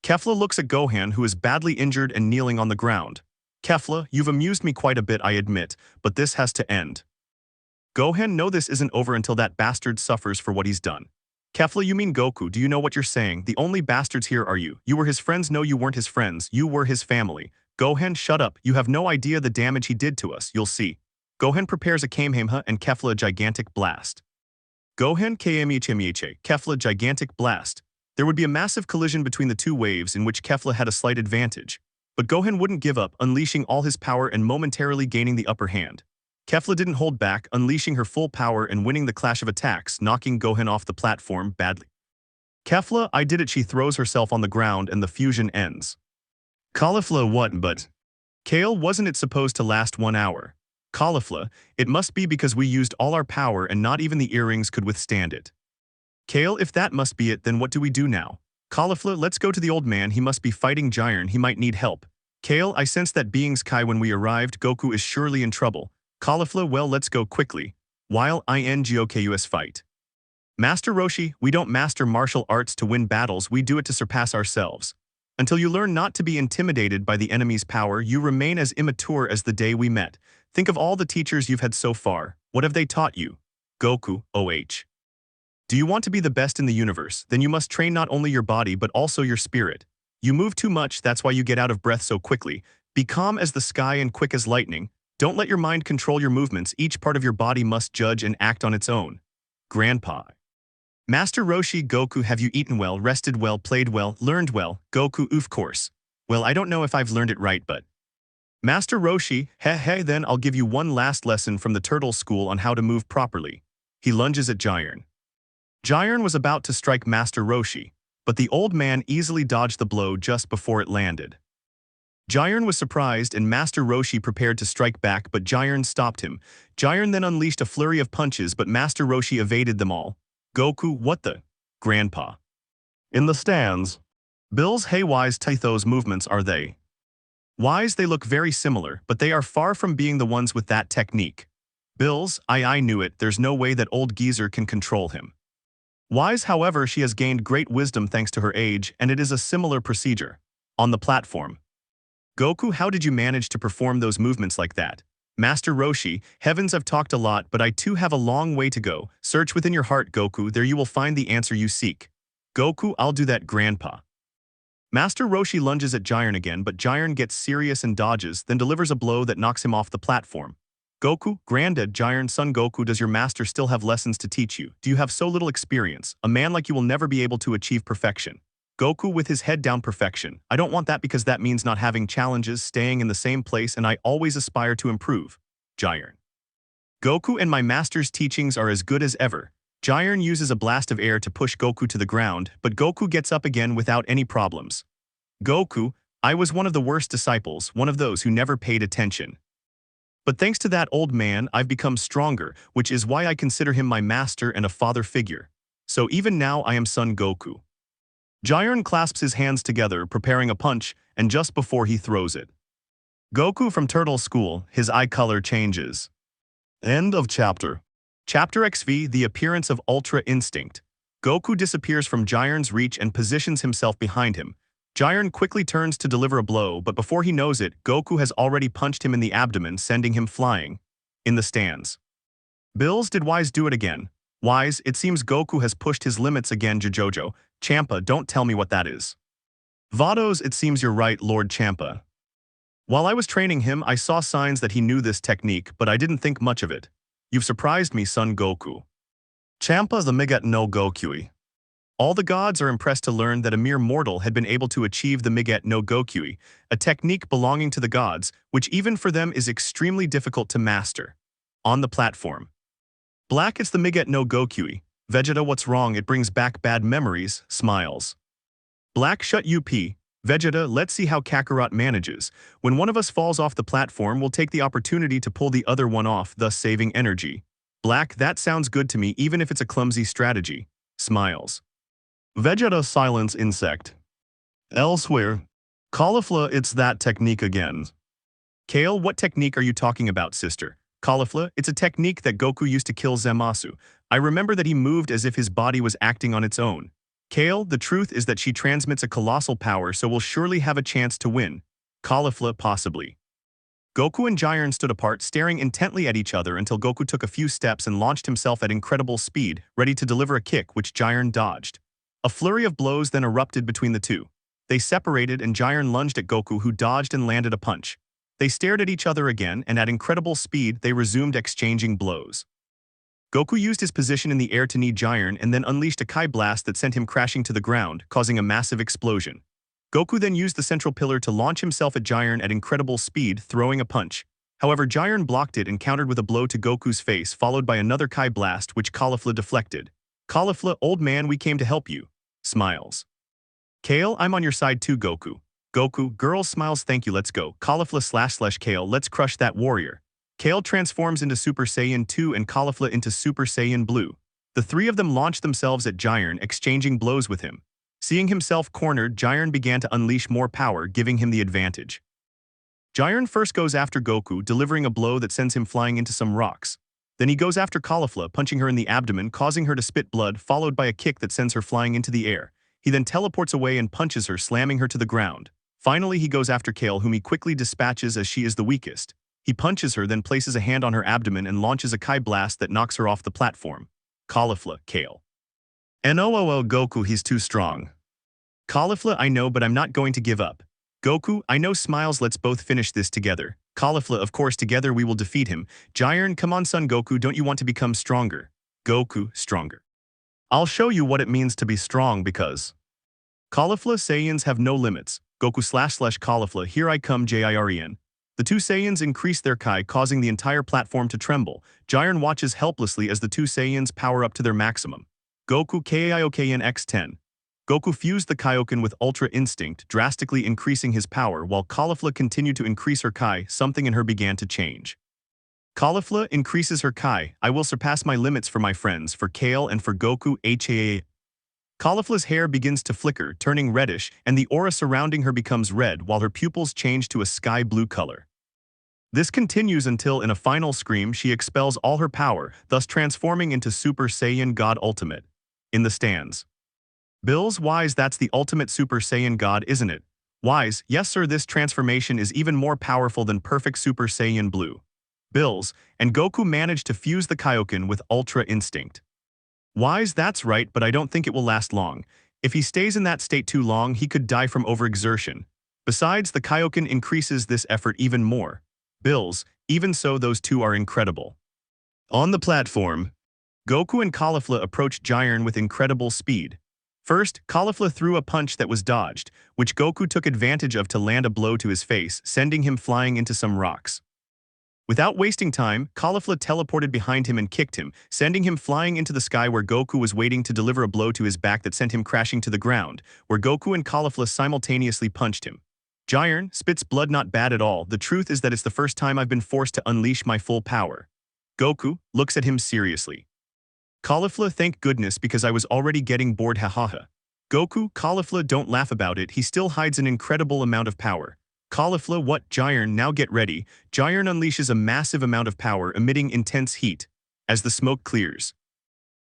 Kefla looks at Gohan, who is badly injured and kneeling on the ground. Kefla, you've amused me quite a bit, I admit, but this has to end. Gohan, no, this isn't over until that bastard suffers for what he's done. Kefla, you mean Goku, do you know what you're saying? The only bastards here are you. You were his friends, no you weren't his friends, you were his family. Gohan, shut up, you have no idea the damage he did to us, you'll see. Gohan prepares a Kamehameha and Kefla a gigantic blast. Gohan, Kefla, gigantic blast. There would be a massive collision between the two waves in which Kefla had a slight advantage. But Gohan wouldn't give up, unleashing all his power and momentarily gaining the upper hand. Kefla didn't hold back, unleashing her full power and winning the clash of attacks, knocking Gohan off the platform badly. Kefla, I did it. She throws herself on the ground and the fusion ends. Caulifla, what but? Kale, wasn't it supposed to last 1 hour? Caulifla, it must be because we used all our power and not even the earrings could withstand it. Kale, if that must be it, then what do we do now? Caulifla, let's go to the old man. He must be fighting Giant. He might need help. Kale, I sensed that being's Kai when we arrived. Goku is surely in trouble. Caulifla, well, let's go quickly. While INGOKUS fight. Master Roshi, we don't master martial arts to win battles, we do it to surpass ourselves. Until you learn not to be intimidated by the enemy's power, you remain as immature as the day we met. Think of all the teachers you've had so far. What have they taught you? Goku, OH. Do you want to be the best in the universe? Then you must train not only your body but also your spirit. You move too much, that's why you get out of breath so quickly. Be calm as the sky and quick as lightning. Don't let your mind control your movements. Each part of your body must judge and act on its own. Grandpa. Master Roshi, Goku, have you eaten well, rested well, played well, learned well? Goku, of course. Well, I don't know if I've learned it right, but... Master Roshi, then I'll give you one last lesson from the turtle school on how to move properly. He lunges at Giant. Giant was about to strike Master Roshi, but the old man easily dodged the blow just before it landed. Giant was surprised and Master Roshi prepared to strike back, but Giant stopped him. Giant then unleashed a flurry of punches, but Master Roshi evaded them all. Goku, what the? Grandpa. In the stands. Bills, hey wise, those movements are they? Wise, they look very similar, but they are far from being the ones with that technique. Bills, I knew it, there's no way that old geezer can control him. Wise, however, she has gained great wisdom thanks to her age, and it is a similar procedure. On the platform. Goku, how did you manage to perform those movements like that? Master Roshi, heavens, I've talked a lot, but I too have a long way to go. Search within your heart, Goku, there you will find the answer you seek. Goku, I'll do that, Grandpa. Master Roshi lunges at Giant again, but Giant gets serious and dodges, then delivers a blow that knocks him off the platform. Goku, Granddad, Giant, son Goku, does your master still have lessons to teach you? Do you have so little experience? A man like you will never be able to achieve perfection. Goku with his head down, perfection. I don't want that because that means not having challenges, staying in the same place, and I always aspire to improve. Giant. Goku and my master's teachings are as good as ever. Giant uses a blast of air to push Goku to the ground, but Goku gets up again without any problems. Goku, I was one of the worst disciples, one of those who never paid attention. But thanks to that old man, I've become stronger, which is why I consider him my master and a father figure. So even now I am son Goku. Giant clasps his hands together, preparing a punch, and just before he throws it. Goku from Turtle School, his eye color changes. End of chapter. Chapter XV, the appearance of Ultra Instinct. Goku disappears from Giant's reach and positions himself behind him. Giant quickly turns to deliver a blow, but before he knows it, Goku has already punched him in the abdomen, sending him flying. In the stands. Bills, did Wise do it again? Wise, it seems Goku has pushed his limits again. Jojo, Champa, don't tell me what that is. Vados, it seems you're right, Lord Champa. While I was training him, I saw signs that he knew this technique, but I didn't think much of it. You've surprised me, son Goku. Champa the Migat no Gokui. All the gods are impressed to learn that a mere mortal had been able to achieve the Migat no Gokui, a technique belonging to the gods, which even for them is extremely difficult to master. On the platform. Black, it's the Migat no Gokui. Vegeta, what's wrong? It brings back bad memories, smiles. Black, shut up. Vegeta, let's see how Kakarot manages. When one of us falls off the platform, we'll take the opportunity to pull the other one off, thus saving energy. Black, that sounds good to me, even if it's a clumsy strategy. Smiles. Vegeta, silence, insect. Elsewhere. Caulifla, it's that technique again. Kale, what technique are you talking about, sister? Caulifla, it's a technique that Goku used to kill Zamasu. I remember that he moved as if his body was acting on its own. Kale, the truth is that she transmits a colossal power, so we'll surely have a chance to win. Caulifla, possibly. Goku and Giant stood apart, staring intently at each other until Goku took a few steps and launched himself at incredible speed, ready to deliver a kick which Giant dodged. A flurry of blows then erupted between the two. They separated and Giant lunged at Goku, who dodged and landed a punch. They stared at each other again, and at incredible speed they resumed exchanging blows. Goku used his position in the air to knee Jiren and then unleashed a Kai blast that sent him crashing to the ground, causing a massive explosion. Goku then used the central pillar to launch himself at Jiren at incredible speed, throwing a punch. However, Jiren blocked it and countered with a blow to Goku's face, followed by another Kai blast which Caulifla deflected. Caulifla, old man, we came to help you. Smiles. Kale, I'm on your side too, Goku. Goku, girls, smiles, thank you, let's go. Caulifla / Kale, let's crush that warrior. Kale transforms into Super Saiyan 2 and Caulifla into Super Saiyan Blue. The three of them launch themselves at Jiren, exchanging blows with him. Seeing himself cornered, Jiren began to unleash more power, giving him the advantage. Jiren first goes after Goku, delivering a blow that sends him flying into some rocks. Then he goes after Caulifla, punching her in the abdomen, causing her to spit blood, followed by a kick that sends her flying into the air. He then teleports away and punches her, slamming her to the ground. Finally, he goes after Kale, whom he quickly dispatches as she is the weakest. He punches her, then places a hand on her abdomen and launches a Kai blast that knocks her off the platform. Caulifla, Kale. NOOO Goku, he's too strong. Caulifla, I know, but I'm not going to give up. Goku, I know, smiles, let's both finish this together. Caulifla, of course, together we will defeat him. Jiren, come on son Goku, don't you want to become stronger? Goku, stronger. I'll show you what it means to be strong because... Caulifla, Saiyans have no limits. Goku / Caulifla, here I come Jiren. The two Saiyans increase their Kai, causing the entire platform to tremble. Jiren watches helplessly as the two Saiyans power up to their maximum. Goku Kaioken X10. Goku fused the Kaioken with Ultra Instinct, drastically increasing his power, while Caulifla continued to increase her Kai. Something in her began to change. Caulifla increases her Kai. I will surpass my limits for my friends, for Kale and for Goku HAA. Caulifla's hair begins to flicker, turning reddish, and the aura surrounding her becomes red while her pupils change to a sky blue color. This continues until, in a final scream, she expels all her power, thus transforming into Super Saiyan God Ultimate. In the stands. Bills, Wise, that's the ultimate Super Saiyan God, isn't it? Wise, yes sir, this transformation is even more powerful than perfect Super Saiyan Blue. Bills, and Goku managed to fuse the Kaioken with Ultra Instinct. Wise, that's right, but I don't think it will last long. If he stays in that state too long, he could die from overexertion. Besides, the Kaioken increases this effort even more. Bills, even so, those two are incredible. On the platform, Goku and Caulifla approached Jiren with incredible speed. First, Caulifla threw a punch that was dodged, which Goku took advantage of to land a blow to his face, sending him flying into some rocks. Without wasting time, Caulifla teleported behind him and kicked him, sending him flying into the sky where Goku was waiting to deliver a blow to his back that sent him crashing to the ground, where Goku and Caulifla simultaneously punched him. Jiren spits blood, not bad at all. The truth is that it's the first time I've been forced to unleash my full power. Goku looks at him seriously. Caulifla, thank goodness, because I was already getting bored, hahaha. Goku, Caulifla, don't laugh about it, he still hides an incredible amount of power. Caulifla, what? Jiren, now get ready. Jiren unleashes a massive amount of power, emitting intense heat. As the smoke clears,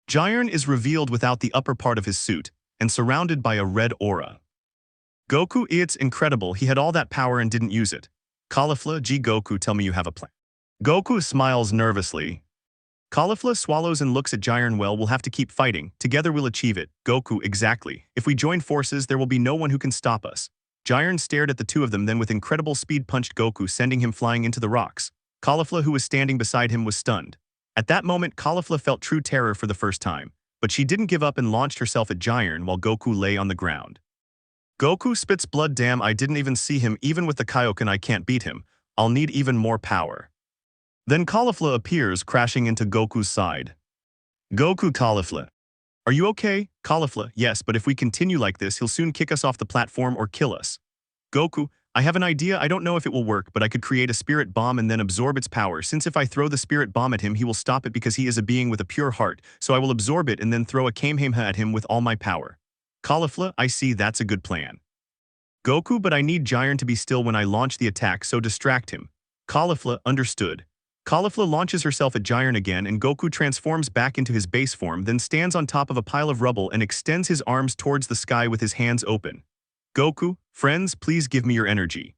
Jiren is revealed without the upper part of his suit, and surrounded by a red aura. Goku, it's incredible, he had all that power and didn't use it. Caulifla, gee Goku, tell me you have a plan. Goku smiles nervously. Caulifla swallows and looks at Jiren, well, we'll have to keep fighting, together we'll achieve it. Goku, exactly. If we join forces, there will be no one who can stop us. Jiren stared at the two of them, then with incredible speed punched Goku, sending him flying into the rocks. Caulifla, who was standing beside him, was stunned. At that moment, Caulifla felt true terror for the first time, but she didn't give up and launched herself at Jiren while Goku lay on the ground. Goku spits blood, damn, I didn't even see him, even with the Kaioken I can't beat him. I'll need even more power. Then Caulifla appears, crashing into Goku's side. Goku, Caulifla. Are you okay? Caulifla, yes, but if we continue like this, he'll soon kick us off the platform or kill us. Goku, I have an idea, I don't know if it will work, but I could create a spirit bomb and then absorb its power, since if I throw the spirit bomb at him, he will stop it because he is a being with a pure heart, so I will absorb it and then throw a Kamehameha at him with all my power. Caulifla, I see, that's a good plan. Goku, but I need Jiren to be still when I launch the attack, so distract him. Caulifla, understood. Caulifla launches herself at Jiren again and Goku transforms back into his base form, then stands on top of a pile of rubble and extends his arms towards the sky with his hands open. Goku, friends, please give me your energy.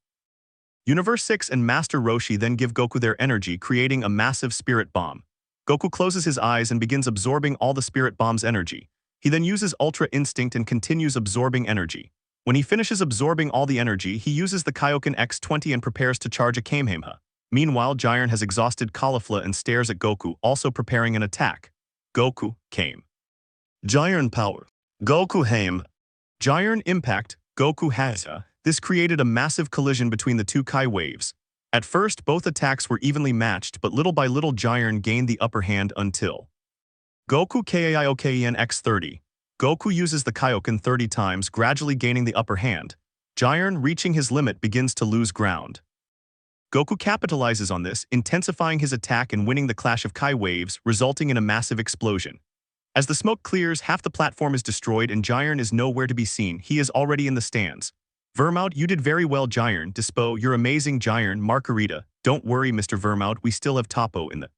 Universe 6 and Master Roshi then give Goku their energy, creating a massive spirit bomb. Goku closes his eyes and begins absorbing all the spirit bomb's energy. He then uses Ultra Instinct and continues absorbing energy. When he finishes absorbing all the energy, he uses the Kaioken X20 and prepares to charge a Kamehameha. Meanwhile, Jiren has exhausted Caulifla and stares at Goku, also preparing an attack. Goku came. Giant power. Goku came. Giant impact. Goku has. This created a massive collision between the two Kai waves. At first, both attacks were evenly matched, but little by little Giant gained the upper hand until Goku Kaioken X30. Goku uses the Kaioken 30 times, gradually gaining the upper hand. Giant, reaching his limit, begins to lose ground. Goku capitalizes on this, intensifying his attack and winning the clash of Kai waves, resulting in a massive explosion. As the smoke clears, half the platform is destroyed and Giant is nowhere to be seen. He is already in the stands. Vermout, you did very well, Giant. Dispo, you're amazing, Giant. Margarita, don't worry, Mr. Vermout, we still have Topo in the...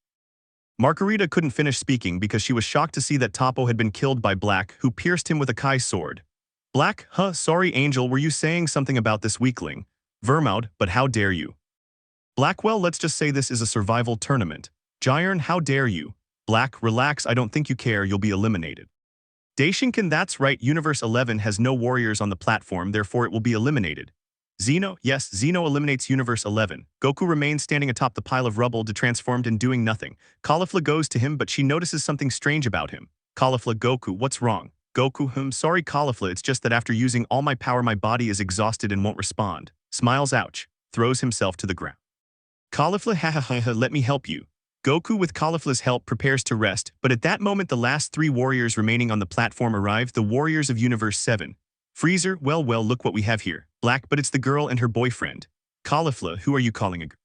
Margarita couldn't finish speaking because she was shocked to see that Topo had been killed by Black, who pierced him with a Kai sword. Black, sorry, Angel, were you saying something about this weakling? Vermout, but how dare you? Blackwell, let's just say this is a survival tournament. Giant, how dare you? Black, relax, I don't think you care, you'll be eliminated. Daishinkan, that's right, Universe 11 has no warriors on the platform, therefore it will be eliminated. Xeno, yes, Xeno eliminates Universe 11. Goku remains standing atop the pile of rubble, detransformed and doing nothing. Caulifla goes to him, but she notices something strange about him. Caulifla, Goku, what's wrong? Goku, sorry Caulifla, it's just that after using all my power my body is exhausted and won't respond. Smiles, ouch. Throws himself to the ground. Caulifla, ha, let me help you. Goku, with Caulifla's help, prepares to rest, but at that moment the last three warriors remaining on the platform arrive, the warriors of Universe 7. Freezer, well, look what we have here. Black, but it's the girl and her boyfriend. Caulifla, who are you calling a girl?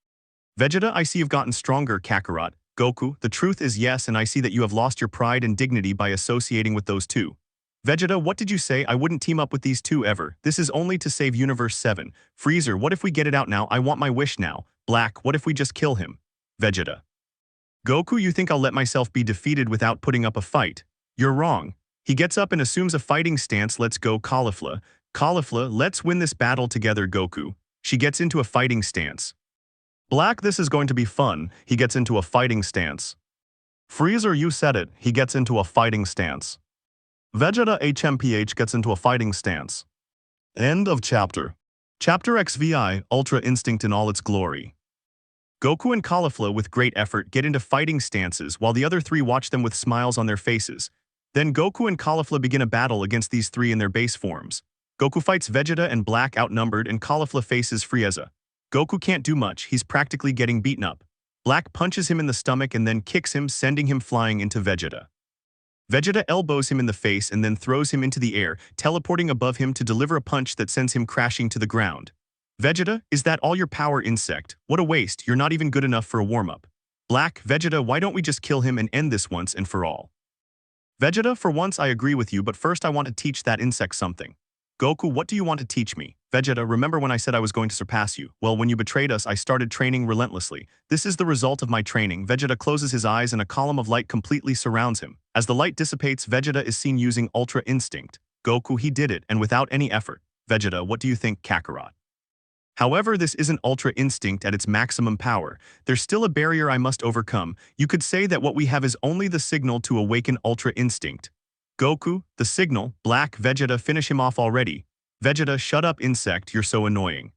Vegeta, I see you've gotten stronger, Kakarot. Goku, the truth is yes, and I see that you have lost your pride and dignity by associating with those two. Vegeta, what did you say? I wouldn't team up with these two ever. This is only to save Universe 7. Freezer, what if we get it out now? I want my wish now. Black, what if we just kill him? Vegeta. Goku, you think I'll let myself be defeated without putting up a fight? You're wrong. He gets up and assumes a fighting stance. Let's go, Caulifla. Caulifla, let's win this battle together, Goku. She gets into a fighting stance. Black, this is going to be fun. He gets into a fighting stance. Freezer, you said it. He gets into a fighting stance. Vegeta HMPH gets into a fighting stance. End of chapter. Chapter XVI, Ultra Instinct in all its glory. Goku and Caulifla, with great effort, get into fighting stances while the other three watch them with smiles on their faces. Then Goku and Caulifla begin a battle against these three in their base forms. Goku fights Vegeta and Black outnumbered, and Caulifla faces Frieza. Goku can't do much, he's practically getting beaten up. Black punches him in the stomach and then kicks him, sending him flying into Vegeta. Vegeta elbows him in the face and then throws him into the air, teleporting above him to deliver a punch that sends him crashing to the ground. Vegeta, is that all your power, insect? What a waste, you're not even good enough for a warm-up. Black, Vegeta, why don't we just kill him and end this once and for all? Vegeta, for once I agree with you, but first I want to teach that insect something. Goku, what do you want to teach me? Vegeta, remember when I said I was going to surpass you? Well, when you betrayed us, I started training relentlessly. This is the result of my training. Vegeta closes his eyes and a column of light completely surrounds him. As the light dissipates, Vegeta is seen using Ultra Instinct. Goku, he did it, and without any effort. Vegeta, what do you think, Kakarot? However, this isn't Ultra Instinct at its maximum power. There's still a barrier I must overcome. You could say that what we have is only the signal to awaken Ultra Instinct. Goku, the signal. Black, Vegeta, finish him off already. Vegeta, shut up, insect, you're so annoying.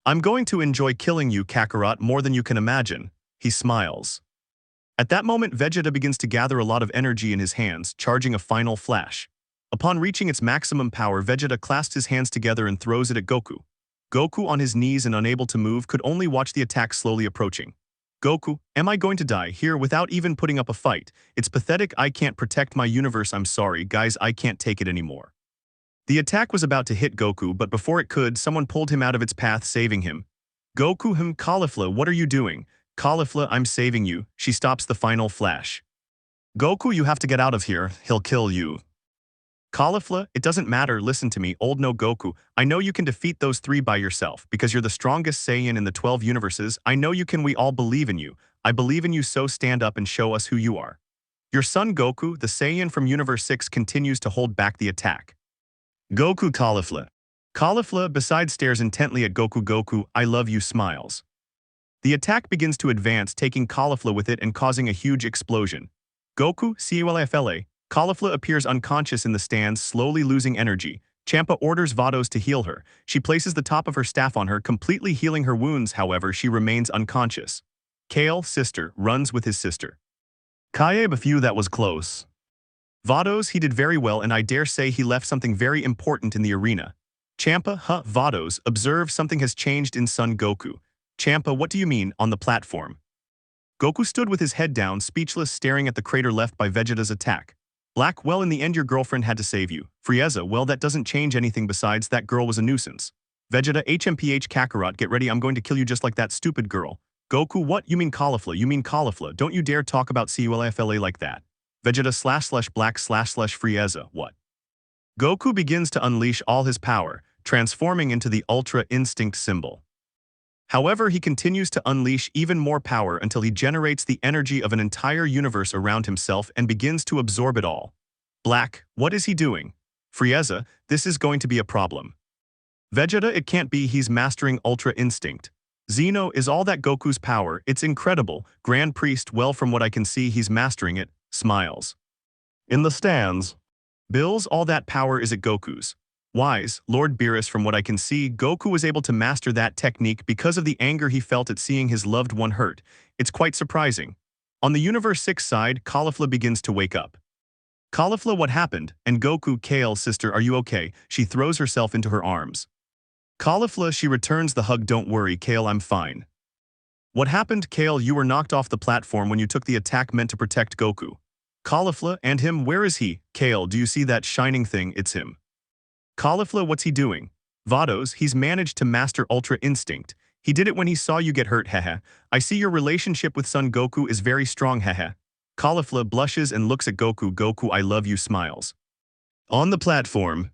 I'm going to enjoy killing you, Kakarot, more than you can imagine. He smiles. At that moment, Vegeta begins to gather a lot of energy in his hands, charging a final flash. Upon reaching its maximum power, Vegeta clasps his hands together and throws it at Goku. Goku, on his knees and unable to move, could only watch the attack slowly approaching. Goku, am I going to die here without even putting up a fight? It's pathetic, I can't protect my universe, I'm sorry, guys, I can't take it anymore. The attack was about to hit Goku, but before it could, someone pulled him out of its path, saving him. Goku, Caulifla, what are you doing? Caulifla, I'm saving you. She stops the final flash. Goku, you have to get out of here, he'll kill you. Caulifla, it doesn't matter, listen to me, old no Goku. I know you can defeat those three by yourself, because you're the strongest Saiyan in the 12 universes. I know you can, we all believe in you. I believe in you, so stand up and show us who you are. Your son Goku, the Saiyan from Universe 6, continues to hold back the attack. Goku, Caulifla. Caulifla, besides, stares intently at Goku. Goku, I love you, smiles. The attack begins to advance, taking Caulifla with it and causing a huge explosion. Goku, Caulifla. Caulifla appears unconscious in the stands, slowly losing energy. Champa orders Vados to heal her. She places the top of her staff on her, completely healing her wounds. However, she remains unconscious. Kale, sister, runs with his sister. Kaib a few that was close. Vados he did very well and I dare say he left something very important in the arena. Champa, Vados, observe something has changed in Son Goku. Champa, what do you mean, on the platform? Goku stood with his head down, speechless, staring at the crater left by Vegeta's attack. Black, well in the end your girlfriend had to save you. Frieza, well that doesn't change anything besides that girl was a nuisance. Vegeta, HMPH Kakarot, get ready, I'm going to kill you just like that stupid girl. Goku, what? You mean Caulifla, don't you dare talk about Culfla like that. Vegeta / Black / Frieza, what? Goku begins to unleash all his power, transforming into the Ultra Instinct symbol. However, he continues to unleash even more power until he generates the energy of an entire universe around himself and begins to absorb it all. Black, what is he doing? Frieza, this is going to be a problem. Vegeta, it can't be, he's mastering Ultra Instinct. Zeno, is all that Goku's power? It's incredible. Grand Priest, well from what I can see he's mastering it. Smiles. In the stands. Bills, all that power is at Goku's. Wise, Lord Beerus, from what I can see, Goku was able to master that technique because of the anger he felt at seeing his loved one hurt. It's quite surprising. On the Universe 6 side, Caulifla begins to wake up. Caulifla, what happened? And Goku, Kale, sister, are you okay? She throws herself into her arms. Caulifla, she returns the hug, don't worry, Kale, I'm fine. What happened, Kale? You were knocked off the platform when you took the attack meant to protect Goku. Caulifla, and him, where is he? Kale, do you see that shining thing? It's him. Caulifla, what's he doing? Vados, he's managed to master Ultra Instinct. He did it when he saw you get hurt, haha. I see your relationship with Son Goku is very strong, haha. Caulifla blushes and looks at Goku. Goku, I love you, smiles. On the platform,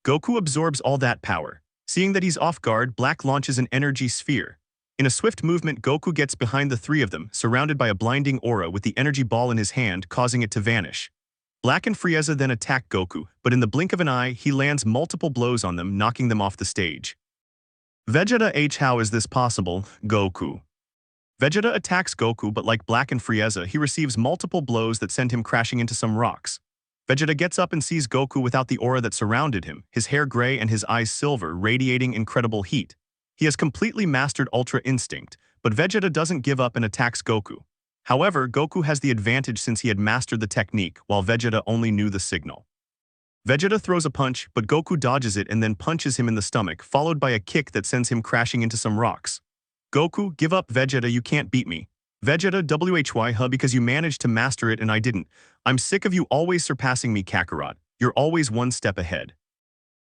Goku absorbs all that power. Seeing that he's off guard, Black launches an energy sphere. In a swift movement, Goku gets behind the three of them, surrounded by a blinding aura with the energy ball in his hand, causing it to vanish. Black and Frieza then attack Goku, but in the blink of an eye, he lands multiple blows on them, knocking them off the stage. Vegeta H, how is this possible? Goku. Vegeta attacks Goku, but like Black and Frieza, he receives multiple blows that send him crashing into some rocks. Vegeta gets up and sees Goku without the aura that surrounded him, his hair gray and his eyes silver, radiating incredible heat. He has completely mastered Ultra Instinct, but Vegeta doesn't give up and attacks Goku. However, Goku has the advantage since he had mastered the technique, while Vegeta only knew the signal. Vegeta throws a punch, but Goku dodges it and then punches him in the stomach, followed by a kick that sends him crashing into some rocks. Goku, give up, Vegeta, you can't beat me. Vegeta, why, because you managed to master it and I didn't. I'm sick of you always surpassing me, Kakarot. You're always one step ahead.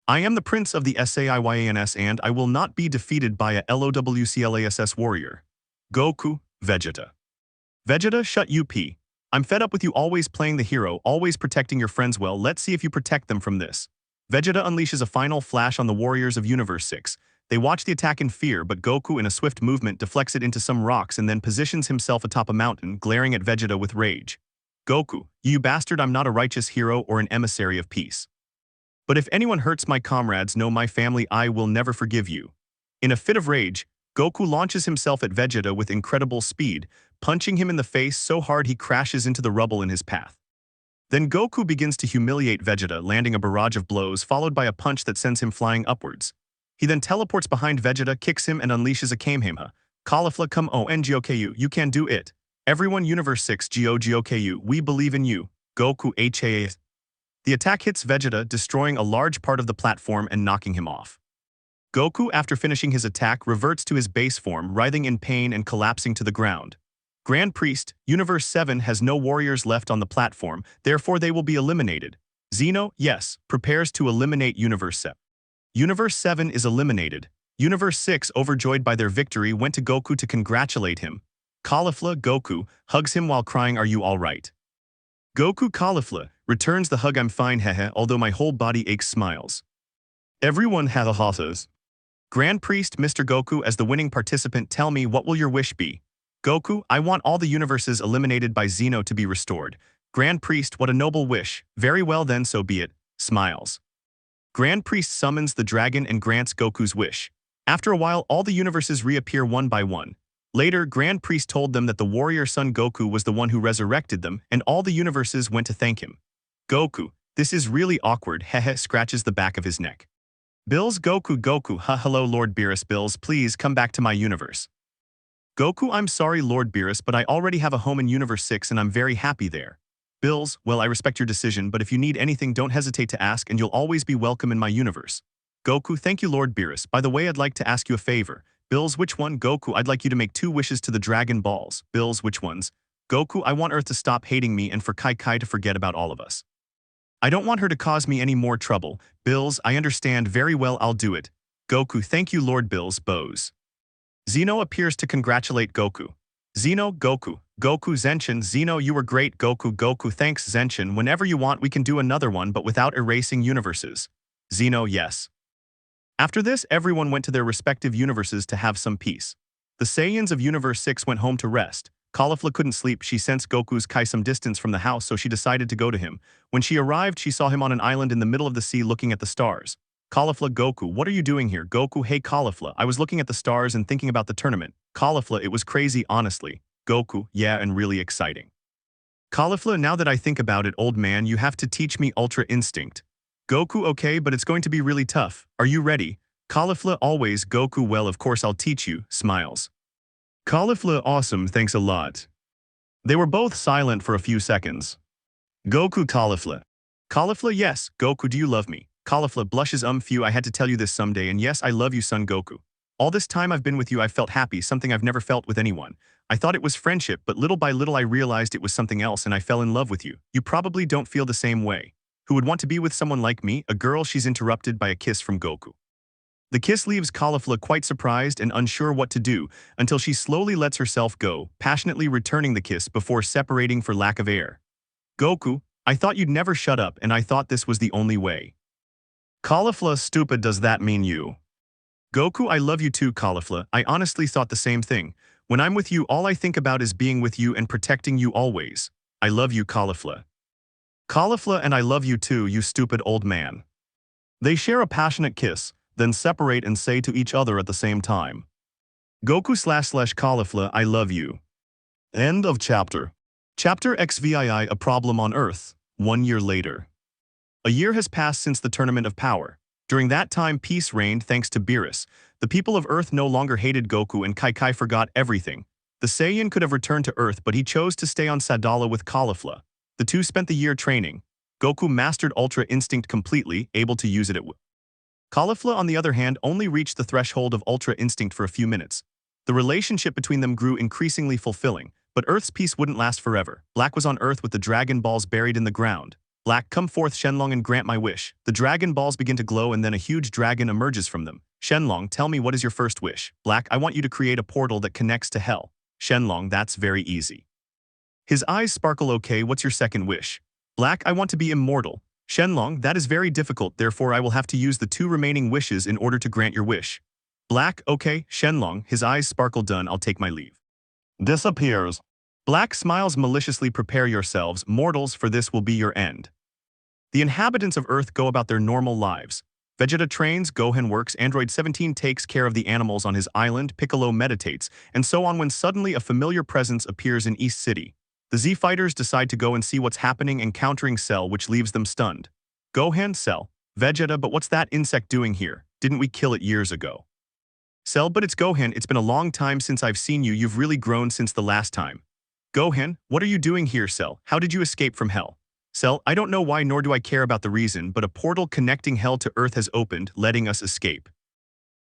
I am the prince of the Saiyans and I will not be defeated by a LOWCLASS warrior. Goku, Vegeta. Vegeta, shut up. I'm fed up with you always playing the hero, always protecting your friends well, let's see if you protect them from this. Vegeta unleashes a final flash on the warriors of Universe 6. They watch the attack in fear, but Goku in a swift movement deflects it into some rocks and then positions himself atop a mountain, glaring at Vegeta with rage. Goku, you bastard, I'm not a righteous hero or an emissary of peace. But if anyone hurts my comrades, no, my family, I will never forgive you. In a fit of rage, Goku launches himself at Vegeta with incredible speed, punching him in the face so hard he crashes into the rubble in his path. Then Goku begins to humiliate Vegeta, landing a barrage of blows followed by a punch that sends him flying upwards. He then teleports behind Vegeta, kicks him, and unleashes a Kamehameha. Caulifla, come on, Goku, you can do it. Everyone, Universe 6, Goku, we believe in you. Goku HAA. The attack hits Vegeta, destroying a large part of the platform and knocking him off. Goku, after finishing his attack, reverts to his base form, writhing in pain and collapsing to the ground. Grand Priest, Universe 7 has no warriors left on the platform, therefore they will be eliminated. Zeno, yes, prepares to eliminate Universe 7. Universe 7 is eliminated. Universe 6, overjoyed by their victory, went to Goku to congratulate him. Caulifla, Goku, hugs him while crying, are you alright? Goku, Caulifla, returns the hug, I'm fine, haha, although my whole body aches, smiles. Everyone have a hotas. Grand Priest, Mr. Goku, as the winning participant, tell me, what will your wish be? Goku, I want all the universes eliminated by Zeno to be restored. Grand Priest, what a noble wish. Very well then, so be it. Smiles. Grand Priest summons the dragon and grants Goku's wish. After a while, all the universes reappear one by one. Later, Grand Priest told them that the warrior son Goku was the one who resurrected them, and all the universes went to thank him. Goku, this is really awkward, hehe, scratches the back of his neck. Bills, Goku, hello Lord Beerus, Bills, please come back to my universe. Goku, I'm sorry Lord Beerus, but I already have a home in Universe 6 and I'm very happy there. Bills, well I respect your decision, but if you need anything don't hesitate to ask and you'll always be welcome in my universe. Goku, thank you Lord Beerus. By the way, I'd like to ask you a favor. Bills, which one? Goku, I'd like you to make 2 wishes to the Dragon Balls. Bills, which ones? Goku, I want Earth to stop hating me and for Kai Kai to forget about all of us. I don't want her to cause me any more trouble. Bills, I understand very well, I'll do it. Goku, thank you Lord Bills, Bows. Zeno appears to congratulate Goku. Zeno, Goku. Goku, Zenshin, Zeno, you were great. Goku, Goku, thanks Zenshin. Whenever you want we can do another one but without erasing universes. Zeno, yes. After this, everyone went to their respective universes to have some peace. The Saiyans of Universe 6 went home to rest. Caulifla couldn't sleep. She sensed Goku's Kai some distance from the house, so she decided to go to him. When she arrived, she saw him on an island in the middle of the sea looking at the stars. Caulifla, Goku, what are you doing here? Goku, hey Caulifla, I was looking at the stars and thinking about the tournament. Caulifla, it was crazy, honestly. Goku, yeah, and really exciting. Caulifla, now that I think about it, old man, you have to teach me Ultra Instinct. Goku, okay, but it's going to be really tough. Are you ready? Caulifla, always. Goku, well, of course I'll teach you. Smiles. Caulifla, awesome, thanks a lot. They were both silent for a few seconds. Goku, Caulifla. Caulifla, yes. Goku, do you love me? Caulifla blushes, phew, I had to tell you this someday, and yes, I love you, son Goku. All this time I've been with you, I've felt happy, something I've never felt with anyone. I thought it was friendship, but little by little I realized it was something else and I fell in love with you. You probably don't feel the same way. Who would want to be with someone like me? A girl. She's interrupted by a kiss from Goku. The kiss leaves Caulifla quite surprised and unsure what to do until she slowly lets herself go, passionately returning the kiss before separating for lack of air. Goku, I thought you'd never shut up and I thought this was the only way. Caulifla, stupid, does that mean you? Goku, I love you too, Caulifla. I honestly thought the same thing. When I'm with you, all I think about is being with you and protecting you always. I love you, Caulifla. Caulifla, and I love you too, you stupid old man. They share a passionate kiss, then separate and say to each other at the same time. Goku / Caulifla, I love you. End of chapter. Chapter XVI, A Problem on Earth. 1 year later. A year has passed since the Tournament of Power. During that time, peace reigned thanks to Beerus. The people of Earth no longer hated Goku and Kai Kai forgot everything. The Saiyan could have returned to Earth, but he chose to stay on Sadala with Caulifla. The two spent the year training. Goku mastered Ultra Instinct completely, able to use it at will. Caulifla, on the other hand, only reached the threshold of Ultra Instinct for a few minutes. The relationship between them grew increasingly fulfilling, but Earth's peace wouldn't last forever. Black was on Earth with the Dragon Balls buried in the ground. Black, come forth Shenlong and grant my wish. The Dragon Balls begin to glow and then a huge dragon emerges from them. Shenlong, tell me what is your first wish? Black, I want you to create a portal that connects to hell. Shenlong, that's very easy. His eyes sparkle. Okay, what's your second wish? Black, I want to be immortal. Shenlong, that is very difficult, therefore I will have to use the 2 remaining wishes in order to grant your wish. Black, okay, Shenlong, his eyes sparkle. Done, I'll take my leave. Disappears. Black smiles maliciously. Prepare yourselves, mortals, for this will be your end. The inhabitants of Earth go about their normal lives. Vegeta trains, Gohan works, Android 17 takes care of the animals on his island, Piccolo meditates, and so on when suddenly a familiar presence appears in East City. The Z fighters decide to go and see what's happening, encountering Cell, which leaves them stunned. Gohan, Cell. Vegeta, but what's that insect doing here? Didn't we kill it years ago? Cell, but it's Gohan, it's been a long time since I've seen you, you've really grown since the last time. Gohan, what are you doing here, Cell? How did you escape from hell? Cell, I don't know why nor do I care about the reason, but a portal connecting hell to Earth has opened, letting us escape.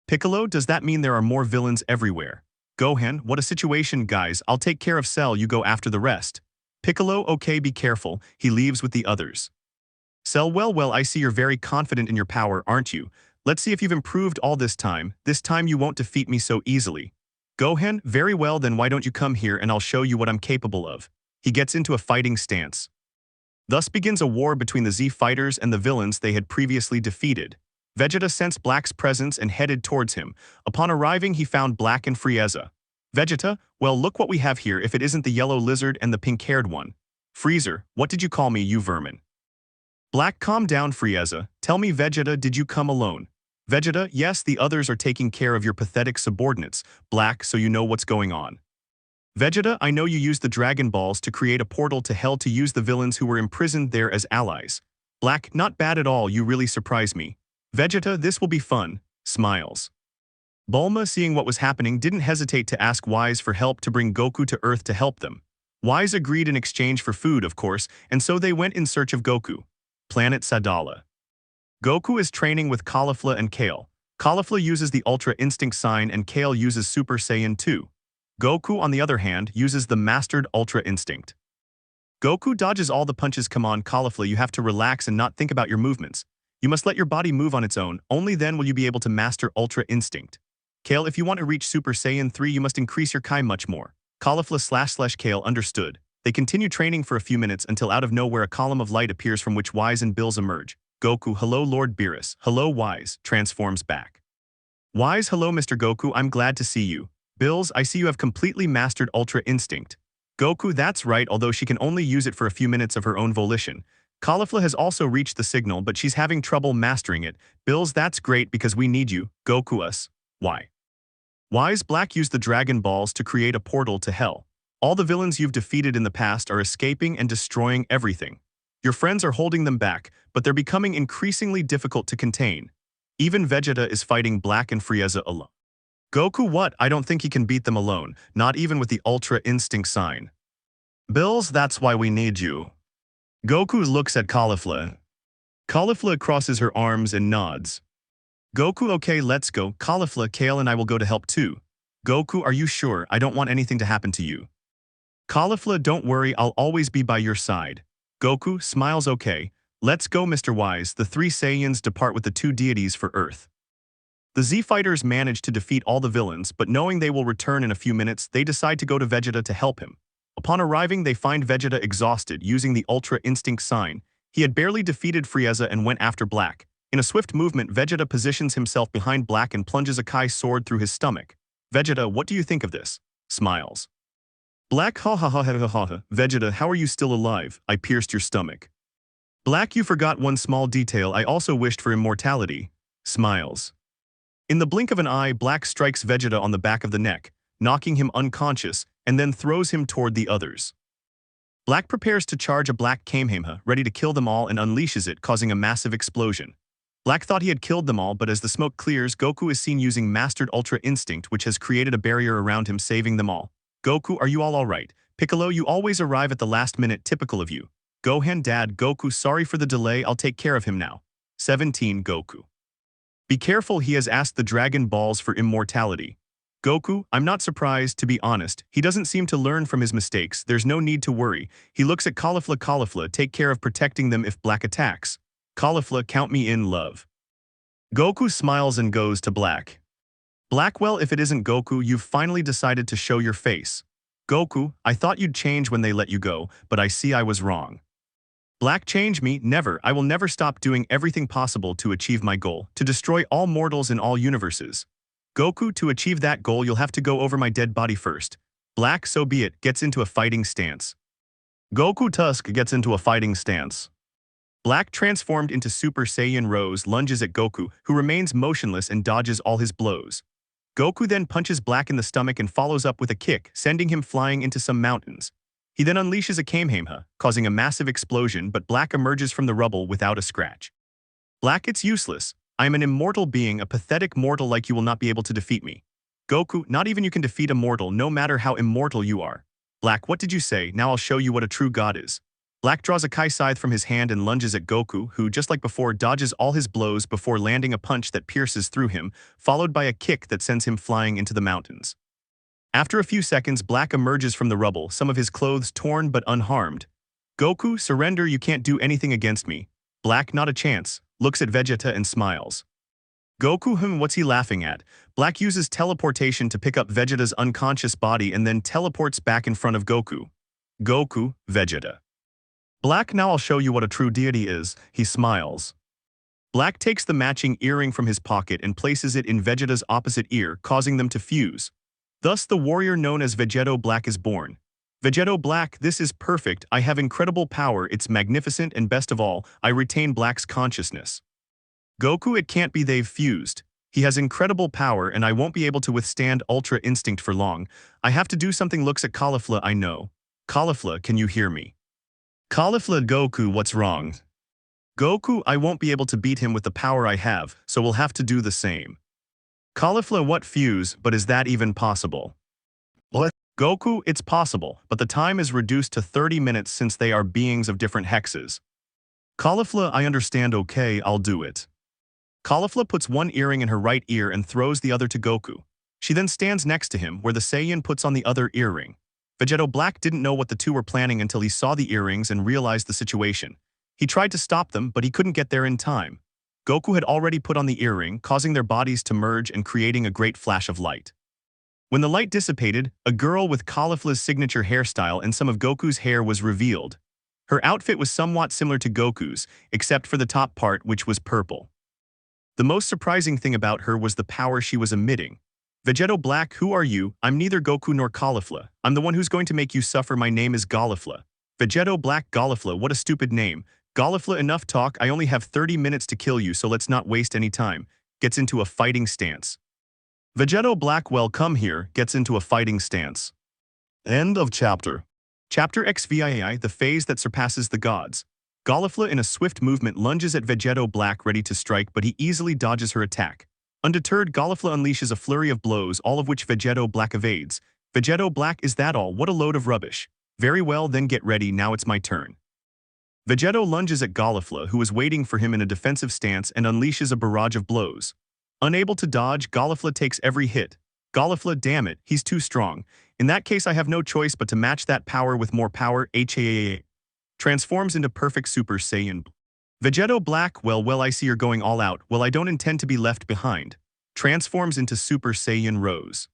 Piccolo, does that mean there are more villains everywhere? Gohan, what a situation, guys, I'll take care of Cell, you go after the rest. Piccolo, okay, be careful, he leaves with the others. Cell, well, I see you're very confident in your power, aren't you? Let's see if you've improved all this time you won't defeat me so easily. Gohan, very well, then why don't you come here and I'll show you what I'm capable of. He gets into a fighting stance. Thus begins a war between the Z fighters and the villains they had previously defeated. Vegeta sensed Black's presence and headed towards him. Upon arriving, he found Black and Frieza. Vegeta, well, look what we have here if it isn't the yellow lizard and the pink-haired one. Freezer, what did you call me, you vermin? Black, calm down, Frieza. Tell me, Vegeta, did you come alone? Vegeta, yes, the others are taking care of your pathetic subordinates. Black, so you know what's going on. Vegeta, I know you used the Dragon Balls to create a portal to hell to use the villains who were imprisoned there as allies. Black, not bad at all, you really surprise me. Vegeta, this will be fun. Smiles. Bulma, seeing what was happening, didn't hesitate to ask Wise for help to bring Goku to Earth to help them. Wise agreed in exchange for food, of course, and so they went in search of Goku. Planet Sadala. Goku is training with Caulifla and Kale. Caulifla uses the Ultra Instinct sign and Kale uses Super Saiyan 2. Goku, on the other hand, uses the Mastered Ultra Instinct. Goku dodges all the punches. Come on, Caulifla, you have to relax and not think about your movements. You must let your body move on its own, only then will you be able to master Ultra Instinct. Kale, if you want to reach Super Saiyan 3, you must increase your Kai much more. Caulifla/Kale understood. They continue training for a few minutes until out of nowhere a column of light appears from which Wise and Bills emerge. Goku, hello Lord Beerus, hello Wise, transforms back. Wise, hello Mr. Goku, I'm glad to see you. Bills, I see you have completely mastered Ultra Instinct. Goku, that's right, although she can only use it for a few minutes of her own volition. Caulifla has also reached the signal, but she's having trouble mastering it. Bills, that's great because we need you. Goku, us. Why? Wise, Black used the Dragon Balls to create a portal to Hell. All the villains you've defeated in the past are escaping and destroying everything. Your friends are holding them back, but they're becoming increasingly difficult to contain. Even Vegeta is fighting Black and Frieza alone. Goku, what? I don't think he can beat them alone, not even with the Ultra Instinct sign. Bills, that's why we need you. Goku looks at Caulifla. Caulifla crosses her arms and nods. Goku, okay, let's go. Caulifla, Kale and I will go to help too. Goku, are you sure? I don't want anything to happen to you. Caulifla, don't worry, I'll always be by your side. Goku smiles, okay. Let's go, Mr. Wise. The three Saiyans depart with the two deities for Earth. The Z-Fighters manage to defeat all the villains, but knowing they will return in a few minutes, they decide to go to Vegeta to help him. Upon arriving, they find Vegeta exhausted, using the Ultra Instinct sign. He had barely defeated Frieza and went after Black. In a swift movement, Vegeta positions himself behind Black and plunges a Kai sword through his stomach. Vegeta, what do you think of this? Smiles. Black, ha ha ha ha ha ha. Vegeta, how are you still alive? I pierced your stomach. Black, you forgot one small detail. I also wished for immortality. Smiles. In the blink of an eye, Black strikes Vegeta on the back of the neck, knocking him unconscious, and then throws him toward the others. Black prepares to charge a Black Kamehameha, ready to kill them all, and unleashes it, causing a massive explosion. Black thought he had killed them all, but as the smoke clears, Goku is seen using Mastered Ultra Instinct, which has created a barrier around him, saving them all. Goku, are you all right? Piccolo, you always arrive at the last minute, typical of you. Gohan, Dad, Goku, sorry for the delay, I'll take care of him now. 17 Goku. Be careful, he has asked the Dragon Balls for immortality. Goku, I'm not surprised, to be honest. He doesn't seem to learn from his mistakes, there's no need to worry. He looks at Caulifla. Caulifla, take care of protecting them if Black attacks. Caulifla, count me in, love. Goku smiles and goes to Black. Black, well, if it isn't Goku, you've finally decided to show your face. Goku, I thought you'd change when they let you go, but I see I was wrong. Black, change me? Never. I will never stop doing everything possible to achieve my goal, to destroy all mortals in all universes. Goku, to achieve that goal, you'll have to go over my dead body first. Black, so be it, gets into a fighting stance. Goku Tusk gets into a fighting stance. Black, transformed into Super Saiyan Rose, lunges at Goku, who remains motionless and dodges all his blows. Goku then punches Black in the stomach and follows up with a kick, sending him flying into some mountains. He then unleashes a Kamehameha, causing a massive explosion, but Black emerges from the rubble without a scratch. Black, it's useless. I am an immortal being, a pathetic mortal like you will not be able to defeat me. Goku, not even you can defeat a mortal, no matter how immortal you are. Black, what did you say? Now I'll show you what a true god is. Black draws a Kai scythe from his hand and lunges at Goku, who, just like before, dodges all his blows before landing a punch that pierces through him, followed by a kick that sends him flying into the mountains. After a few seconds, Black emerges from the rubble, some of his clothes torn but unharmed. Goku, surrender, you can't do anything against me. Black, not a chance, looks at Vegeta and smiles. Goku, what's he laughing at? Black uses teleportation to pick up Vegeta's unconscious body and then teleports back in front of Goku. Goku, Vegeta. Black, now I'll show you what a true deity is, he smiles. Black takes the matching earring from his pocket and places it in Vegeta's opposite ear, causing them to fuse. Thus, the warrior known as Vegeto Black is born. Vegeto Black, this is perfect, I have incredible power, it's magnificent, and best of all, I retain Black's consciousness. Goku, it can't be, they've fused. He has incredible power and I won't be able to withstand Ultra Instinct for long. I have to do something, looks at Caulifla, I know. Caulifla, can you hear me? Caulifla, Goku, what's wrong? Goku, I won't be able to beat him with the power I have, so we'll have to do the same. Caulifla what fuse, but is that even possible? What? Goku, it's possible, but the time is reduced to 30 minutes since they are beings of different hexes. Caulifla, I understand, okay, I'll do it. Caulifla puts one earring in her right ear and throws the other to Goku. She then stands next to him where the Saiyan puts on the other earring. Vegeta Black didn't know what the two were planning until he saw the earrings and realized the situation. He tried to stop them, but he couldn't get there in time. Goku had already put on the earring, causing their bodies to merge and creating a great flash of light. When the light dissipated, a girl with Caulifla's signature hairstyle and some of Goku's hair was revealed. Her outfit was somewhat similar to Goku's, except for the top part, which was purple. The most surprising thing about her was the power she was emitting. Vegeta Black, who are you? I'm neither Goku nor Caulifla. I'm the one who's going to make you suffer. My name is Caulifla. Vegeta Black. Caulifla, what a stupid name. Caulifla, enough talk. I only have 30 minutes to kill you, so let's not waste any time. Gets into a fighting stance. Vegeta Black, well, come here, gets into a fighting stance. End of chapter. Chapter XVI, the phase that surpasses the gods. Caulifla in a swift movement lunges at Vegeta Black ready to strike, but he easily dodges her attack. Undeterred, Caulifla unleashes a flurry of blows, all of which Vegeta Black evades. Vegeta Black, is that all? What a load of rubbish. Very well, then get ready, now it's my turn. Vegeta lunges at Caulifla, who is waiting for him in a defensive stance, and unleashes a barrage of blows. Unable to dodge, Caulifla takes every hit. Caulifla, damn it, he's too strong. In that case, I have no choice but to match that power with more power. Transforms into perfect Super Saiyan. Vegeta Black, well, I see you're going all out. Well, I don't intend to be left behind. Transforms into Super Saiyan Rose.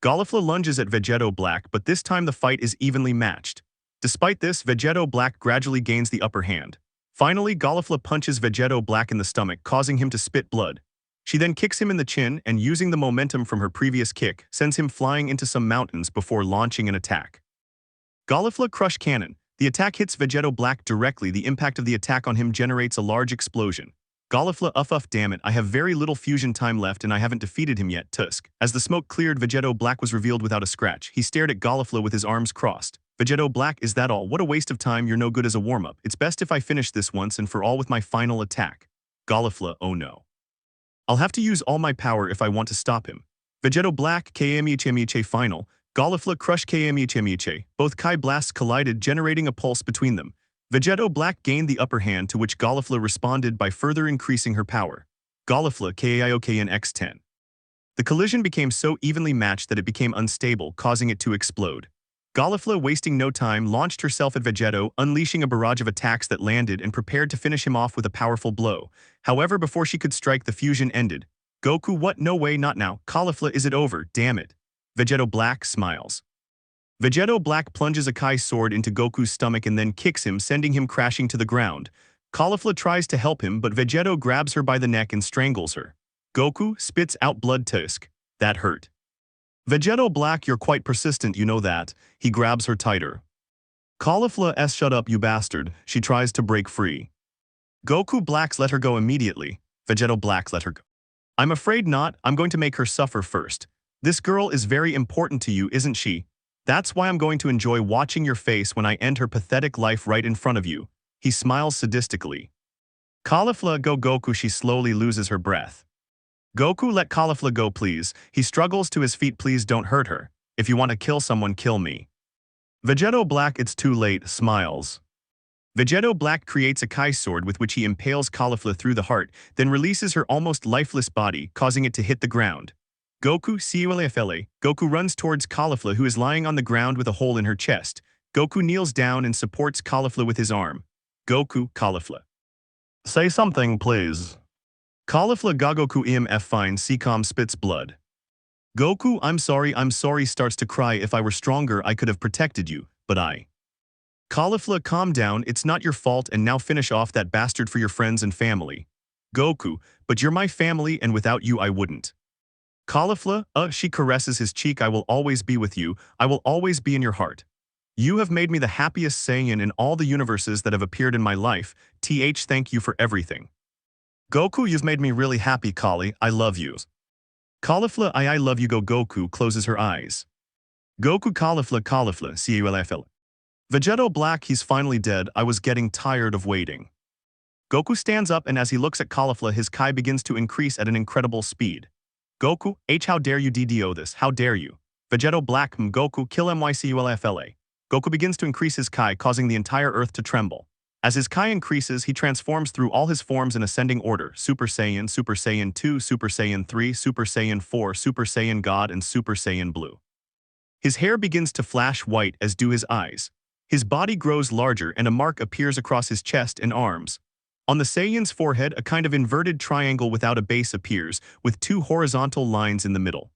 Caulifla lunges at Vegeta Black, but this time the fight is evenly matched. Despite this, Vegeta Black gradually gains the upper hand. Finally, Caulifla punches Vegeta Black in the stomach, causing him to spit blood. She then kicks him in the chin and, using the momentum from her previous kick, sends him flying into some mountains before launching an attack. Caulifla Crush Cannon. The attack hits Vegeta Black directly. The impact of the attack on him generates a large explosion. Caulifla, damn it, I have very little fusion time left and I haven't defeated him yet. Tusk. As the smoke cleared, Vegeta Black was revealed without a scratch. He stared at Caulifla with his arms crossed. Vegeta Black, is that all? What a waste of time, you're no good as a warm-up. It's best if I finish this once and for all with my final attack. Caulifla, oh no. I'll have to use all my power if I want to stop him. Vegeta Black, Kamiche final. Caulifla Crush Kamiche. Both Kai blasts collided, generating a pulse between them. Vegeta Black gained the upper hand, to which Caulifla responded by further increasing her power. Caulifla Kaiokn X10. The collision became so evenly matched that it became unstable, causing it to explode. Caulifla, wasting no time, launched herself at Vegeta, unleashing a barrage of attacks that landed and prepared to finish him off with a powerful blow. However, before she could strike, the fusion ended. Goku, what? No way, not now. Caulifla, is it over? Damn it. Vegeta Black smiles. Vegeta Black plunges a Kai sword into Goku's stomach and then kicks him, sending him crashing to the ground. Caulifla tries to help him, but Vegeta grabs her by the neck and strangles her. Goku spits out blood. Tusk. That hurt. Vegeta Black, you're quite persistent, you know that. He grabs her tighter. Caulifla s, shut up, you bastard. She tries to break free. Goku Blacks let her go immediately. Vegeta Blacks let her go. I'm afraid not. I'm going to make her suffer first. This girl is very important to you, isn't she? That's why I'm going to enjoy watching your face when I end her pathetic life right in front of you. He smiles sadistically. Caulifla, go Goku. She slowly loses her breath. Goku, let Caulifla go, please. He struggles to his feet. Please don't hurt her. If you want to kill someone, kill me. Vegeta Black, it's too late, smiles. Vegeta Black creates a Kai sword with which he impales Caulifla through the heart, then releases her almost lifeless body, causing it to hit the ground. Goku Caulifla. Goku runs towards Caulifla, who is lying on the ground with a hole in her chest. Goku kneels down and supports Caulifla with his arm. Goku, Caulifla. Say something, please. Caulifla Goku EMF fine. Ccom spits blood. Goku, I'm sorry, starts to cry. If I were stronger, I could have protected you, but I. Caulifla, calm down, it's not your fault, and now finish off that bastard for your friends and family. Goku, but you're my family and without you I wouldn't. Caulifla, she caresses his cheek. I will always be with you. I will always be in your heart. You have made me the happiest Saiyan in all the universes that have appeared in my life. Thank you for everything. Goku, you've made me really happy, Kali. I love you. Caulifla, I love you. Goku closes her eyes. Goku, Caulifla, Caulifla. Vegeta Black, he's finally dead. I was getting tired of waiting. Goku stands up, and as he looks at Caulifla, his Kai begins to increase at an incredible speed. Goku, how dare you DDO this, how dare you. Vegeto Black Goku kill myculfla. Goku begins to increase his Kai, causing the entire Earth to tremble. As his Kai increases, he transforms through all his forms in ascending order: Super Saiyan, Super Saiyan 2, Super Saiyan 3, Super Saiyan 4, Super Saiyan God, and Super Saiyan Blue. His hair begins to flash white, as do his eyes. His body grows larger and a mark appears across his chest and arms. On the Saiyan's forehead, a kind of inverted triangle without a base appears, with two horizontal lines in the middle.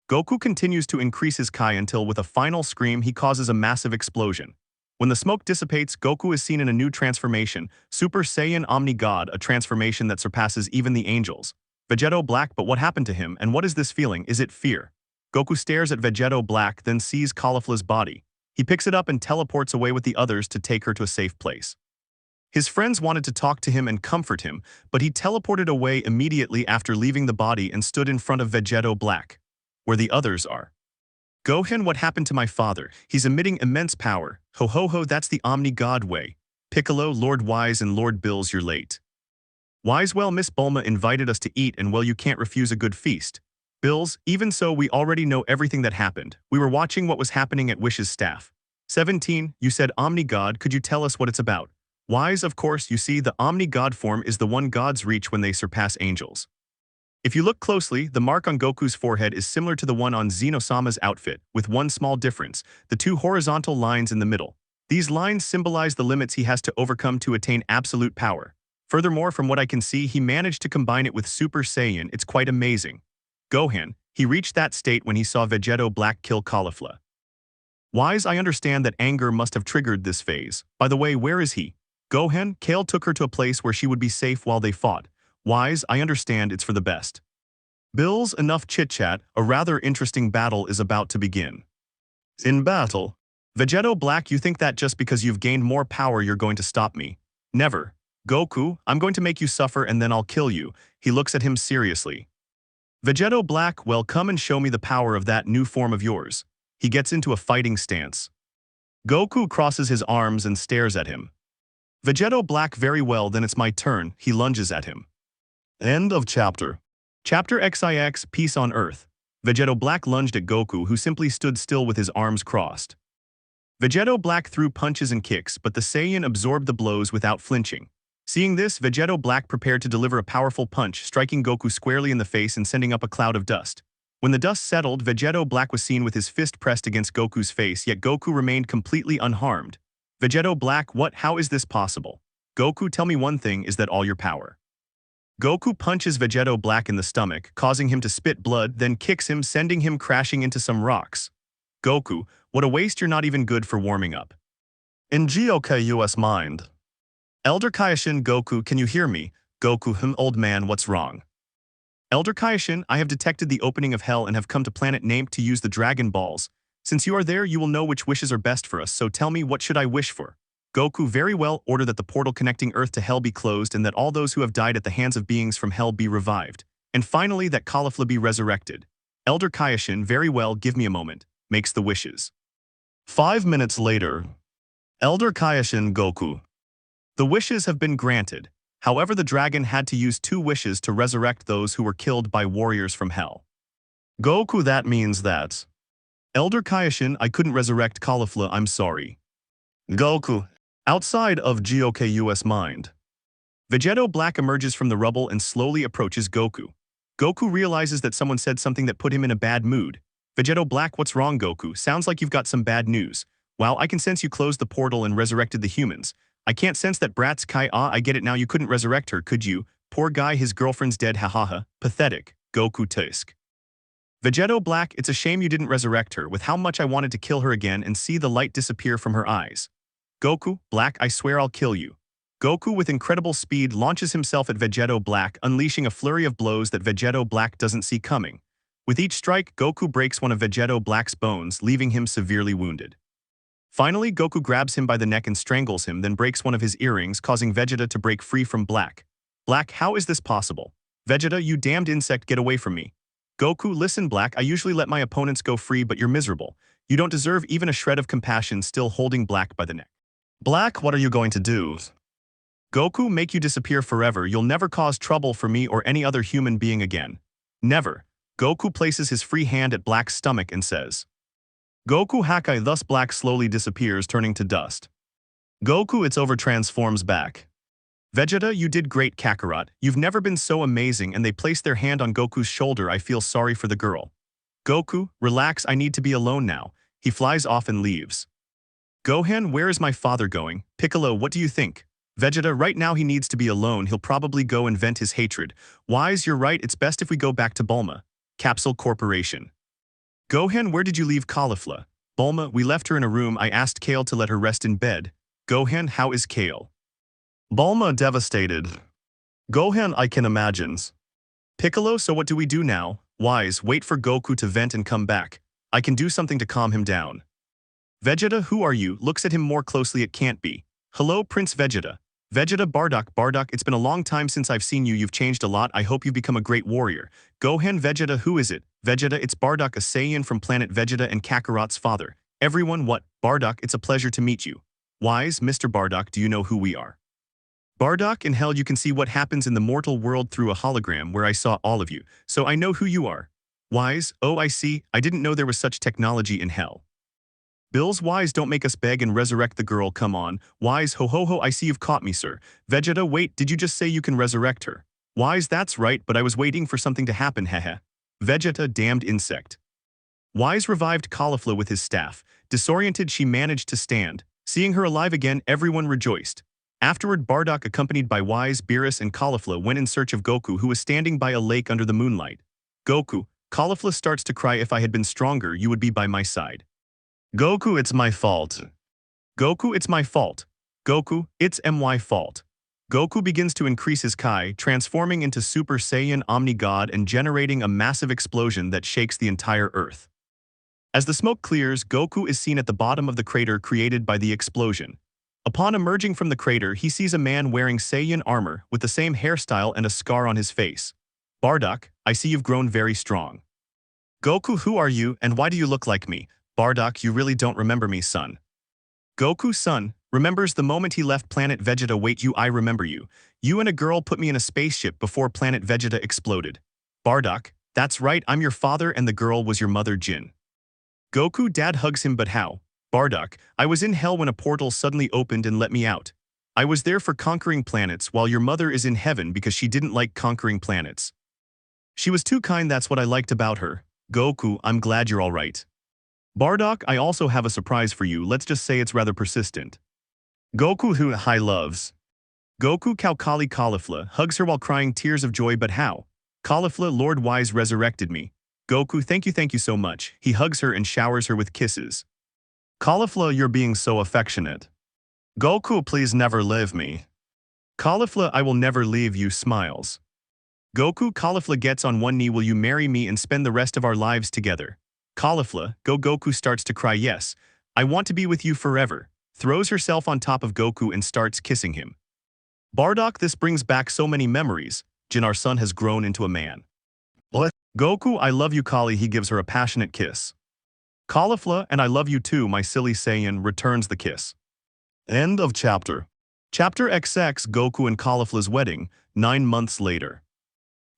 Goku continues to increase his Kai until, with a final scream, he causes a massive explosion. When the smoke dissipates, Goku is seen in a new transformation, Super Saiyan Omni God, a transformation that surpasses even the angels. Vegeto Black, but what happened to him, and what is this feeling? Is it fear? Goku stares at Vegeto Black, then sees Caulifla's body. He picks it up and teleports away with the others to take her to a safe place. His friends wanted to talk to him and comfort him, but he teleported away immediately after leaving the body and stood in front of Vegeto Black, where the others are. Gohan, what happened to my father? He's emitting immense power. Ho ho ho, that's the Omni God way. Piccolo, Lord Wise, and Lord Bills, you're late. Wise, well, Miss Bulma invited us to eat, and well, you can't refuse a good feast. Bills, even so, we already know everything that happened. We were watching what was happening at Wish's staff. 17, you said Omni God, could you tell us what it's about? Wise, of course, you see, the Omni God form is the one gods reach when they surpass angels. If you look closely, the mark on Goku's forehead is similar to the one on Xenosama's outfit, with one small difference: the two horizontal lines in the middle. These lines symbolize the limits he has to overcome to attain absolute power. Furthermore, from what I can see, he managed to combine it with Super Saiyan. It's quite amazing. Gohan, he reached that state when he saw Vegeto Black kill Caulifla. Wise, I understand that anger must have triggered this phase. By the way, where is he? Gohan, Kale took her to a place where she would be safe while they fought. Wise, I understand it's for the best. Bills, enough chit-chat, a rather interesting battle is about to begin. In battle. Vegeto Black, you think that just because you've gained more power you're going to stop me? Never. Goku, I'm going to make you suffer and then I'll kill you. He looks at him seriously. Vegeto Black, well, come and show me the power of that new form of yours. He gets into a fighting stance. Goku crosses his arms and stares at him. Vegeto Black, very well, then it's my turn. He lunges at him. End of chapter. Chapter XIX, Peace on Earth. Vegeto Black lunged at Goku, who simply stood still with his arms crossed. Vegeto Black threw punches and kicks, but the Saiyan absorbed the blows without flinching. Seeing this, Vegeto Black prepared to deliver a powerful punch, striking Goku squarely in the face and sending up a cloud of dust. When the dust settled, Vegeto Black was seen with his fist pressed against Goku's face, yet Goku remained completely unharmed. Vegeto Black, what? How is this possible? Goku, tell me one thing, is that all your power? Goku punches Vegeto Black in the stomach, causing him to spit blood, then kicks him, sending him crashing into some rocks. Goku, what a waste, you're not even good for warming up. In GOKU's mind. Elder Kaioshin, Goku, can you hear me? Goku, old man, what's wrong? Elder Kaioshin, I have detected the opening of hell and have come to planet Namek to use the Dragon Balls. Since you are there, you will know which wishes are best for us, so tell me, what should I wish for? Goku, very well, order that the portal connecting Earth to Hell be closed and that all those who have died at the hands of beings from Hell be revived. And finally, that Caulifla be resurrected. Elder Kaioshin, very well, give me a moment. Makes the wishes. 5 minutes later. Elder Kaioshin, Goku. The wishes have been granted. However, the dragon had to use 2 wishes to resurrect those who were killed by warriors from Hell. Goku, that means that. Elder Kaioshin, I couldn't resurrect Caulifla, I'm sorry. Goku. Outside of GOKU's mind. Vegeto Black emerges from the rubble and slowly approaches Goku. Goku realizes that someone said something that put him in a bad mood. Vegeto Black, what's wrong, Goku? Sounds like you've got some bad news. Wow, I can sense you closed the portal and resurrected the humans. I can't sense that brat's Kai. I get it now, you couldn't resurrect her, could you? Poor guy, his girlfriend's dead, hahaha. Pathetic. Goku tisk. Vegeto Black, it's a shame you didn't resurrect her, with how much I wanted to kill her again and see the light disappear from her eyes. Goku, Black, I swear I'll kill you. Goku, with incredible speed, launches himself at Vegeto Black, unleashing a flurry of blows that Vegeto Black doesn't see coming. With each strike, Goku breaks one of Vegeto Black's bones, leaving him severely wounded. Finally, Goku grabs him by the neck and strangles him, then breaks one of his earrings, causing Vegeta to break free from Black. Black, how is this possible? Vegeta, you damned insect, get away from me. Goku, listen, Black, I usually let my opponents go free, but you're miserable. You don't deserve even a shred of compassion, still holding Black by the neck. Black, what are you going to do? Goku, make you disappear forever. You'll never cause trouble for me or any other human being again. Never. Goku places his free hand at Black's stomach and says, Goku Hakai, thus Black slowly disappears, turning to dust. Goku, it's over, transforms back. Vegeta, you did great, Kakarot. You've never been so amazing, and they place their hand on Goku's shoulder. I feel sorry for the girl. Goku, relax, I need to be alone now. He flies off and leaves. Gohan, where is my father going? Piccolo, what do you think? Vegeta, right now he needs to be alone. He'll probably go and vent his hatred. Wise, you're right, it's best if we go back to Bulma. Capsule Corporation. Gohan, where did you leave Caulifla? Bulma, we left her in a room. I asked Kale to let her rest in bed. Gohan, how is Kale? Bulma, devastated. Gohan, I can imagine. Piccolo, so what do we do now? Wise, wait for Goku to vent and come back. I can do something to calm him down. Vegeta, who are you? Looks at him more closely. It can't be. Hello, Prince Vegeta. Vegeta, Bardock, it's been a long time since I've seen you. You've changed a lot. I hope you've become a great warrior. Gohan, Vegeta, who is it? Vegeta, it's Bardock, a Saiyan from planet Vegeta and Kakarot's father. Everyone, what? Bardock, it's a pleasure to meet you. Wise, Mr. Bardock, do you know who we are? Bardock, in hell you can see what happens in the mortal world through a hologram where I saw all of you, so I know who you are. Wise, oh I see, I didn't know there was such technology in hell. Bills, Wise, don't make us beg and resurrect the girl, come on. Wise, ho ho ho, I see you've caught me, sir. Vegeta, wait, did you just say you can resurrect her? Wise, that's right, but I was waiting for something to happen, hehe. Vegeta, damned insect. Wise revived Caulifla with his staff. Disoriented, she managed to stand. Seeing her alive again, everyone rejoiced. Afterward, Bardock, accompanied by Wise, Beerus, and Caulifla, went in search of Goku, who was standing by a lake under the moonlight. Goku, Caulifla starts to cry. If I had been stronger, you would be by my side. Goku, it's my fault. Goku, it's my fault. Goku, it's my fault. Goku begins to increase his Kai, transforming into Super Saiyan Omni-God and generating a massive explosion that shakes the entire Earth. As the smoke clears, Goku is seen at the bottom of the crater created by the explosion. Upon emerging from the crater, he sees a man wearing Saiyan armor with the same hairstyle and a scar on his face. Bardock, I see you've grown very strong. Goku, who are you and why do you look like me? Bardock, you really don't remember me, son. Goku, son, remembers the moment he left planet Vegeta. Wait, I remember you. You and a girl put me in a spaceship before planet Vegeta exploded. Bardock, that's right, I'm your father and the girl was your mother, Jin. Goku, dad hugs him, but how? Bardock, I was in hell when a portal suddenly opened and let me out. I was there for conquering planets while your mother is in heaven because she didn't like conquering planets. She was too kind, that's what I liked about her. Goku, I'm glad you're alright. Bardock, I also have a surprise for you. Let's just say it's rather persistent. Goku, who high loves. Goku, Caulifla, hugs her while crying tears of joy, but how? Caulifla, Lord Wise resurrected me. Goku, thank you so much. He hugs her and showers her with kisses. Caulifla, you're being so affectionate. Goku, please never leave me. Caulifla, I will never leave you, smiles. Goku, Caulifla gets on one knee. Will you marry me and spend the rest of our lives together? Caulifla, Goku starts to cry. Yes, I want to be with you forever. Throws herself on top of Goku and starts kissing him. Bardock, this brings back so many memories. Jin, our son has grown into a man. What? Goku, I love you, Kali. He gives her a passionate kiss. Caulifla, and I love you too, my silly Saiyan, returns the kiss. End of chapter. Chapter XX, Goku and Caulifla's wedding, 9 months later.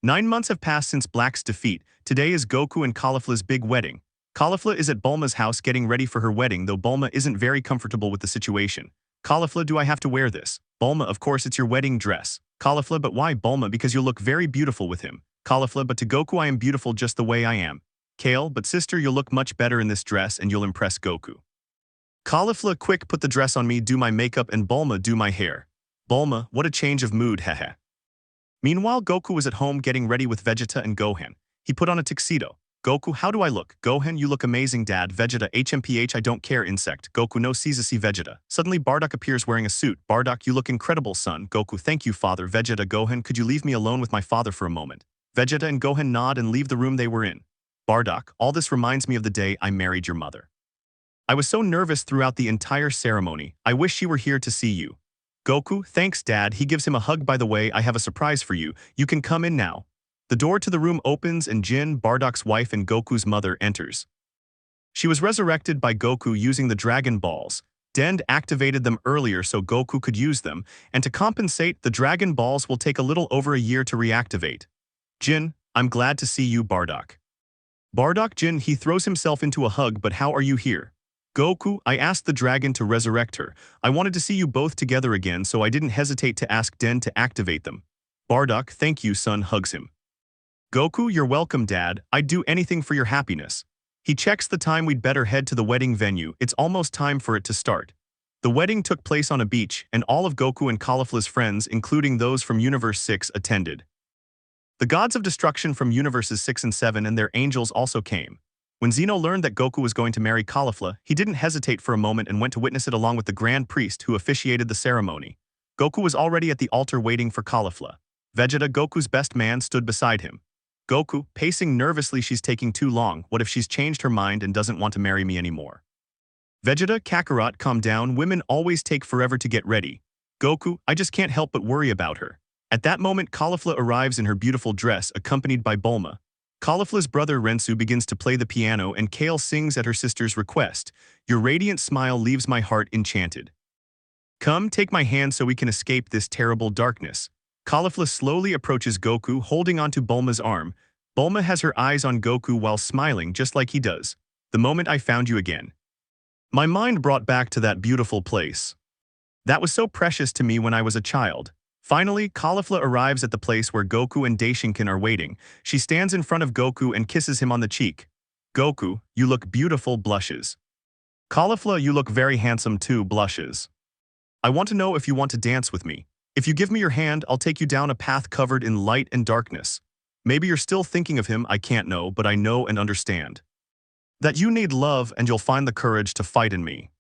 9 months have passed since Black's defeat. Today is Goku and Caulifla's big wedding. Caulifla is at Bulma's house getting ready for her wedding, though Bulma isn't very comfortable with the situation. Caulifla, do I have to wear this? Bulma, of course it's your wedding dress. Caulifla, but why? Bulma, because you'll look very beautiful with him. Caulifla, but to Goku I am beautiful just the way I am. Kale, but sister, you'll look much better in this dress and you'll impress Goku. Caulifla, quick, put the dress on me, do my makeup, and Bulma, do my hair. Bulma, what a change of mood, haha. Meanwhile, Goku was at home getting ready with Vegeta and Gohan. He put on a tuxedo. Goku, how do I look? Gohan, you look amazing, dad. Vegeta, HMPH, I don't care, insect. Goku, no see Vegeta. Suddenly, Bardock appears wearing a suit. Bardock, you look incredible, son. Goku, thank you, father. Vegeta, Gohan, could you leave me alone with my father for a moment? Vegeta and Gohan nod and leave the room they were in. Bardock, all this reminds me of the day I married your mother. I was so nervous throughout the entire ceremony. I wish she were here to see you. Goku, thanks, dad. He gives him a hug. By the way, I have a surprise for you. You can come in now. The door to the room opens and Jin, Bardock's wife and Goku's mother, enters. She was resurrected by Goku using the Dragon Balls. Dend activated them earlier so Goku could use them, and to compensate, the Dragon Balls will take a little over a year to reactivate. Jin, I'm glad to see you, Bardock. Bardock Jin, he throws himself into a hug, but how are you here? Goku, I asked the dragon to resurrect her. I wanted to see you both together again, so I didn't hesitate to ask Den to activate them. Bardock, thank you, son, hugs him. Goku, you're welcome, Dad. I'd do anything for your happiness. He checks the time, we'd better head to the wedding venue. It's almost time for it to start. The wedding took place on a beach, and all of Goku and Caulifla's friends, including those from Universe 6, attended. The gods of destruction from Universes 6 and 7 and their angels also came. When Zeno learned that Goku was going to marry Caulifla, he didn't hesitate for a moment and went to witness it along with the Grand Priest who officiated the ceremony. Goku was already at the altar waiting for Caulifla. Vegeta, Goku's best man, stood beside him. Goku, pacing nervously, she's taking too long. What if she's changed her mind and doesn't want to marry me anymore? Vegeta, Kakarot, calm down. Women always take forever to get ready. Goku, I just can't help but worry about her. At that moment, Caulifla arrives in her beautiful dress, accompanied by Bulma. Caulifla's brother Rensu begins to play the piano and Kale sings at her sister's request. Your radiant smile leaves my heart enchanted. Come, take my hand so we can escape this terrible darkness. Caulifla slowly approaches Goku, holding onto Bulma's arm. Bulma has her eyes on Goku while smiling just like he does. The moment I found you again. My mind brought back to that beautiful place. That was so precious to me when I was a child. Finally, Caulifla arrives at the place where Goku and Daishinkan are waiting. She stands in front of Goku and kisses him on the cheek. Goku, you look beautiful, blushes. Caulifla, you look very handsome too, blushes. I want to know if you want to dance with me. If you give me your hand, I'll take you down a path covered in light and darkness. Maybe you're still thinking of him, I can't know, but I know and understand. That you need love and you'll find the courage to fight in me.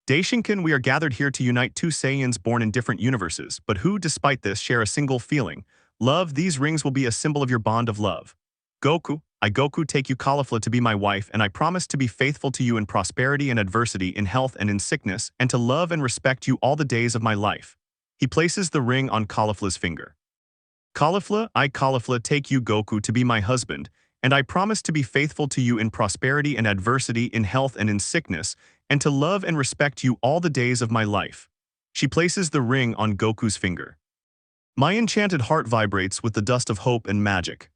Daishinkan, we are gathered here to unite two Saiyans born in different universes, but who, despite this, share a single feeling. Love, these rings will be a symbol of your bond of love. Goku, I Goku take you Caulifla to be my wife, and I promise to be faithful to you in prosperity and adversity, in health and in sickness, and to love and respect you all the days of my life. He places the ring on Caulifla's finger. Caulifla, I Caulifla take you Goku to be my husband, and I promise to be faithful to you in prosperity and adversity, in health and in sickness, and to love and respect you all the days of my life. She places the ring on Goku's finger. My enchanted heart vibrates with the dust of hope and magic.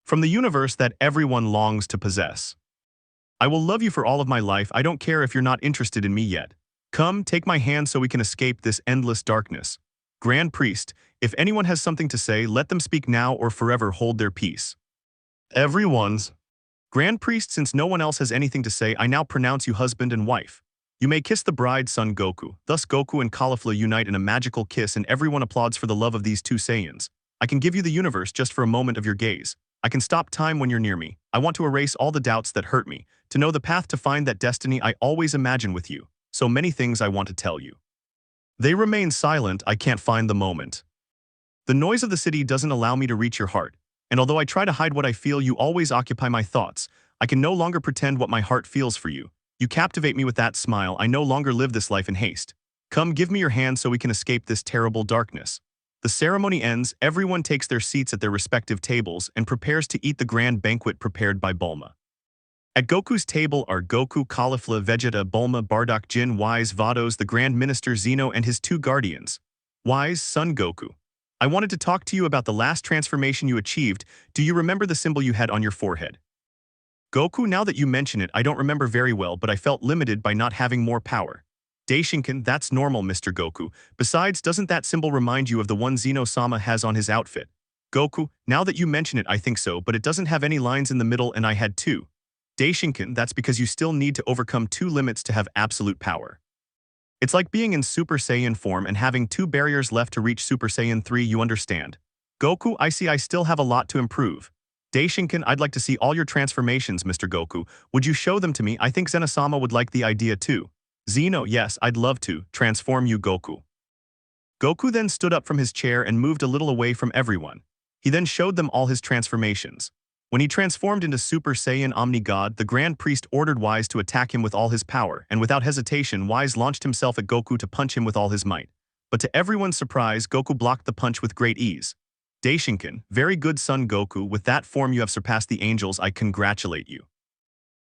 From the universe that everyone longs to possess. I will love you for all of my life. I don't care if you're not interested in me yet. Come, take my hand so we can escape this endless darkness. Grand Priest, if anyone has something to say, let them speak now or forever hold their peace. Everyone's. Grand Priest, since no one else has anything to say, I now pronounce you husband and wife. You may kiss the bride's son Goku. Thus Goku and Caulifla unite in a magical kiss and everyone applauds for the love of these two Saiyans. I can give you the universe just for a moment of your gaze. I can stop time when you're near me. I want to erase all the doubts that hurt me, to know the path to find that destiny I always imagine with you. So many things I want to tell you. They remain silent, I can't find the moment. The noise of the city doesn't allow me to reach your heart. And although I try to hide what I feel, you always occupy my thoughts. I can no longer pretend what my heart feels for you. You captivate me with that smile. I no longer live this life in haste. Come, give me your hand so we can escape this terrible darkness. The ceremony ends, everyone takes their seats at their respective tables and prepares to eat the grand banquet prepared by Bulma. At Goku's table are Goku, Caulifla, Vegeta, Bulma, Bardock Jin, Wise, Vados, the Grand Minister Zeno, and his two guardians. Wise, son Goku. I wanted to talk to you about the last transformation you achieved. Do you remember the symbol you had on your forehead? Goku, now that you mention it, I don't remember very well, but I felt limited by not having more power. Daishinkan, that's normal, Mr. Goku. Besides, doesn't that symbol remind you of the one Zeno-sama has on his outfit? Goku, now that you mention it, I think so, but it doesn't have any lines in the middle and I had two. Daishinkan, that's because you still need to overcome two limits to have absolute power. It's like being in Super Saiyan form and having two barriers left to reach Super Saiyan 3, you understand. Goku, I see I still have a lot to improve. Daishinkan, I'd like to see all your transformations, Mr. Goku. Would you show them to me? I think Zeno-sama would like the idea too. Zeno, yes, I'd love to transform you, Goku. Goku then stood up from his chair and moved a little away from everyone. He then showed them all his transformations. When he transformed into Super Saiyan Omni-God, the Grand Priest ordered Wise to attack him with all his power, and without hesitation, Wise launched himself at Goku to punch him with all his might. But to everyone's surprise, Goku blocked the punch with great ease. Daishinkan, very good son Goku, with that form you have surpassed the angels, I congratulate you.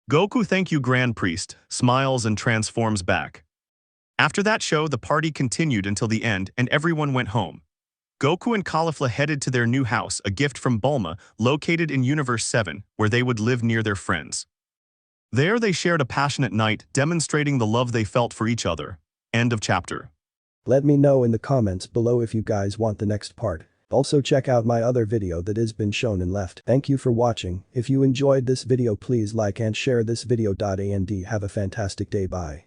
Goku, thank you, Grand Priest, smiles and transforms back. After that show, the party continued until the end and everyone went home. Goku and Caulifla headed to their new house, a gift from Bulma, located in Universe 7, where they would live near their friends. There they shared a passionate night, demonstrating the love they felt for each other. End of chapter. Let me know in the comments below if you guys want the next part. Also check out my other video that has been shown in left. Thank you for watching. If you enjoyed this video please like and share this video. And have a fantastic day. Bye.